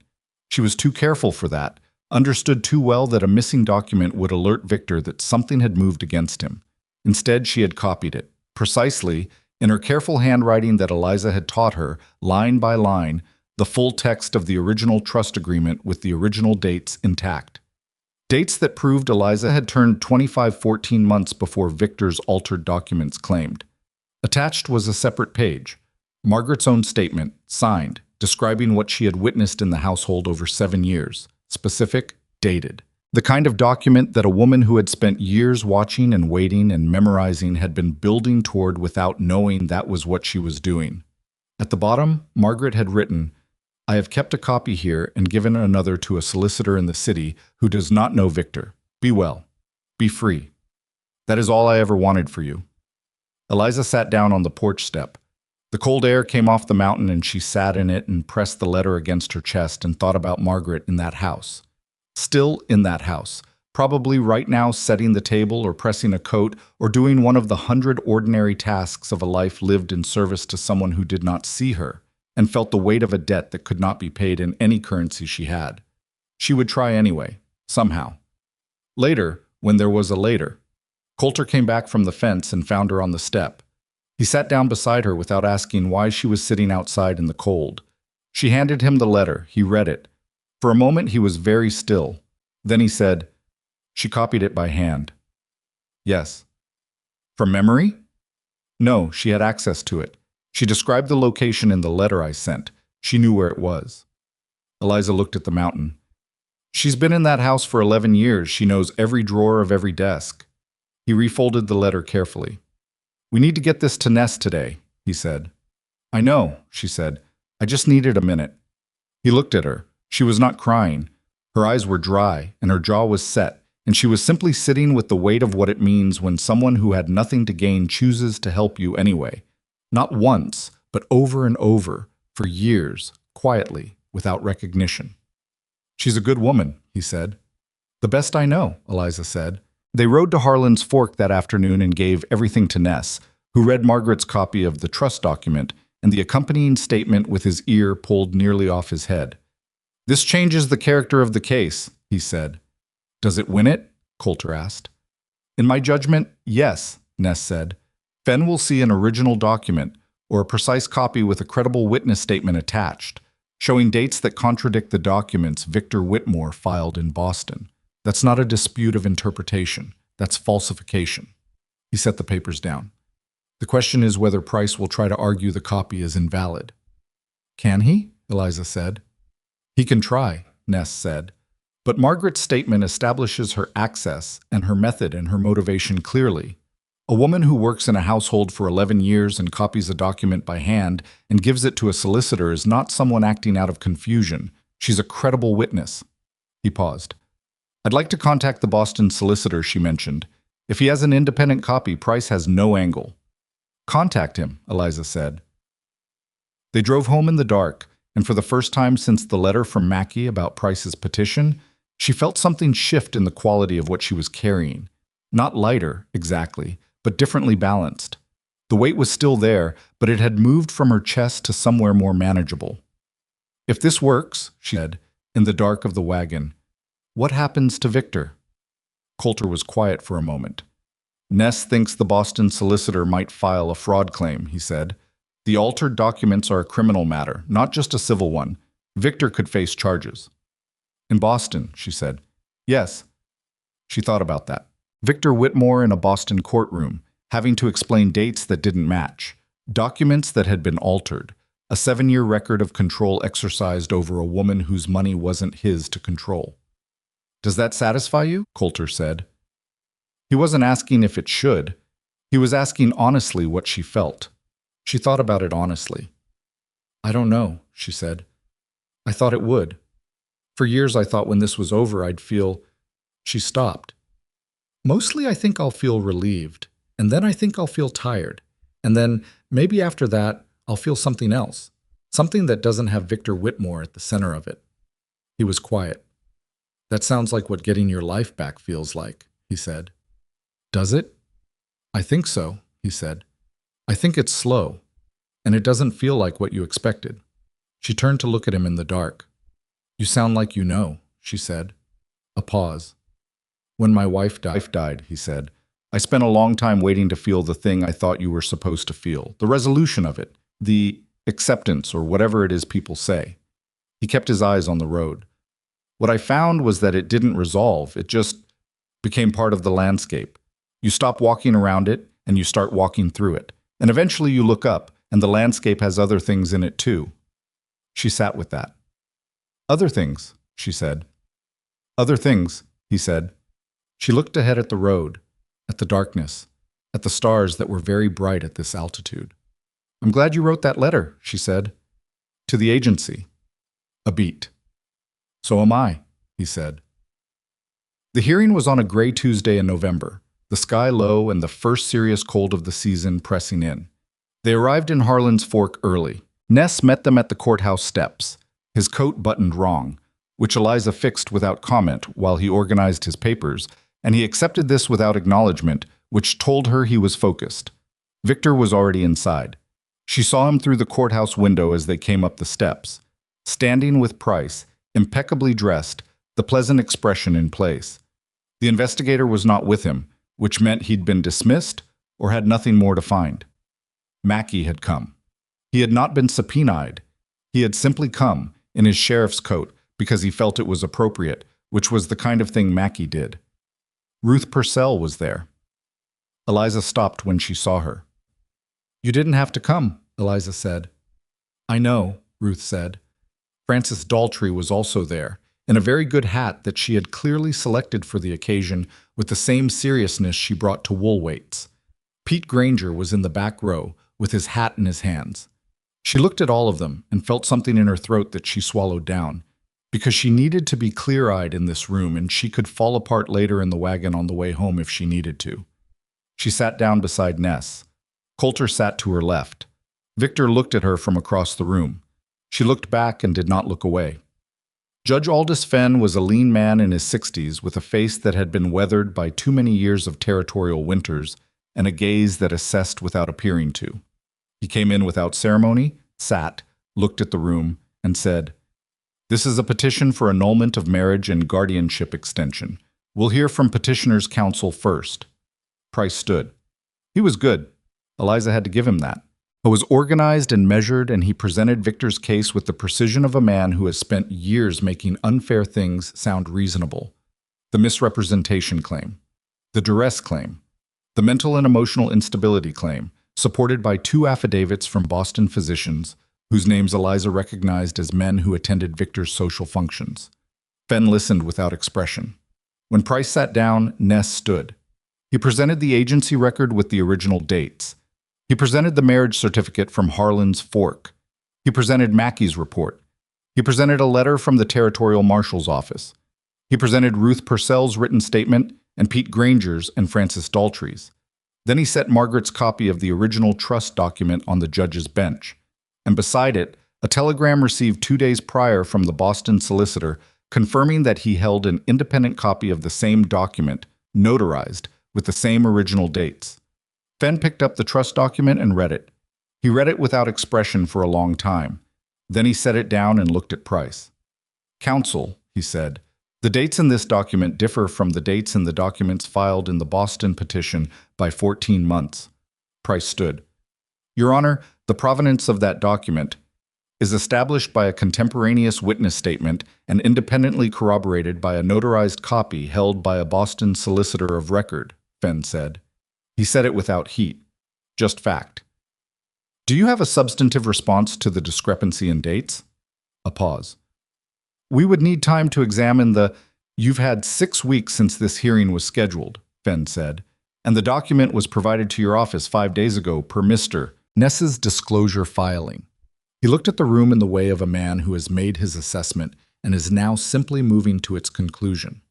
She was too careful for that, understood too well that a missing document would alert Victor that something had moved against him. Instead, she had copied it, precisely, in her careful handwriting that Eliza had taught her, line by line, the full text of the original trust agreement with the original dates intact. Dates that proved Eliza had turned 14 months before Victor's altered documents claimed. Attached was a separate page, Margaret's own statement, signed, describing what she had witnessed in the household over 7 years, specific, dated. The kind of document that a woman who had spent years watching and waiting and memorizing had been building toward without knowing that was what she was doing. At the bottom, Margaret had written, "I have kept a copy here and given another to a solicitor in the city who does not know Victor. Be well. Be free. That is all I ever wanted for you." Eliza sat down on the porch step. The cold air came off the mountain and she sat in it and pressed the letter against her chest and thought about Margaret in that house. Still in that house, probably right now setting the table or pressing a coat or doing one of the 100 ordinary tasks of a life lived in service to someone who did not see her and felt the weight of a debt that could not be paid in any currency she had. She would try anyway, somehow. Later, when there was a later, Colter came back from the fence and found her on the step. He sat down beside her without asking why she was sitting outside in the cold. She handed him the letter. He read it. For a moment he was very still. Then he said, "She copied it by hand." "Yes." "From memory?" "No, she had access to it. She described the location in the letter I sent. She knew where it was." Eliza looked at the mountain. "She's been in that house for 11 years. She knows every drawer of every desk." He refolded the letter carefully. "We need to get this to Ness today," he said. "I know," she said. "I just needed a minute." He looked at her. She was not crying. Her eyes were dry, and her jaw was set, and she was simply sitting with the weight of what it means when someone who had nothing to gain chooses to help you anyway. Not once, but over and over, for years, quietly, without recognition. "She's a good woman," he said. "The best I know," Eliza said. They rode to Harlan's Fork that afternoon and gave everything to Ness, who read Margaret's copy of the trust document and the accompanying statement with his ear pulled nearly off his head. "This changes the character of the case," he said. "Does it win it?" Colter asked. "In my judgment, yes," Ness said. "Fenn will see an original document, or a precise copy with a credible witness statement attached, showing dates that contradict the documents Victor Whitmore filed in Boston. That's not a dispute of interpretation. That's falsification." He set the papers down. "The question is whether Price will try to argue the copy is invalid." "Can he?" Eliza said. "He can try," Ness said. But Margaret's statement establishes her access and her method and her motivation clearly. A woman who works in a household for 11 years and copies a document by hand and gives it to a solicitor is not someone acting out of confusion. She's a credible witness. He paused. I'd like to contact the Boston solicitor, she mentioned. If he has an independent copy, Price has no angle. Contact him, Eliza said. They drove home in the dark, and for the first time since the letter from Mackie about Price's petition, she felt something shift in the quality of what she was carrying. Not lighter, exactly, but differently balanced. The weight was still there, but it had moved from her chest to somewhere more manageable. If this works, she said, in the dark of the wagon, what happens to Victor? Colter was quiet for a moment. Ness thinks the Boston solicitor might file a fraud claim, he said. The altered documents are a criminal matter, not just a civil one. Victor could face charges. In Boston, she said. Yes. She thought about that. Victor Whitmore in a Boston courtroom, having to explain dates that didn't match, documents that had been altered, a 7-year record of control exercised over a woman whose money wasn't his to control. Does that satisfy you? Colter said. He wasn't asking if it should. He was asking honestly what she felt. She thought about it honestly. I don't know, she said. I thought it would. For years I thought when this was over I'd feel... She stopped. Mostly I think I'll feel relieved, and then I think I'll feel tired, and then maybe after that I'll feel something else, something that doesn't have Victor Whitmore at the center of it. He was quiet. That sounds like what getting your life back feels like, he said. Does it? I think so, he said. I think it's slow, and it doesn't feel like what you expected. She turned to look at him in the dark. You sound like you know, she said. A pause. When my wife died, he said, I spent a long time waiting to feel the thing I thought you were supposed to feel, the resolution of it, the acceptance or whatever it is people say. He kept his eyes on the road. What I found was that it didn't resolve, it just became part of the landscape. You stop walking around it and you start walking through it. And eventually you look up and the landscape has other things in it too. She sat with that. Other things, she said. Other things, he said. She looked ahead at the road, at the darkness, at the stars that were very bright at this altitude. I'm glad you wrote that letter, she said. To the agency. A beat. So am I, he said. The hearing was on a gray Tuesday in November, the sky low and the first serious cold of the season pressing in. They arrived in Harlan's Fork early. Ness met them at the courthouse steps, his coat buttoned wrong, which Eliza fixed without comment while he organized his papers, and he accepted this without acknowledgement, which told her he was focused. Victor was already inside. She saw him through the courthouse window as they came up the steps, standing with Price, impeccably dressed, the pleasant expression in place. The investigator was not with him, which meant he'd been dismissed or had nothing more to find. Mackie had come. He had not been subpoenaed. He had simply come, in his sheriff's coat, because he felt it was appropriate, which was the kind of thing Mackie did. Ruth Purcell was there. Eliza stopped when she saw her. You didn't have to come, Eliza said. I know, Ruth said. Frances Daltrey was also there, in a very good hat that she had clearly selected for the occasion with the same seriousness she brought to Woolwaite's. Pete Granger was in the back row, with his hat in his hands. She looked at all of them and felt something in her throat that she swallowed down, because she needed to be clear-eyed in this room and she could fall apart later in the wagon on the way home if she needed to. She sat down beside Ness. Colter sat to her left. Victor looked at her from across the room. She looked back and did not look away. Judge Aldous Fenn was a lean man in his 60s with a face that had been weathered by too many years of territorial winters and a gaze that assessed without appearing to. He came in without ceremony, sat, looked at the room, and said, This is a petition for annulment of marriage and guardianship extension. We'll hear from petitioner's counsel first. Price stood. He was good. Eliza had to give him that. He was organized and measured, and he presented Victor's case with the precision of a man who has spent years making unfair things sound reasonable. The misrepresentation claim, the duress claim, the mental and emotional instability claim, supported by 2 affidavits from Boston physicians, whose names Eliza recognized as men who attended Victor's social functions. Fenn listened without expression. When Price sat down, Ness stood. He presented the agency record with the original dates. He presented the marriage certificate from Harlan's Fork. He presented Mackey's report. He presented a letter from the Territorial Marshal's office. He presented Ruth Purcell's written statement and Pete Granger's and Francis Daltrey's. Then he set Margaret's copy of the original trust document on the judge's bench. And beside it, a telegram received 2 days prior from the Boston solicitor confirming that he held an independent copy of the same document, notarized, with the same original dates. Fenn picked up the trust document and read it. He read it without expression for a long time. Then he set it down and looked at Price. "Counsel," he said, "the dates in this document differ from the dates in the documents filed in the Boston petition by 14 months. Price stood. "Your Honor, the provenance of that document is established by a contemporaneous witness statement and independently corroborated by a notarized copy held by a Boston solicitor of record," Fenn said. He said it without heat. Just fact. "Do you have a substantive response to the discrepancy in dates?" A pause. "We would need time to examine the— You've had 6 weeks since this hearing was scheduled," Fenn said, "and the document was provided to your office 5 days ago per Mr. Ness's disclosure filing." He looked at the room in the way of a man who has made his assessment and is now simply moving to its conclusion.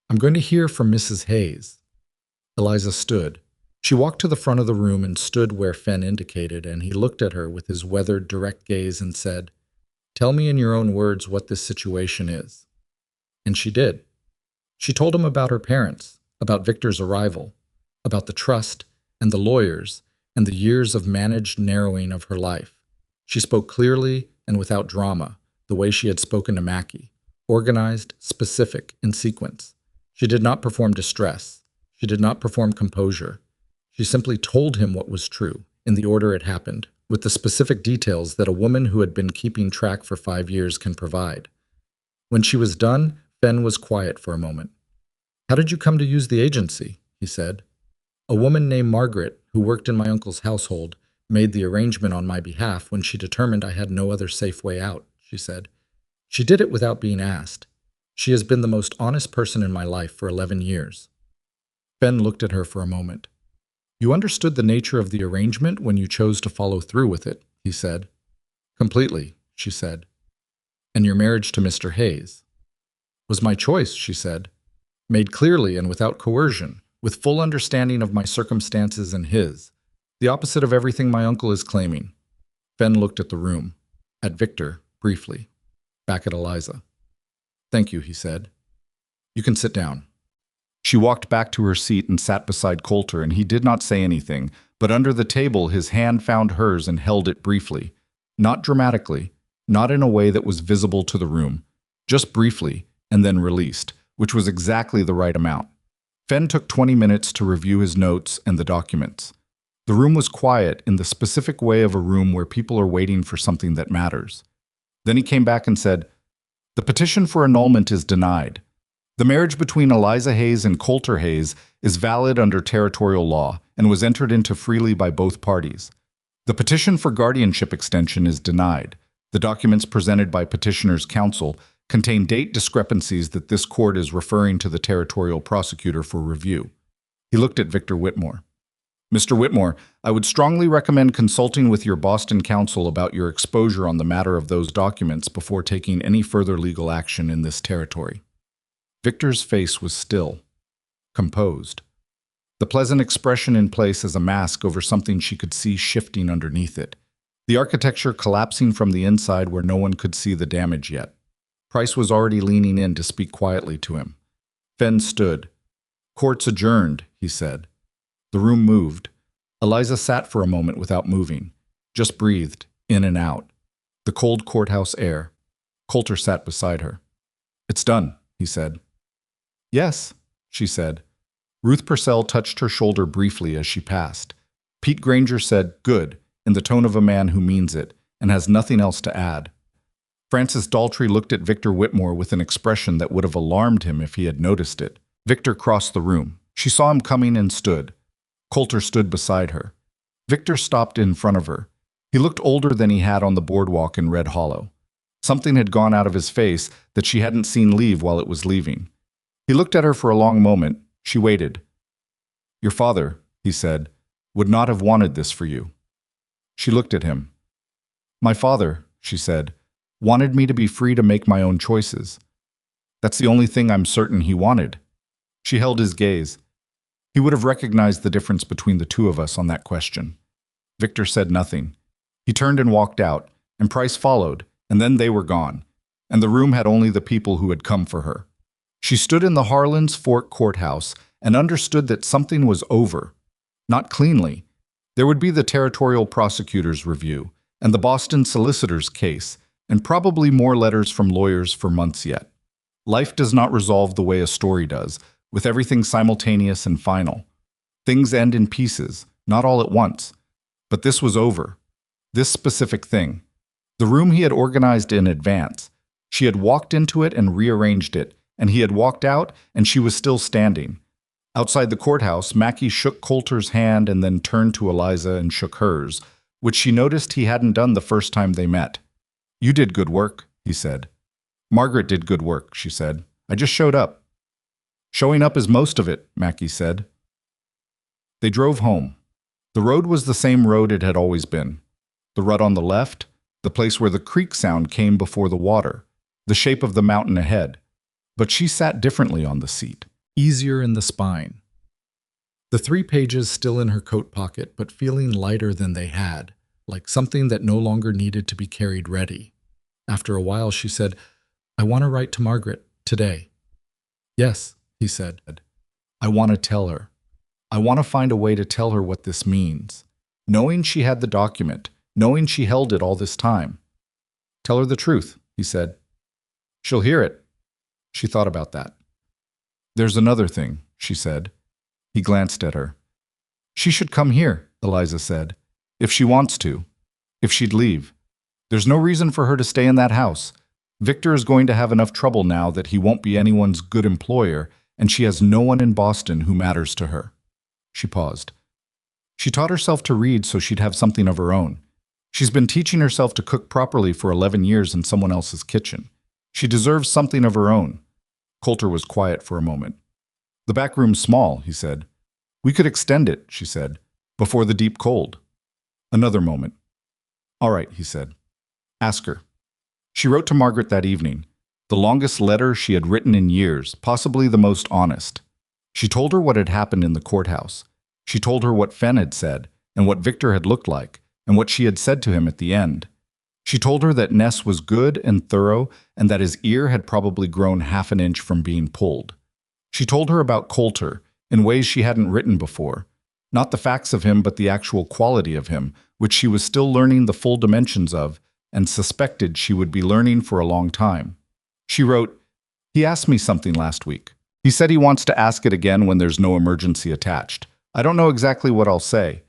"I'm going to hear from Mrs. Hayes." Eliza stood. She walked to the front of the room and stood where Fenn indicated, and he looked at her with his weathered, direct gaze and said, "Tell me in your own words what this situation is." And she did. She told him about her parents, about Victor's arrival, about the trust and the lawyers and the years of managed narrowing of her life. She spoke clearly and without drama, the way she had spoken to Mackey, organized, specific, in sequence. She did not perform distress. She did not perform composure. She simply told him what was true, in the order it happened, with the specific details that a woman who had been keeping track for 5 years can provide. When she was done, Fenn was quiet for a moment. "How did you come to use the agency?" he said. "A woman named Margaret, who worked in my uncle's household, made the arrangement on my behalf when she determined I had no other safe way out," she said. "She did it without being asked. She has been the most honest person in my life for 11 years. Fenn looked at her for a moment. "You understood the nature of the arrangement when you chose to follow through with it," he said. "Completely," she said. "And your marriage to Mr. Hayes?" "Was my choice," she said. "Made clearly and without coercion, with full understanding of my circumstances and his. The opposite of everything my uncle is claiming." Fenn looked at the room, at Victor, briefly, back at Eliza. "Thank you," he said. "You can sit down." She walked back to her seat and sat beside Colter, and he did not say anything, but under the table his hand found hers and held it briefly. Not dramatically, not in a way that was visible to the room, just briefly, and then released, which was exactly the right amount. Fenn took 20 minutes to review his notes and the documents. The room was quiet in the specific way of a room where people are waiting for something that matters. Then he came back and said, "The petition for annulment is denied. The marriage between Eliza Hayes and Colter Hayes is valid under territorial law and was entered into freely by both parties. The petition for guardianship extension is denied. The documents presented by petitioner's counsel contain date discrepancies that this court is referring to the territorial prosecutor for review." He looked at Victor Whitmore. "Mr. Whitmore, I would strongly recommend consulting with your Boston counsel about your exposure on the matter of those documents before taking any further legal action in this territory." Victor's face was still, composed, the pleasant expression in place as a mask over something she could see shifting underneath it, the architecture collapsing from the inside where no one could see the damage yet. Price was already leaning in to speak quietly to him. Fenn stood. "Court's adjourned," he said. The room moved. Eliza sat for a moment without moving, just breathed, in and out, the cold courthouse air. Colter sat beside her. "It's done," he said. "Yes," she said. Ruth Purcell touched her shoulder briefly as she passed. Pete Granger said, "Good," in the tone of a man who means it, and has nothing else to add. Francis Daltrey looked at Victor Whitmore with an expression that would have alarmed him if he had noticed it. Victor crossed the room. She saw him coming and stood. Colter stood beside her. Victor stopped in front of her. He looked older than he had on the boardwalk in Red Hollow. Something had gone out of his face that she hadn't seen leave while it was leaving. He looked at her for a long moment. She waited. "Your father," he said, "would not have wanted this for you." She looked at him. "My father," she said, "wanted me to be free to make my own choices. That's the only thing I'm certain he wanted." She held his gaze. He would have recognized the difference between the two of us on that question. Victor said nothing. He turned and walked out, and Price followed, and then they were gone, and the room had only the people who had come for her. She stood in the Harlan's Fork courthouse and understood that something was over. Not cleanly. There would be the territorial prosecutor's review, and the Boston solicitor's case, and probably more letters from lawyers for months yet. Life does not resolve the way a story does, with everything simultaneous and final. Things end in pieces, not all at once. But this was over. This specific thing. The room he had organized in advance. She had walked into it and rearranged it, and he had walked out, and she was still standing. Outside the courthouse, Mackie shook Colter's hand and then turned to Eliza and shook hers, which she noticed he hadn't done the first time they met. "You did good work," he said. "Margaret did good work," she said. "I just showed up." "Showing up is most of it," Mackie said. They drove home. The road was the same road it had always been. The rut on the left, the place where the creek sound came before the water, the shape of the mountain ahead. But she sat differently on the seat, easier in the spine. The 3 pages still in her coat pocket, but feeling lighter than they had, like something that no longer needed to be carried ready. After a while, she said, "I want to write to Margaret today." "Yes," he said. "I want to tell her. I want to find a way to tell her what this means. Knowing she had the document, knowing she held it all this time." "Tell her the truth," he said. "She'll hear it." She thought about that. "There's another thing," she said. He glanced at her. "She should come here," Eliza said. "If she wants to. If she'd leave. There's no reason for her to stay in that house. Victor is going to have enough trouble now that he won't be anyone's good employer, and she has no one in Boston who matters to her." She paused. She taught herself to read so she'd have something of her own. She's been teaching herself to cook properly for 11 years in someone else's kitchen. She deserves something of her own. Colter was quiet for a moment. "The back room's small," he said. "We could extend it," she said, "before the deep cold." Another moment. "All right," he said. "Ask her." She wrote to Margaret that evening, the longest letter she had written in years, possibly the most honest. She told her what had happened in the courthouse. She told her what Fenn had said, and what Victor had looked like, and what she had said to him at the end. She told her that Ness was good and thorough, and that his ear had probably grown half an inch from being pulled. She told her about Colter, in ways she hadn't written before. Not the facts of him, but the actual quality of him, which she was still learning the full dimensions of, and suspected she would be learning for a long time. She wrote, "He asked me something last week. He said he wants to ask it again when there's no emergency attached. I don't know exactly what I'll say,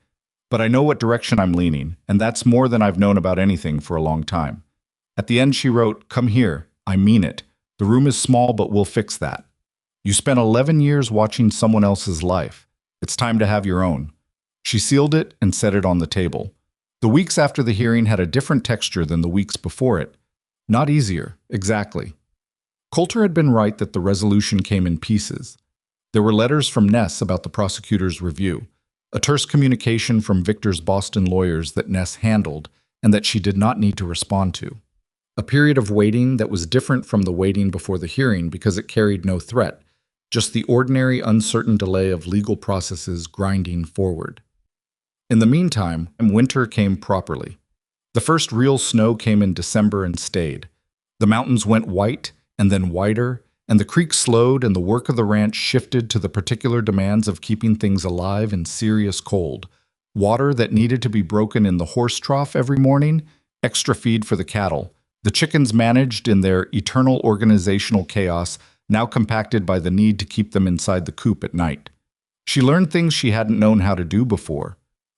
but I know what direction I'm leaning, and that's more than I've known about anything for a long time." At the end she wrote, "Come here. I mean it. The room is small, but we'll fix that. You spent 11 years watching someone else's life. It's time to have your own." She sealed it and set it on the table. The weeks after the hearing had a different texture than the weeks before it. Not easier, exactly. Colter had been right that the resolution came in pieces. There were letters from Ness about the prosecutor's review, a terse communication from Victor's Boston lawyers that Ness handled and that she did not need to respond to. A period of waiting that was different from the waiting before the hearing because it carried no threat, just the ordinary uncertain delay of legal processes grinding forward. In the meantime, winter came properly. The first real snow came in December and stayed. The mountains went white and then whiter, and the creek slowed, and the work of the ranch shifted to the particular demands of keeping things alive in serious cold. Water that needed to be broken in the horse trough every morning, extra feed for the cattle. The chickens managed in their eternal organizational chaos, now compacted by the need to keep them inside the coop at night. She learned things she hadn't known how to do before.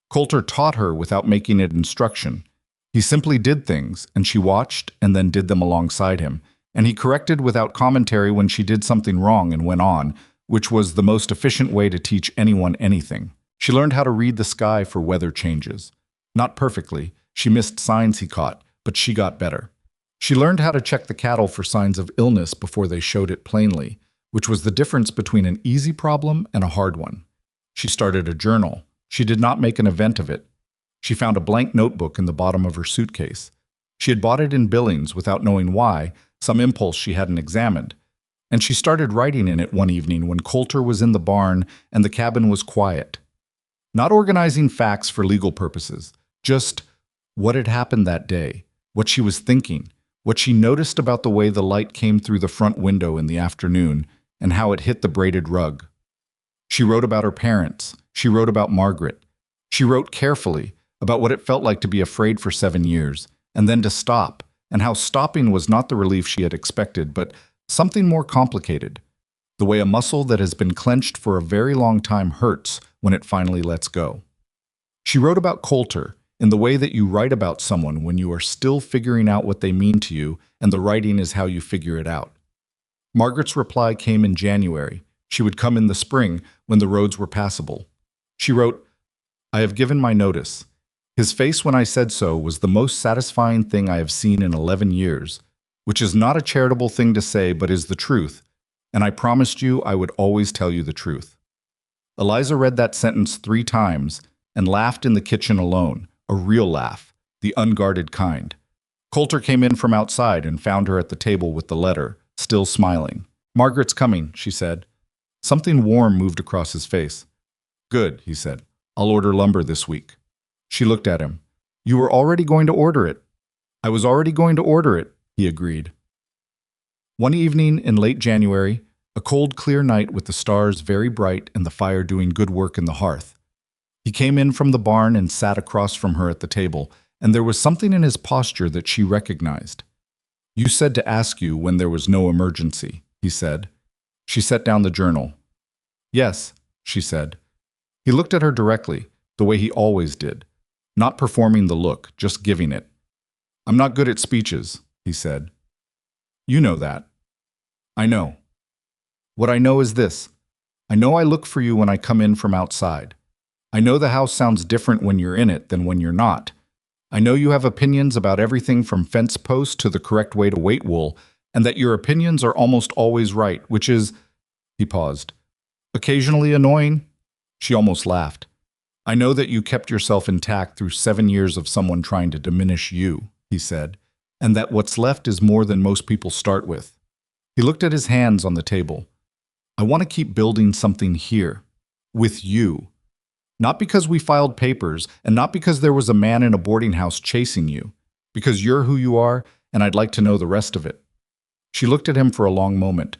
Colter taught her without making it instruction. He simply did things, and she watched and then did them alongside him, and he corrected without commentary when she did something wrong and went on, which was the most efficient way to teach anyone anything. She learned how to read the sky for weather changes. Not perfectly. She missed signs he caught, but she got better. She learned how to check the cattle for signs of illness before they showed it plainly, which was the difference between an easy problem and a hard one. She started a journal. She did not make an event of it. She found a blank notebook in the bottom of her suitcase. She had bought it in Billings without knowing why, some impulse she hadn't examined. And she started writing in it one evening when Colter was in the barn and the cabin was quiet. Not organizing facts for legal purposes, just what had happened that day, what she was thinking, what she noticed about the way the light came through the front window in the afternoon, and how it hit the braided rug. She wrote about her parents. She wrote about Margaret. She wrote carefully about what it felt like to be afraid for 7 years, and then to stop, and how stopping was not the relief she had expected, but something more complicated. The way a muscle that has been clenched for a very long time hurts when it finally lets go. She wrote about Colter in the way that you write about someone when you are still figuring out what they mean to you, and the writing is how you figure it out. Margaret's reply came in January. She would come in the spring when the roads were passable. She wrote, "I have given my notice. His face when I said so was the most satisfying thing I have seen in 11 years, which is not a charitable thing to say but is the truth, and I promised you I would always tell you the truth." Eliza read that sentence 3 times and laughed in the kitchen alone, a real laugh, the unguarded kind. Colter came in from outside and found her at the table with the letter, still smiling. "Margaret's coming," she said. Something warm moved across his face. "Good," he said. "I'll order lumber this week." She looked at him. "You were already going to order it." "I was already going to order it," he agreed. One evening in late January, a cold, clear night with the stars very bright and the fire doing good work in the hearth, he came in from the barn and sat across from her at the table, and there was something in his posture that she recognized. "You said to ask you when there was no emergency," he said. She set down the journal. "Yes," she said. He looked at her directly, the way he always did, not performing the look, just giving it. "I'm not good at speeches," he said. "You know that." "I know. What I know is this. I know I look for you when I come in from outside. I know the house sounds different when you're in it than when you're not. I know you have opinions about everything from fence posts to the correct way to weight wool, and that your opinions are almost always right, which is," he paused, "occasionally annoying." She almost laughed. "I know that you kept yourself intact through 7 years of someone trying to diminish you," he said, "and that what's left is more than most people start with." He looked at his hands on the table. "I want to keep building something here, with you. Not because we filed papers, and not because there was a man in a boarding house chasing you, because you're who you are, and I'd like to know the rest of it." She looked at him for a long moment.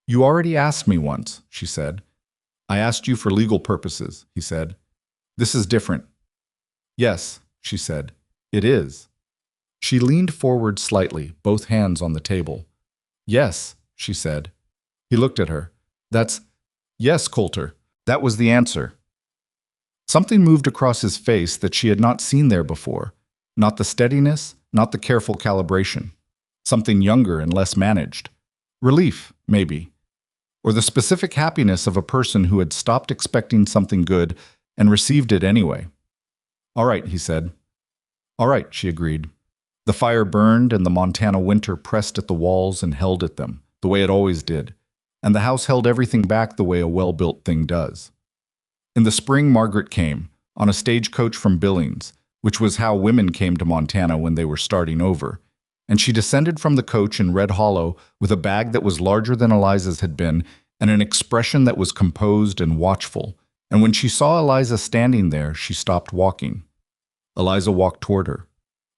"You already asked me once," she said. "I asked you for legal purposes," he said. "This is different." "Yes," she said, "it is." She leaned forward slightly, both hands on the table. "Yes," she said. He looked at her. Yes, Colter." That was the answer. Something moved across his face that she had not seen there before. Not the steadiness, not the careful calibration. Something younger and less managed. Relief, maybe. Or the specific happiness of a person who had stopped expecting something good and received it anyway. "All right," he said. "All right," she agreed. The fire burned and the Montana winter pressed at the walls and held at them, the way it always did. And the house held everything back the way a well-built thing does. In the spring, Margaret came, on a stagecoach from Billings, which was how women came to Montana when they were starting over, and she descended from the coach in Red Hollow with a bag that was larger than Eliza's had been and an expression that was composed and watchful, and when she saw Eliza standing there, she stopped walking. Eliza walked toward her.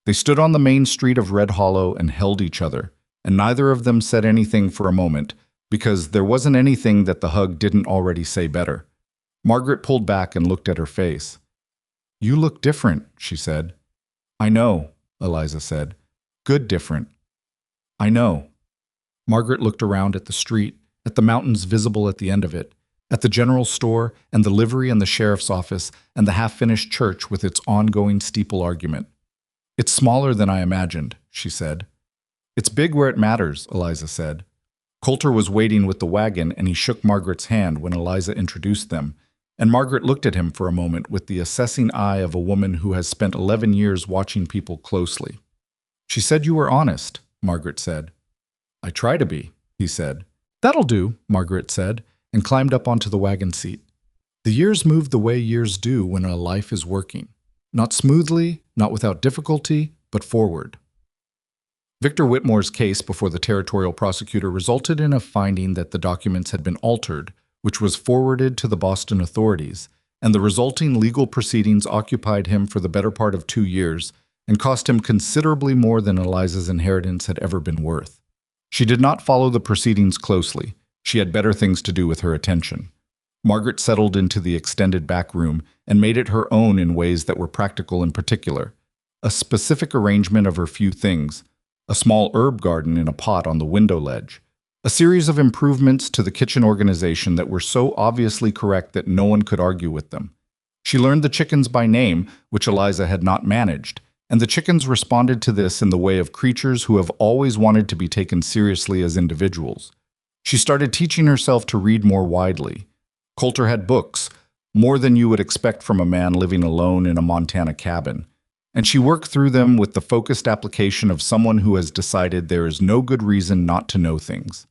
They stood on the main street of Red Hollow and held each other, and neither of them said anything for a moment, because there wasn't anything that the hug didn't already say better. Margaret pulled back and looked at her face. "You look different," she said. "I know," Eliza said. "Good different." "I know." Margaret looked around at the street, at the mountains visible at the end of it, at the general store and the livery and the sheriff's office and the half-finished church with its ongoing steeple argument. "It's smaller than I imagined," she said. "It's big where it matters," Eliza said. Colter was waiting with the wagon, and he shook Margaret's hand when Eliza introduced them, and Margaret looked at him for a moment with the assessing eye of a woman who has spent 11 years watching people closely. "She said you were honest," Margaret said. I try to be, he said. That'll do, Margaret said, and climbed up onto the wagon seat. The years moved the way years do when a life is working. Not smoothly, not without difficulty, but forward. Victor Whitmore's case before the territorial prosecutor resulted in a finding that the documents had been altered, which was forwarded to the Boston authorities, and the resulting legal proceedings occupied him for the better part of 2 years and cost him considerably more than Eliza's inheritance had ever been worth. She did not follow the proceedings closely. She had better things to do with her attention. Margaret settled into the extended back room and made it her own in ways that were practical in particular. A specific arrangement of her few things, a small herb garden in a pot on the window ledge, a series of improvements to the kitchen organization that were so obviously correct that no one could argue with them. She learned the chickens by name, which Eliza had not managed, and the chickens responded to this in the way of creatures who have always wanted to be taken seriously as individuals. She started teaching herself to read more widely. Colter had books, more than you would expect from a man living alone in a Montana cabin, and she worked through them with the focused application of someone who has decided there is no good reason not to know things.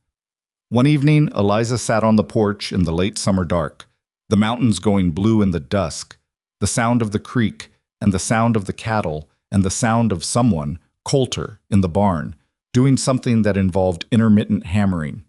One evening, Eliza sat on the porch in the late summer dark, the mountains going blue in the dusk, the sound of the creek, and the sound of the cattle, and the sound of someone, Colter, in the barn, doing something that involved intermittent hammering.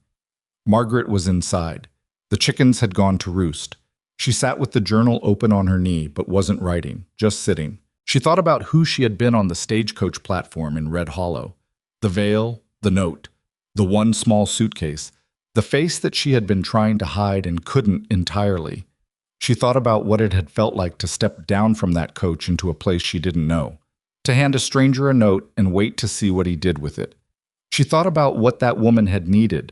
Margaret was inside. The chickens had gone to roost. She sat with the journal open on her knee, but wasn't writing, just sitting. She thought about who she had been on the stagecoach platform in Red Hollow. The veil, the note, the one small suitcase, the face that she had been trying to hide and couldn't entirely. She thought about what it had felt like to step down from that coach into a place she didn't know, to hand a stranger a note and wait to see what he did with it. She thought about what that woman had needed,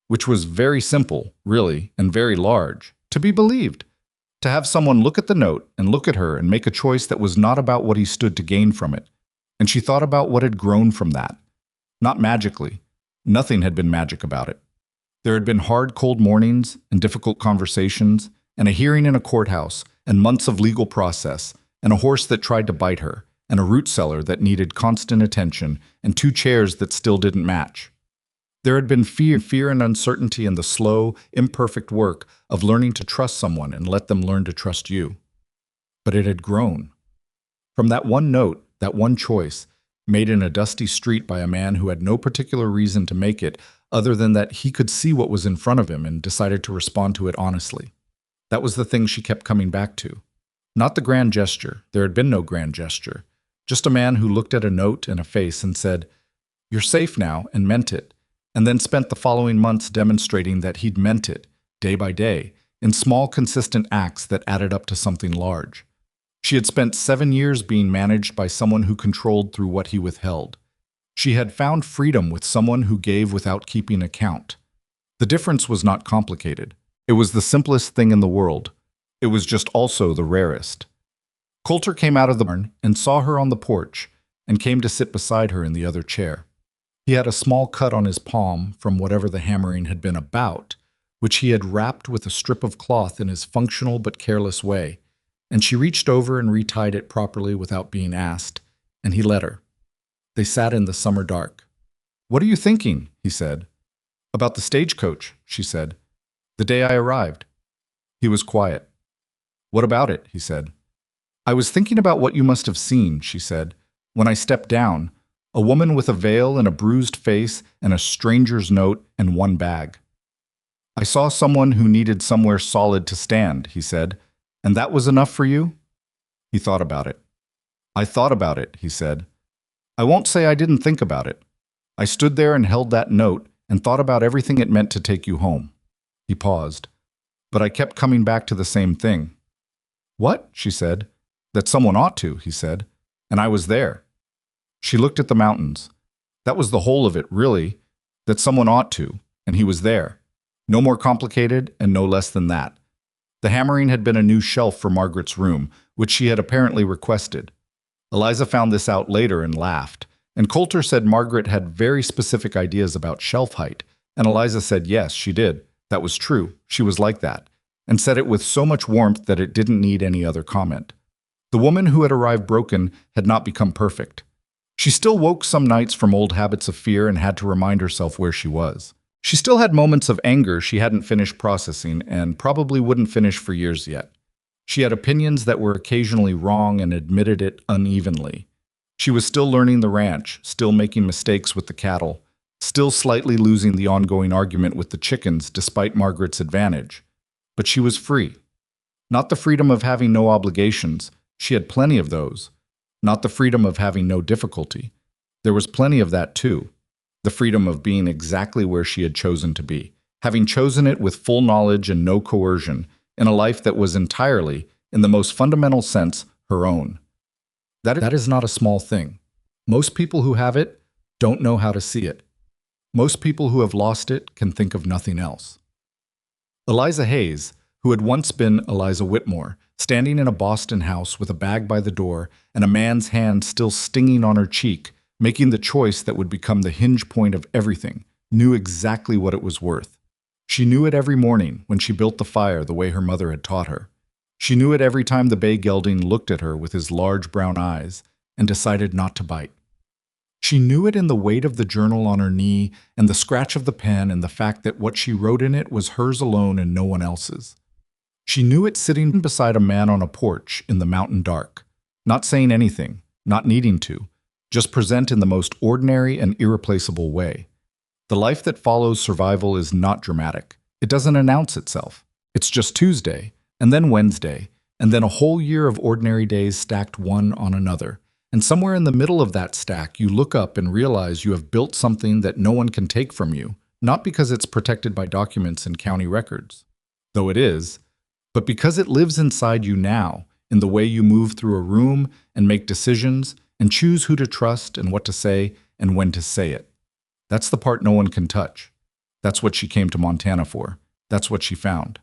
which was very simple, really, and very large, to be believed. To have someone look at the note and look at her and make a choice that was not about what he stood to gain from it. And she thought about what had grown from that. Not magically. Nothing had been magic about it. There had been hard, cold mornings and difficult conversations and a hearing in a courthouse and months of legal process and a horse that tried to bite her and a root cellar that needed constant attention and 2 chairs that still didn't match. There had been fear and uncertainty in the slow, imperfect work of learning to trust someone and let them learn to trust you. But it had grown. From that one note, that one choice, made in a dusty street by a man who had no particular reason to make it other than that he could see what was in front of him and decided to respond to it honestly. That was the thing she kept coming back to. Not the grand gesture. There had been no grand gesture. Just a man who looked at a note and a face and said, "You're safe now," and meant it. And then spent the following months demonstrating that he'd meant it, day by day, in small, consistent acts that added up to something large. She had spent 7 years being managed by someone who controlled through what he withheld. She had found freedom with someone who gave without keeping account. The difference was not complicated. It was the simplest thing in the world. It was just also the rarest. Colter came out of the barn and saw her on the porch and came to sit beside her in the other chair. He had a small cut on his palm from whatever the hammering had been about, which he had wrapped with a strip of cloth in his functional but careless way, and she reached over and retied it properly without being asked, and he let her. They sat in the summer dark. "What are you thinking?" he said. "About the stagecoach," she said. "The day I arrived." He was quiet. "What about it?" he said. "I was thinking about what you must have seen," she said. "When I stepped down, a woman with a veil and a bruised face and a stranger's note and 1 bag. I saw someone who needed somewhere solid to stand," he said. "And that was enough for you?" He thought about it. "I thought about it," he said. "I won't say I didn't think about it. I stood there and held that note and thought about everything it meant to take you home." He paused. "But I kept coming back to the same thing." "What?" she said. "That someone ought to," he said. "And I was there." She looked at the mountains. That was the whole of it, really. That someone ought to, and he was there. No more complicated and no less than that. The hammering had been a new shelf for Margaret's room, which she had apparently requested. Eliza found this out later and laughed, and Colter said Margaret had very specific ideas about shelf height, and Eliza said yes, she did. That was true. She was like that, and said it with so much warmth that it didn't need any other comment. The woman who had arrived broken had not become perfect. She still woke some nights from old habits of fear and had to remind herself where she was. She still had moments of anger she hadn't finished processing and probably wouldn't finish for years yet. She had opinions that were occasionally wrong and admitted it unevenly. She was still learning the ranch, still making mistakes with the cattle, still slightly losing the ongoing argument with the chickens despite Margaret's advantage. But she was free. Not the freedom of having no obligations, she had plenty of those. Not the freedom of having no difficulty. There was plenty of that too. The freedom of being exactly where she had chosen to be, having chosen it with full knowledge and no coercion, in a life that was entirely, in the most fundamental sense, her own. That is not a small thing. Most people who have it don't know how to see it. Most people who have lost it can think of nothing else. Eliza Hayes, who had once been Eliza Whitmore, standing in a Boston house with a bag by the door and a man's hand still stinging on her cheek, making the choice that would become the hinge point of everything, knew exactly what it was worth. She knew it every morning when she built the fire the way her mother had taught her. She knew it every time the bay gelding looked at her with his large brown eyes and decided not to bite. She knew it in the weight of the journal on her knee and the scratch of the pen and the fact that what she wrote in it was hers alone and no one else's. She knew it sitting beside a man on a porch in the mountain dark, not saying anything, not needing to, just present in the most ordinary and irreplaceable way. The life that follows survival is not dramatic. It doesn't announce itself. It's just Tuesday, and then Wednesday, and then a whole year of ordinary days stacked one on another. And somewhere in the middle of that stack, you look up and realize you have built something that no one can take from you, not because it's protected by documents and county records, though it is, but because it lives inside you now, in the way you move through a room and make decisions and choose who to trust and what to say and when to say it. That's the part no one can touch. That's what she came to Montana for. That's what she found.